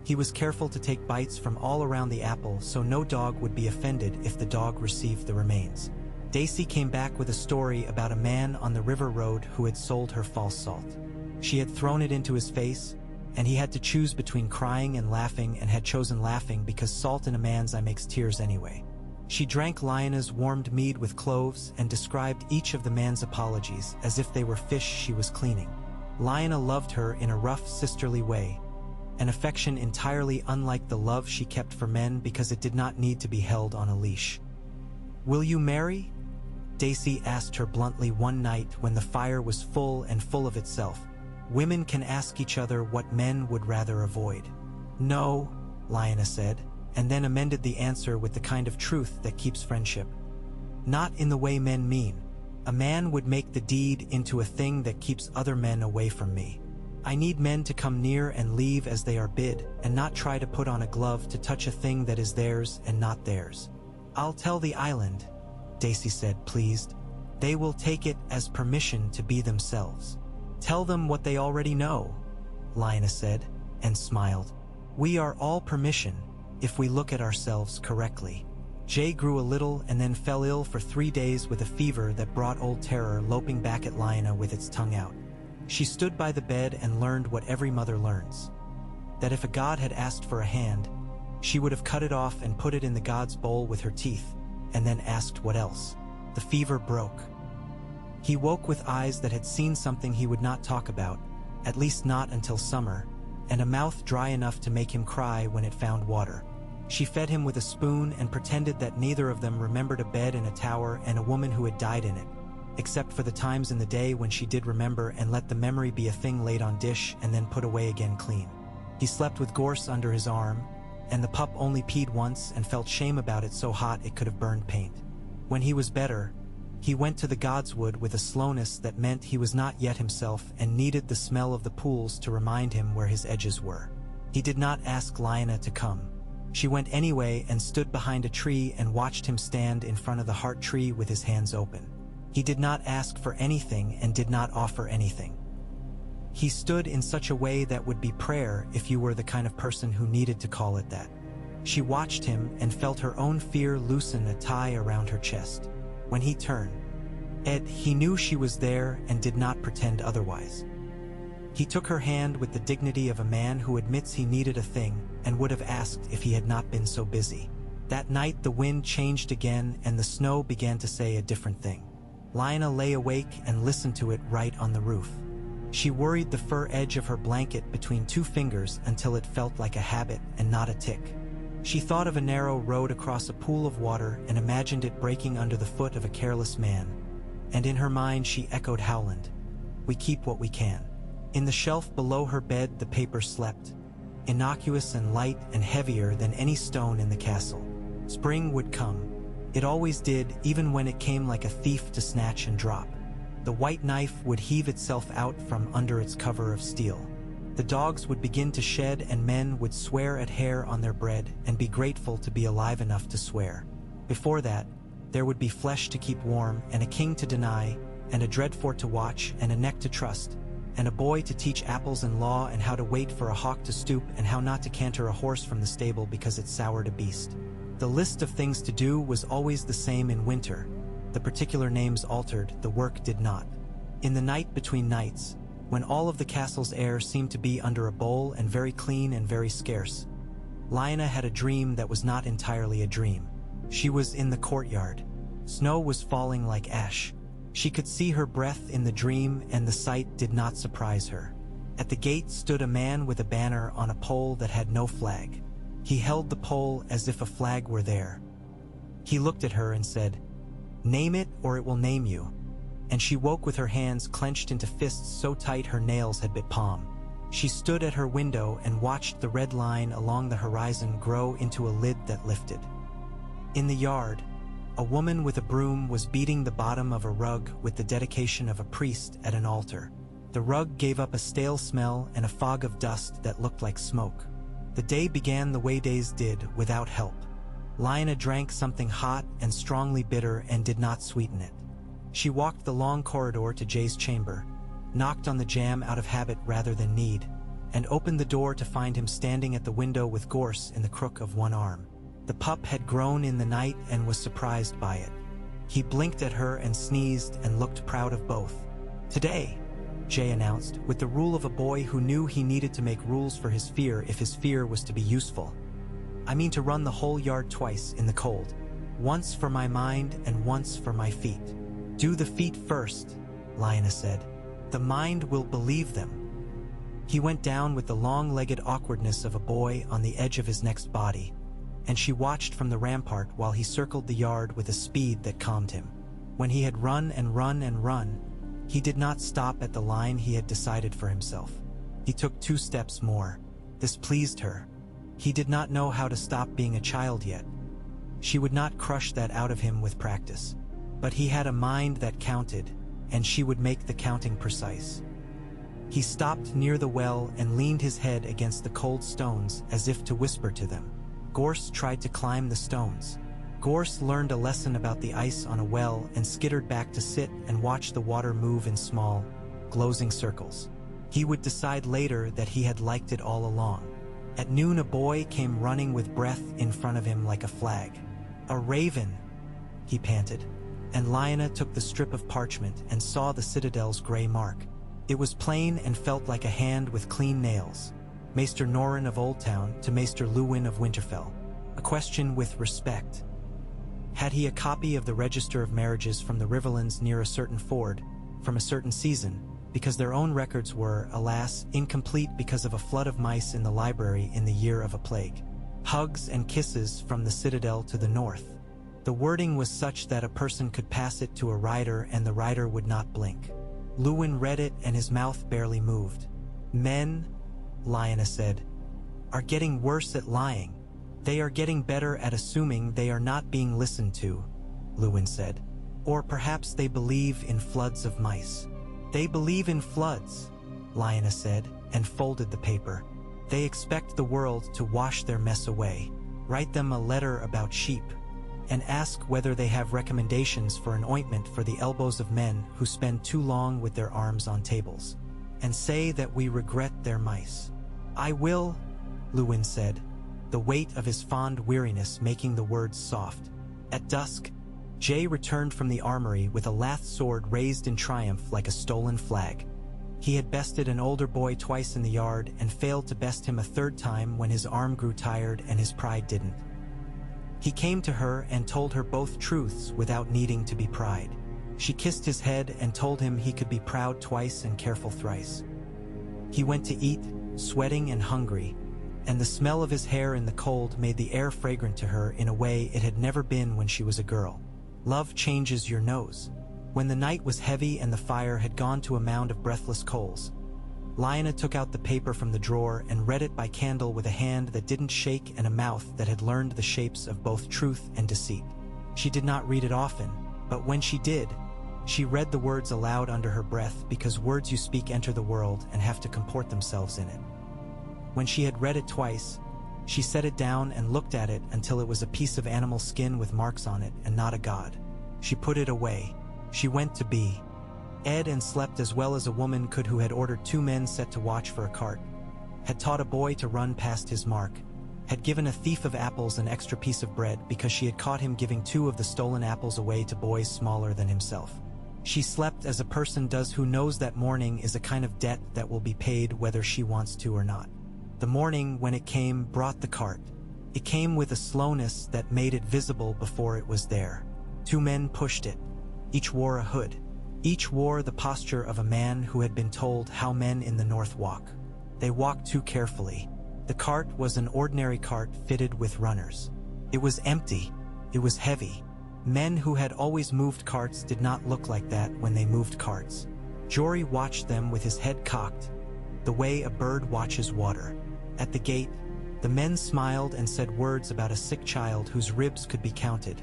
He was careful to take bites from all around the apple so no dog would be offended if the dog received the remains. Daisy came back with a story about a man on the river road who had sold her false salt. She had thrown it into his face, and he had to choose between crying and laughing, and had chosen laughing because salt in a man's eye makes tears anyway. She drank Lyanna's warmed mead with cloves and described each of the man's apologies as if they were fish she was cleaning. Lyanna loved her in a rough, sisterly way, an affection entirely unlike the love she kept for men because it did not need to be held on a leash. "Will you marry?" Daisy asked her bluntly one night when the fire was full and full of itself. Women can ask each other what men would rather avoid. "No," Lyanna said, and then amended the answer with the kind of truth that keeps friendship. "Not in the way men mean. A man would make the deed into a thing that keeps other men away from me. I need men to come near and leave as they are bid, and not try to put on a glove to touch a thing that is theirs and not theirs." "I'll tell the island," Daisy said, pleased. "They will take it as permission to be themselves." "Tell them what they already know," Lyanna said, and smiled. "We are all permission, if we look at ourselves correctly." Jay grew a little and then fell ill for 3 days with a fever that brought old terror loping back at Lyanna with its tongue out. She stood by the bed and learned what every mother learns: that if a god had asked for a hand, she would have cut it off and put it in the god's bowl with her teeth, and then asked what else. The fever broke. He woke with eyes that had seen something he would not talk about, at least not until summer, and a mouth dry enough to make him cry when it found water. She fed him with a spoon and pretended that neither of them remembered a bed in a tower and a woman who had died in it, except for the times in the day when she did remember, and let the memory be a thing laid on dish and then put away again clean. He slept with gorse under his arm, and the pup only peed once and felt shame about it, so hot it could have burned paint. When he was better, he went to the godswood with a slowness that meant he was not yet himself and needed the smell of the pools to remind him where his edges were. He did not ask Lyanna to come. She went anyway and stood behind a tree and watched him stand in front of the heart tree with his hands open. He did not ask for anything and did not offer anything. He stood in such a way that would be prayer if you were the kind of person who needed to call it that. She watched him and felt her own fear loosen a tie around her chest. When he turned, he knew she was there and did not pretend otherwise. He took her hand with the dignity of a man who admits he needed a thing and would have asked if he had not been so busy. That night the wind changed again and the snow began to say a different thing. Lyanna lay awake and listened to it right on the roof. She worried the fur edge of her blanket between 2 fingers until it felt like a habit and not a tick. She thought of a narrow road across a pool of water and imagined it breaking under the foot of a careless man. And in her mind she echoed Howland, "We keep what we can." In the shelf below her bed the paper slept, innocuous and light and heavier than any stone in the castle. Spring would come. It always did, even when it came like a thief to snatch and drop. The white knife would heave itself out from under its cover of steel. The dogs would begin to shed and men would swear at Heir on their bread and be grateful to be alive enough to swear. Before that, there would be flesh to keep warm and a king to deny and a dreadfort to watch and a neck to trust and a boy to teach apples and law and how to wait for a hawk to stoop and how not to canter a horse from the stable because it soured a beast. The list of things to do was always the same in winter. The particular names altered, the work did not. In the night between nights, when all of the castle's air seemed to be under a bowl and very clean and very scarce, Lyanna had a dream that was not entirely a dream. She was in the courtyard. Snow was falling like ash. She could see her breath in the dream, and the sight did not surprise her. At the gate stood a man with a banner on a pole that had no flag. He held the pole as if a flag were there. He looked at her and said, "Name it or it will name you." And she woke with her hands clenched into fists so tight her nails had bit palm. She stood at her window and watched the red line along the horizon grow into a lid that lifted. In the yard, A woman with a broom was beating the bottom of a rug with the dedication of a priest at an altar. The rug gave up a stale smell and a fog of dust that looked like smoke. The day began the way days did, without help. Lyanna drank something hot and strongly bitter and did not sweeten it. She walked the long corridor to Jay's chamber, knocked on the jamb out of habit rather than need, and opened the door to find him standing at the window with gorse in the crook of one arm. The pup had grown in the night and was surprised by it. He blinked at her and sneezed and looked proud of both. "Today," Jay announced, with the rule of a boy who knew he needed to make rules for his fear if his fear was to be useful. "I mean to run the whole yard twice in the cold. Once for my mind and once for my feet." "Do the feet first," Lyanna said. "The mind will believe them." He went down with the long-legged awkwardness of a boy on the edge of his next body, and she watched from the rampart while he circled the yard with a speed that calmed him. When he had run and run and run, he did not stop at the line he had decided for himself. He took 2 steps more. This pleased her. He did not know how to stop being a child yet. She would not crush that out of him with practice. But he had a mind that counted, and she would make the counting precise. He stopped near the well and leaned his head against the cold stones as if to whisper to them. Gorse tried to climb the stones. Gorse learned a lesson about the ice on a well and skittered back to sit and watch the water move in small, glowing circles. He would decide later that he had liked it all along. At noon a boy came running with breath in front of him like a flag. "A raven," he panted, and Lyanna took the strip of parchment and saw the citadel's gray mark. It was plain and felt like a hand with clean nails. Maester Norrin of Old Town to Maester Luwin of Winterfell. A question with respect. Had he a copy of the Register of Marriages from the Riverlands near a certain ford, from a certain season, because their own records were, alas, incomplete because of a flood of mice in the library in the year of a plague. Hugs and kisses from the citadel to the north. The wording was such that a person could pass it to a rider and the rider would not blink. Luwin read it and his mouth barely moved. "Men," Lyanna said, "are getting worse at lying. They are getting better at assuming they are not being listened to," Luwin said. "Or perhaps they believe in floods of mice." "They believe in floods," Lyanna said, and folded the paper. "They expect the world to wash their mess away. Write them a letter about sheep, and ask whether they have recommendations for an ointment for the elbows of men who spend too long with their arms on tables. And say that we regret their mice." "I will," Luwin said, the weight of his fond weariness making the words soft. At dusk, Jay returned from the armory with a lath sword raised in triumph like a stolen flag. He had bested an older boy twice in the yard and failed to best him a 3rd time when his arm grew tired and his pride didn't. He came to her and told her both truths without needing to be pride. She kissed his head and told him he could be proud twice and careful thrice. He went to eat, sweating and hungry, and the smell of his hair in the cold made the air fragrant to her in a way it had never been when she was a girl. Love changes your nose. When the night was heavy and the fire had gone to a mound of breathless coals, Lyanna took out the paper from the drawer and read it by candle with a hand that didn't shake and a mouth that had learned the shapes of both truth and deceit. She did not read it often, but when she did, she read the words aloud under her breath because words you speak enter the world and have to comport themselves in it. When she had read it twice, she set it down and looked at it until it was a piece of animal skin with marks on it and not a god. She put it away. She went to bed and slept as well as a woman could who had ordered 2 men set to watch for a cart, had taught a boy to run past his mark, had given a thief of apples an extra piece of bread because she had caught him giving 2 of the stolen apples away to boys smaller than himself. She slept as a person does who knows that mourning is a kind of debt that will be paid whether she wants to or not. The morning, when it came, brought the cart. It came with a slowness that made it visible before it was there. 2 men pushed it. Each wore a hood. Each wore the posture of a man who had been told how men in the north walk. They walked too carefully. The cart was an ordinary cart fitted with runners. It was empty. It was heavy. Men who had always moved carts did not look like that when they moved carts. Jory watched them with his head cocked, the way a bird watches water. At the gate, the men smiled and said words about a sick child whose ribs could be counted.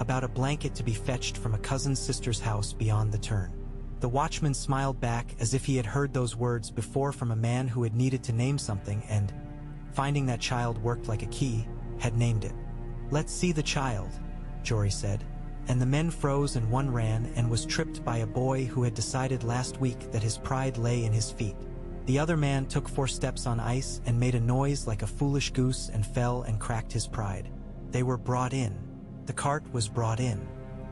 about a blanket to be fetched from a cousin's sister's house beyond the turn. The watchman smiled back as if he had heard those words before from a man who had needed to name something and, finding that child worked like a key, had named it. "Let's see the child," Jory said, and the men froze and one ran and was tripped by a boy who had decided last week that his pride lay in his feet. The other man took 4 steps on ice and made a noise like a foolish goose and fell and cracked his pride. They were brought in. The cart was brought in.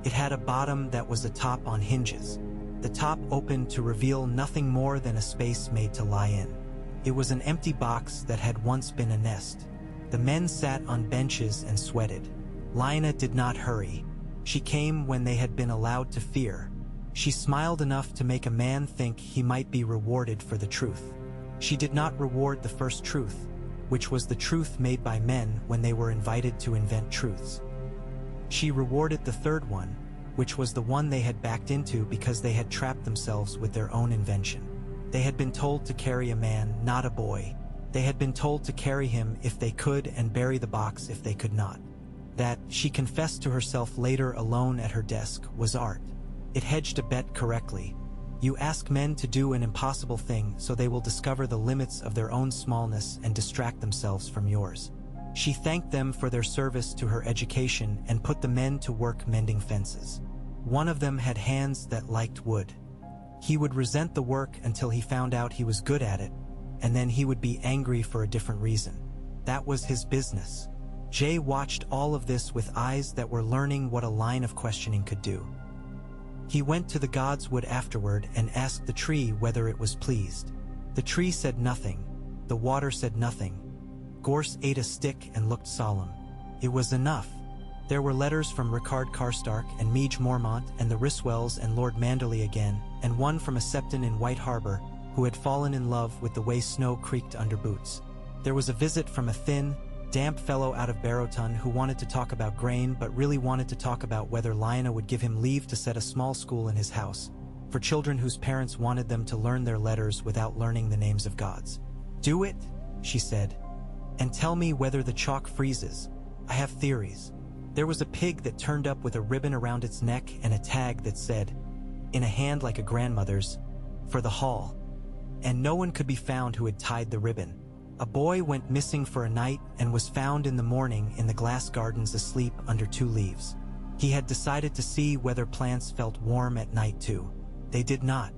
It had a bottom that was a top on hinges. The top opened to reveal nothing more than a space made to lie in. It was an empty box that had once been a nest. The men sat on benches and sweated. Lyanna did not hurry. She came when they had been allowed to fear. She smiled enough to make a man think he might be rewarded for the truth. She did not reward the first truth, which was the truth made by men when they were invited to invent truths. She rewarded the third one, which was the one they had backed into because they had trapped themselves with their own invention. They had been told to carry a man, not a boy. They had been told to carry him if they could and bury the box if they could not. That, she confessed to herself later alone at her desk, was art. It hedged a bet correctly. You ask men to do an impossible thing so they will discover the limits of their own smallness and distract themselves from yours. She thanked them for their service to her education and put the men to work mending fences. One of them had hands that liked wood. He would resent the work until he found out he was good at it, and then he would be angry for a different reason. That was his business. Jay watched all of this with eyes that were learning what a line of questioning could do. He went to the god's wood afterward and asked the tree whether it was pleased. The tree said nothing. The water said nothing. Gorse ate a stick and looked solemn. It was enough. There were letters from Ricard Karstark and Meege Mormont and the Riswells and Lord Manderley again, and one from a Septon in White Harbor, who had fallen in love with the way snow creaked under boots. There was a visit from a thin, damp fellow out of Barrowton who wanted to talk about grain but really wanted to talk about whether Lyanna would give him leave to set a small school in his house, for children whose parents wanted them to learn their letters without learning the names of gods. "Do it," she said, "and tell me whether the chalk freezes. I have theories." There was a pig that turned up with a ribbon around its neck and a tag that said, in a hand like a grandmother's, "For the hall." And no one could be found who had tied the ribbon. A boy went missing for a night and was found in the morning in the glass gardens asleep under 2 leaves. He had decided to see whether plants felt warm at night too. They did not.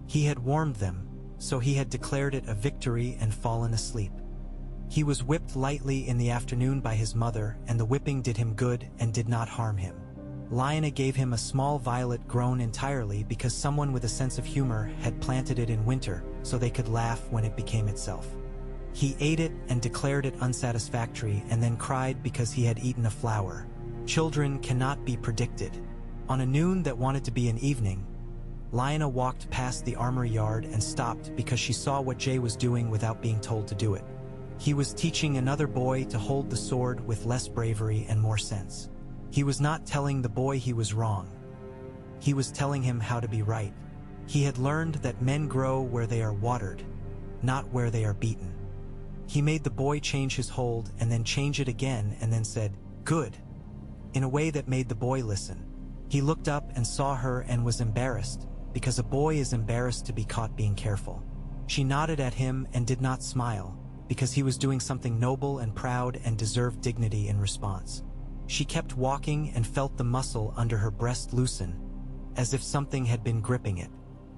He had warmed them, so he had declared it a victory and fallen asleep. He was whipped lightly in the afternoon by his mother, and the whipping did him good and did not harm him. Lyanna gave him a small violet grown entirely because someone with a sense of humor had planted it in winter so they could laugh when it became itself. He ate it and declared it unsatisfactory and then cried because he had eaten a flower. Children cannot be predicted. On a noon that wanted to be an evening, Lyanna walked past the armory yard and stopped because she saw what Jay was doing without being told to do it. He was teaching another boy to hold the sword with less bravery and more sense. He was not telling the boy he was wrong. He was telling him how to be right. He had learned that men grow where they are watered, not where they are beaten. He made the boy change his hold and then change it again and then said, "Good," in a way that made the boy listen. He looked up and saw her and was embarrassed, because a boy is embarrassed to be caught being careful. She nodded at him and did not smile, because he was doing something noble and proud and deserved dignity in response. She kept walking and felt the muscle under her breast loosen, as if something had been gripping it.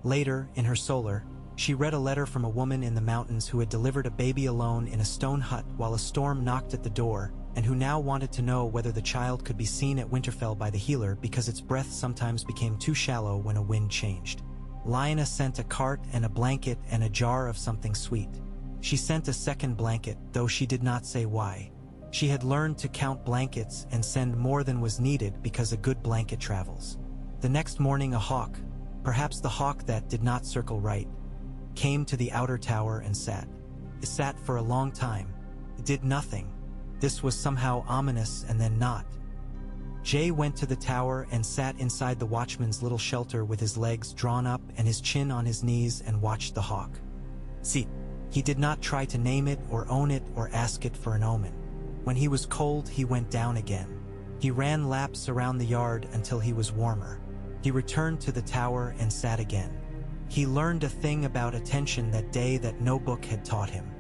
Later, in her solar, she read a letter from a woman in the mountains who had delivered a baby alone in a stone hut while a storm knocked at the door, and who now wanted to know whether the child could be seen at Winterfell by the healer because its breath sometimes became too shallow when a wind changed. Lyanna sent a cart and a blanket and a jar of something sweet. She sent a second blanket, though she did not say why. She had learned to count blankets and send more than was needed because a good blanket travels. The next morning a hawk, perhaps the hawk that did not circle right, came to the outer tower and sat. It sat for a long time. It did nothing. This was somehow ominous and then not. Jay went to the tower and sat inside the watchman's little shelter with his legs drawn up and his chin on his knees and watched the hawk. See, he did not try to name it or own it or ask it for an omen. When he was cold, he went down again. He ran laps around the yard until he was warmer. He returned to the tower and sat again. He learned a thing about attention that day that no book had taught him.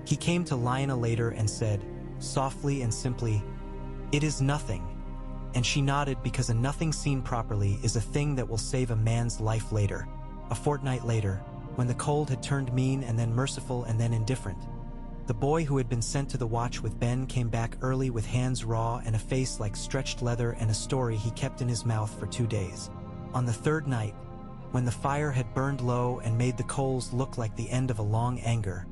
He came to Lyanna later and said, softly and simply, "It is nothing." And she nodded, because a nothing seen properly is a thing that will save a man's life later. A fortnight later, when the cold had turned mean and then merciful and then indifferent, the boy who had been sent to the watch with Ben came back early with hands raw and a face like stretched leather and a story he kept in his mouth for 2 days. On the third night, when the fire had burned low and made the coals look like the end of a long anger,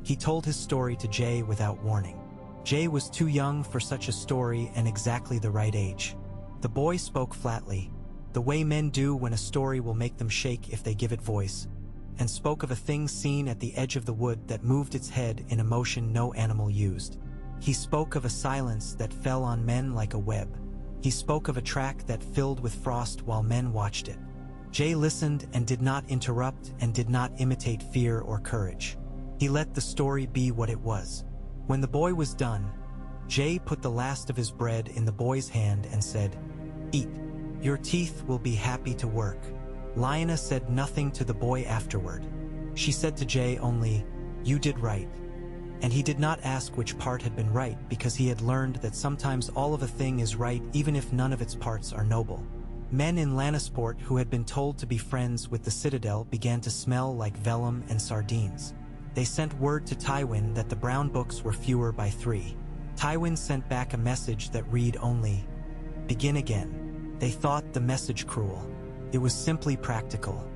he told his story to Jay without warning. Jay was too young for such a story and exactly the right age. The boy spoke flatly, the way men do when a story will make them shake if they give it voice, and spoke of a thing seen at the edge of the wood that moved its head in a motion no animal used. He spoke of a silence that fell on men like a web. He spoke of a track that filled with frost while men watched it. Jay listened and did not interrupt and did not imitate fear or courage. He let the story be what it was. When the boy was done, Jay put the last of his bread in the boy's hand and said, "Eat. Your teeth will be happy to work." Lyanna said nothing to the boy afterward. She said to Jay only, "You did right." And he did not ask which part had been right, because he had learned that sometimes all of a thing is right even if none of its parts are noble. Men in Lannisport who had been told to be friends with the Citadel began to smell like vellum and sardines. They sent word to Tywin that the brown books were fewer by 3. Tywin sent back a message that read only, "Begin again." They thought the message cruel. It was simply practical.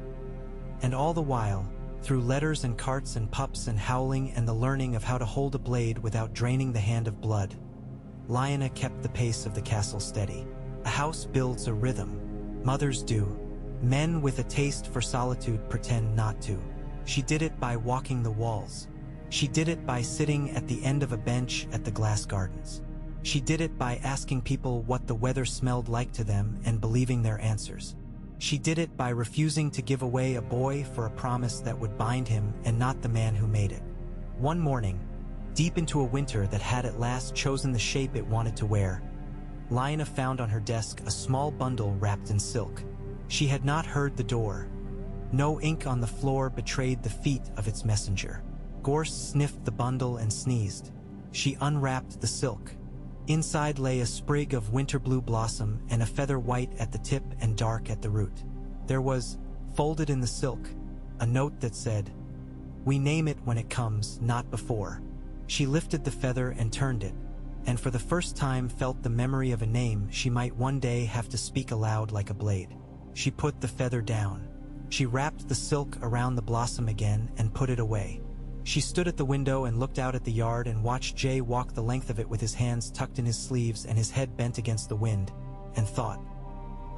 And all the while, through letters and carts and pups and howling and the learning of how to hold a blade without draining the hand of blood, Lyanna kept the pace of the castle steady. A house builds a rhythm. Mothers do. Men with a taste for solitude pretend not to. She did it by walking the walls. She did it by sitting at the end of a bench at the glass gardens. She did it by asking people what the weather smelled like to them and believing their answers. She did it by refusing to give away a boy for a promise that would bind him and not the man who made it. One morning, deep into a winter that had at last chosen the shape it wanted to wear, Lyanna found on her desk a small bundle wrapped in silk. She had not heard the door. No ink on the floor betrayed the feet of its messenger. Gorse sniffed the bundle and sneezed. She unwrapped the silk. Inside lay a sprig of winter blue blossom and a feather white at the tip and dark at the root. There was, folded in the silk, a note that said, "We name it when it comes, not before." She lifted the feather and turned it, and for the first time felt the memory of a name she might one day have to speak aloud like a blade. She put the feather down. She wrapped the silk around the blossom again and put it away. She stood at the window and looked out at the yard and watched Jay walk the length of it with his hands tucked in his sleeves and his head bent against the wind, and thought,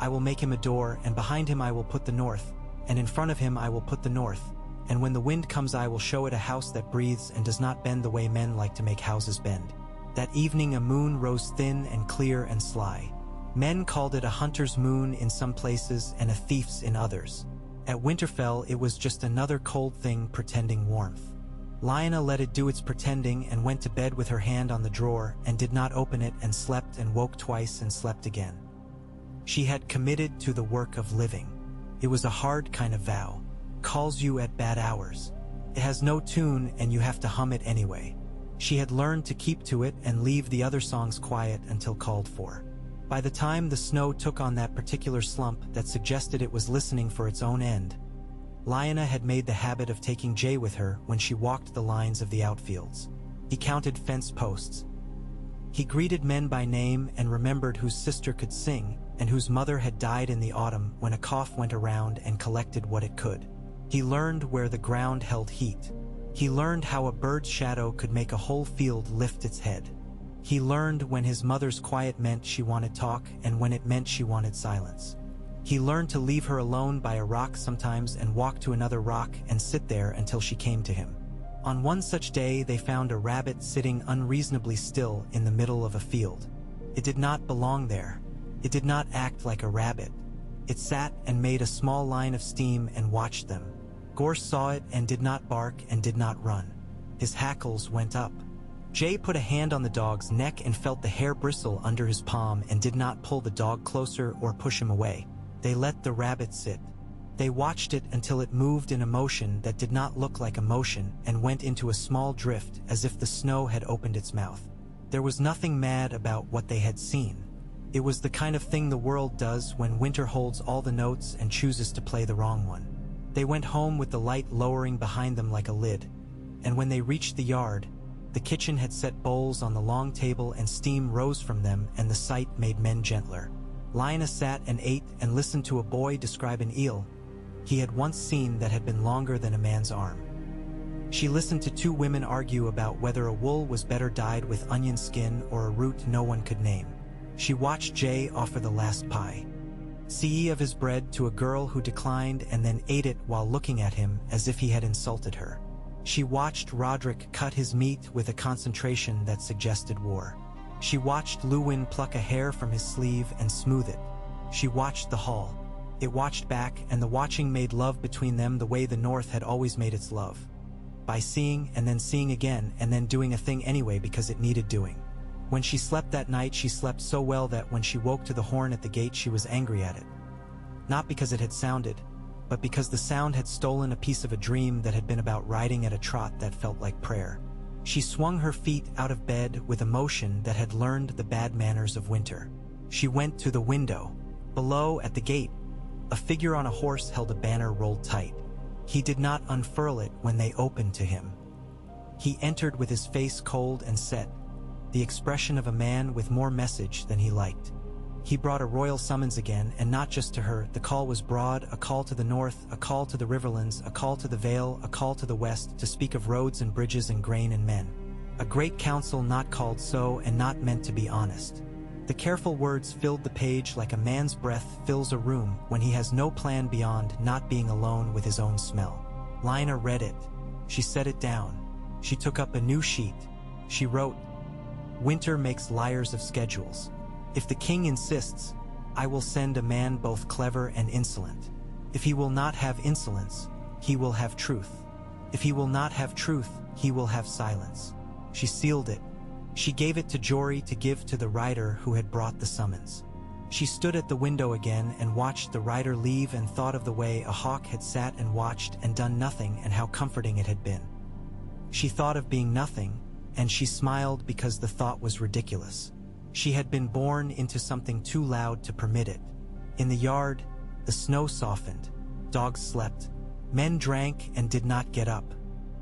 "I will make him a door, and behind him I will put the north, and in front of him I will put the north, and when the wind comes I will show it a house that breathes and does not bend the way men like to make houses bend." That evening a moon rose thin and clear and sly. Men called it a hunter's moon in some places and a thief's in others. At Winterfell it was just another cold thing pretending warmth. Lyanna let it do its pretending and went to bed with her hand on the drawer and did not open it and slept and woke twice and slept again. She had committed to the work of living. It was a hard kind of vow. Calls you at bad hours. It has no tune and you have to hum it anyway. She had learned to keep to it and leave the other songs quiet until called for. By the time the snow took on that particular slump that suggested it was listening for its own end, Lyanna had made the habit of taking Jay with her when she walked the lines of the outfields. He counted fence posts. He greeted men by name and remembered whose sister could sing and whose mother had died in the autumn when a cough went around and collected what it could. He learned where the ground held heat. He learned how a bird's shadow could make a whole field lift its head. He learned when his mother's quiet meant she wanted talk and when it meant she wanted silence. He learned to leave her alone by a rock sometimes and walk to another rock and sit there until she came to him. On one such day they found a rabbit sitting unreasonably still in the middle of a field. It did not belong there. It did not act like a rabbit. It sat and made a small line of steam and watched them. Gorse saw it and did not bark and did not run. His hackles went up. Jay put a hand on the dog's neck and felt the hair bristle under his palm and did not pull the dog closer or push him away. They let the rabbit sit. They watched it until it moved in a motion that did not look like a motion and went into a small drift as if the snow had opened its mouth. There was nothing mad about what they had seen. It was the kind of thing the world does when winter holds all the notes and chooses to play the wrong one. They went home with the light lowering behind them like a lid, and when they reached the yard, the kitchen had set bowls on the long table and steam rose from them, and the sight made men gentler. Lyanna sat and ate and listened to a boy describe an eel he had once seen that had been longer than a man's arm. She listened to two women argue about whether a wool was better dyed with onion skin or a root no one could name. She watched Jay offer the last pie of his bread to a girl who declined and then ate it while looking at him as if he had insulted her. She watched Roderick cut his meat with a concentration that suggested war. She watched Lewin pluck a hair from his sleeve and smooth it. She watched the hall. It watched back, and the watching made love between them the way the North had always made its love. By seeing and then seeing again and then doing a thing anyway because it needed doing. When she slept that night, she slept so well that when she woke to the horn at the gate, she was angry at it. Not because it had sounded, but because the sound had stolen a piece of a dream that had been about riding at a trot that felt like prayer. She swung her feet out of bed with a motion that had learned the bad manners of winter. She went to the window. Below, at the gate, a figure on a horse held a banner rolled tight. He did not unfurl it when they opened to him. He entered with his face cold and set, the expression of a man with more message than he liked. He brought a royal summons again, and not just to her. The call was broad, a call to the north, a call to the riverlands, a call to the vale, a call to the west, to speak of roads and bridges and grain and men. A great council not called so and not meant to be honest. The careful words filled the page like a man's breath fills a room when he has no plan beyond not being alone with his own smell. Lyanna read it. She set it down. She took up a new sheet. She wrote, "Winter makes liars of schedules. If the king insists, I will send a man both clever and insolent. If he will not have insolence, he will have truth. If he will not have truth, he will have silence." She sealed it. She gave it to Jory to give to the rider who had brought the summons. She stood at the window again and watched the rider leave and thought of the way a hawk had sat and watched and done nothing and how comforting it had been. She thought of being nothing, and she smiled because the thought was ridiculous. She had been born into something too loud to permit it. In the yard, the snow softened. Dogs slept. Men drank and did not get up.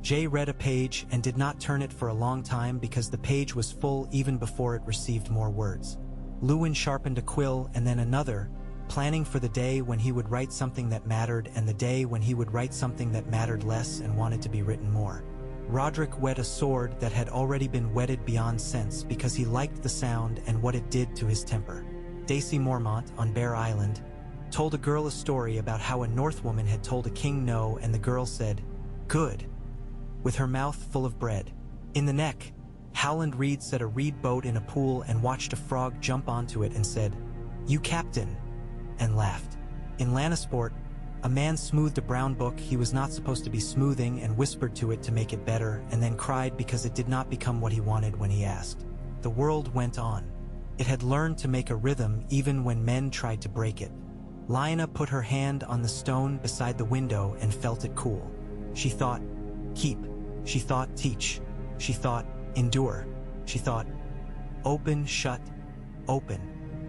Jay read a page and did not turn it for a long time because the page was full even before it received more words. Lewin sharpened a quill and then another, planning for the day when he would write something that mattered and the day when he would write something that mattered less and wanted to be written more. Roderick whet a sword that had already been whetted beyond sense because he liked the sound and what it did to his temper. Daisy Mormont, on Bear Island, told a girl a story about how a Northwoman had told a king no and the girl said, "Good," with her mouth full of bread. In the neck, Howland Reed set a reed boat in a pool and watched a frog jump onto it and said, "You captain," and laughed. In Lannisport, a man smoothed a brown book he was not supposed to be smoothing and whispered to it to make it better and then cried because it did not become what he wanted when he asked. The world went on. It had learned to make a rhythm even when men tried to break it. Lyanna put her hand on the stone beside the window and felt it cool. She thought, keep. She thought, teach. She thought, endure. She thought, open, shut, open.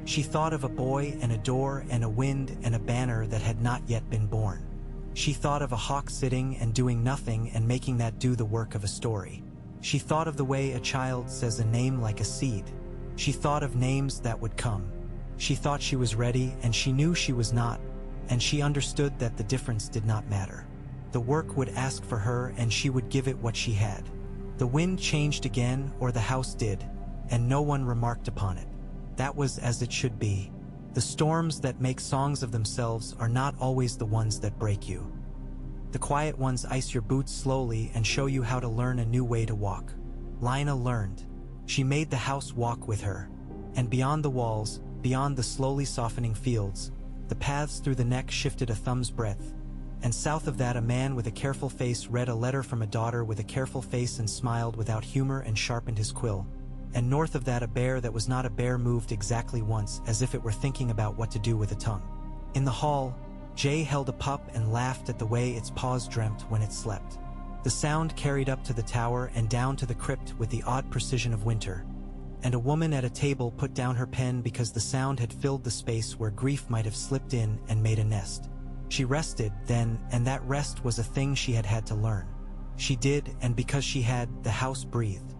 She thought of a boy and a door and a wind and a banner that had not yet been born. She thought of a hawk sitting and doing nothing and making that do the work of a story. She thought of the way a child says a name like a seed. She thought of names that would come. She thought she was ready and she knew she was not, and she understood that the difference did not matter. The work would ask for her and she would give it what she had. The wind changed again, or the house did, and no one remarked upon it. That was as it should be. The storms that make songs of themselves are not always the ones that break you. The quiet ones ice your boots slowly and show you how to learn a new way to walk. Lyanna learned. She made the house walk with her. And beyond the walls, beyond the slowly softening fields, the paths through the neck shifted a thumb's breadth. and south of that a man with a careful face read a letter from a daughter with a careful face and smiled without humor and sharpened his quill, and north of that a bear that was not a bear moved exactly once as if it were thinking about what to do with a tongue. In the hall, Jay held a pup and laughed at the way its paws dreamt when it slept. The sound carried up to the tower and down to the crypt with the odd precision of winter, and a woman at a table put down her pen because the sound had filled the space where grief might have slipped in and made a nest. She rested, then, and that rest was a thing she had had to learn. She did, and because she had, the house breathed.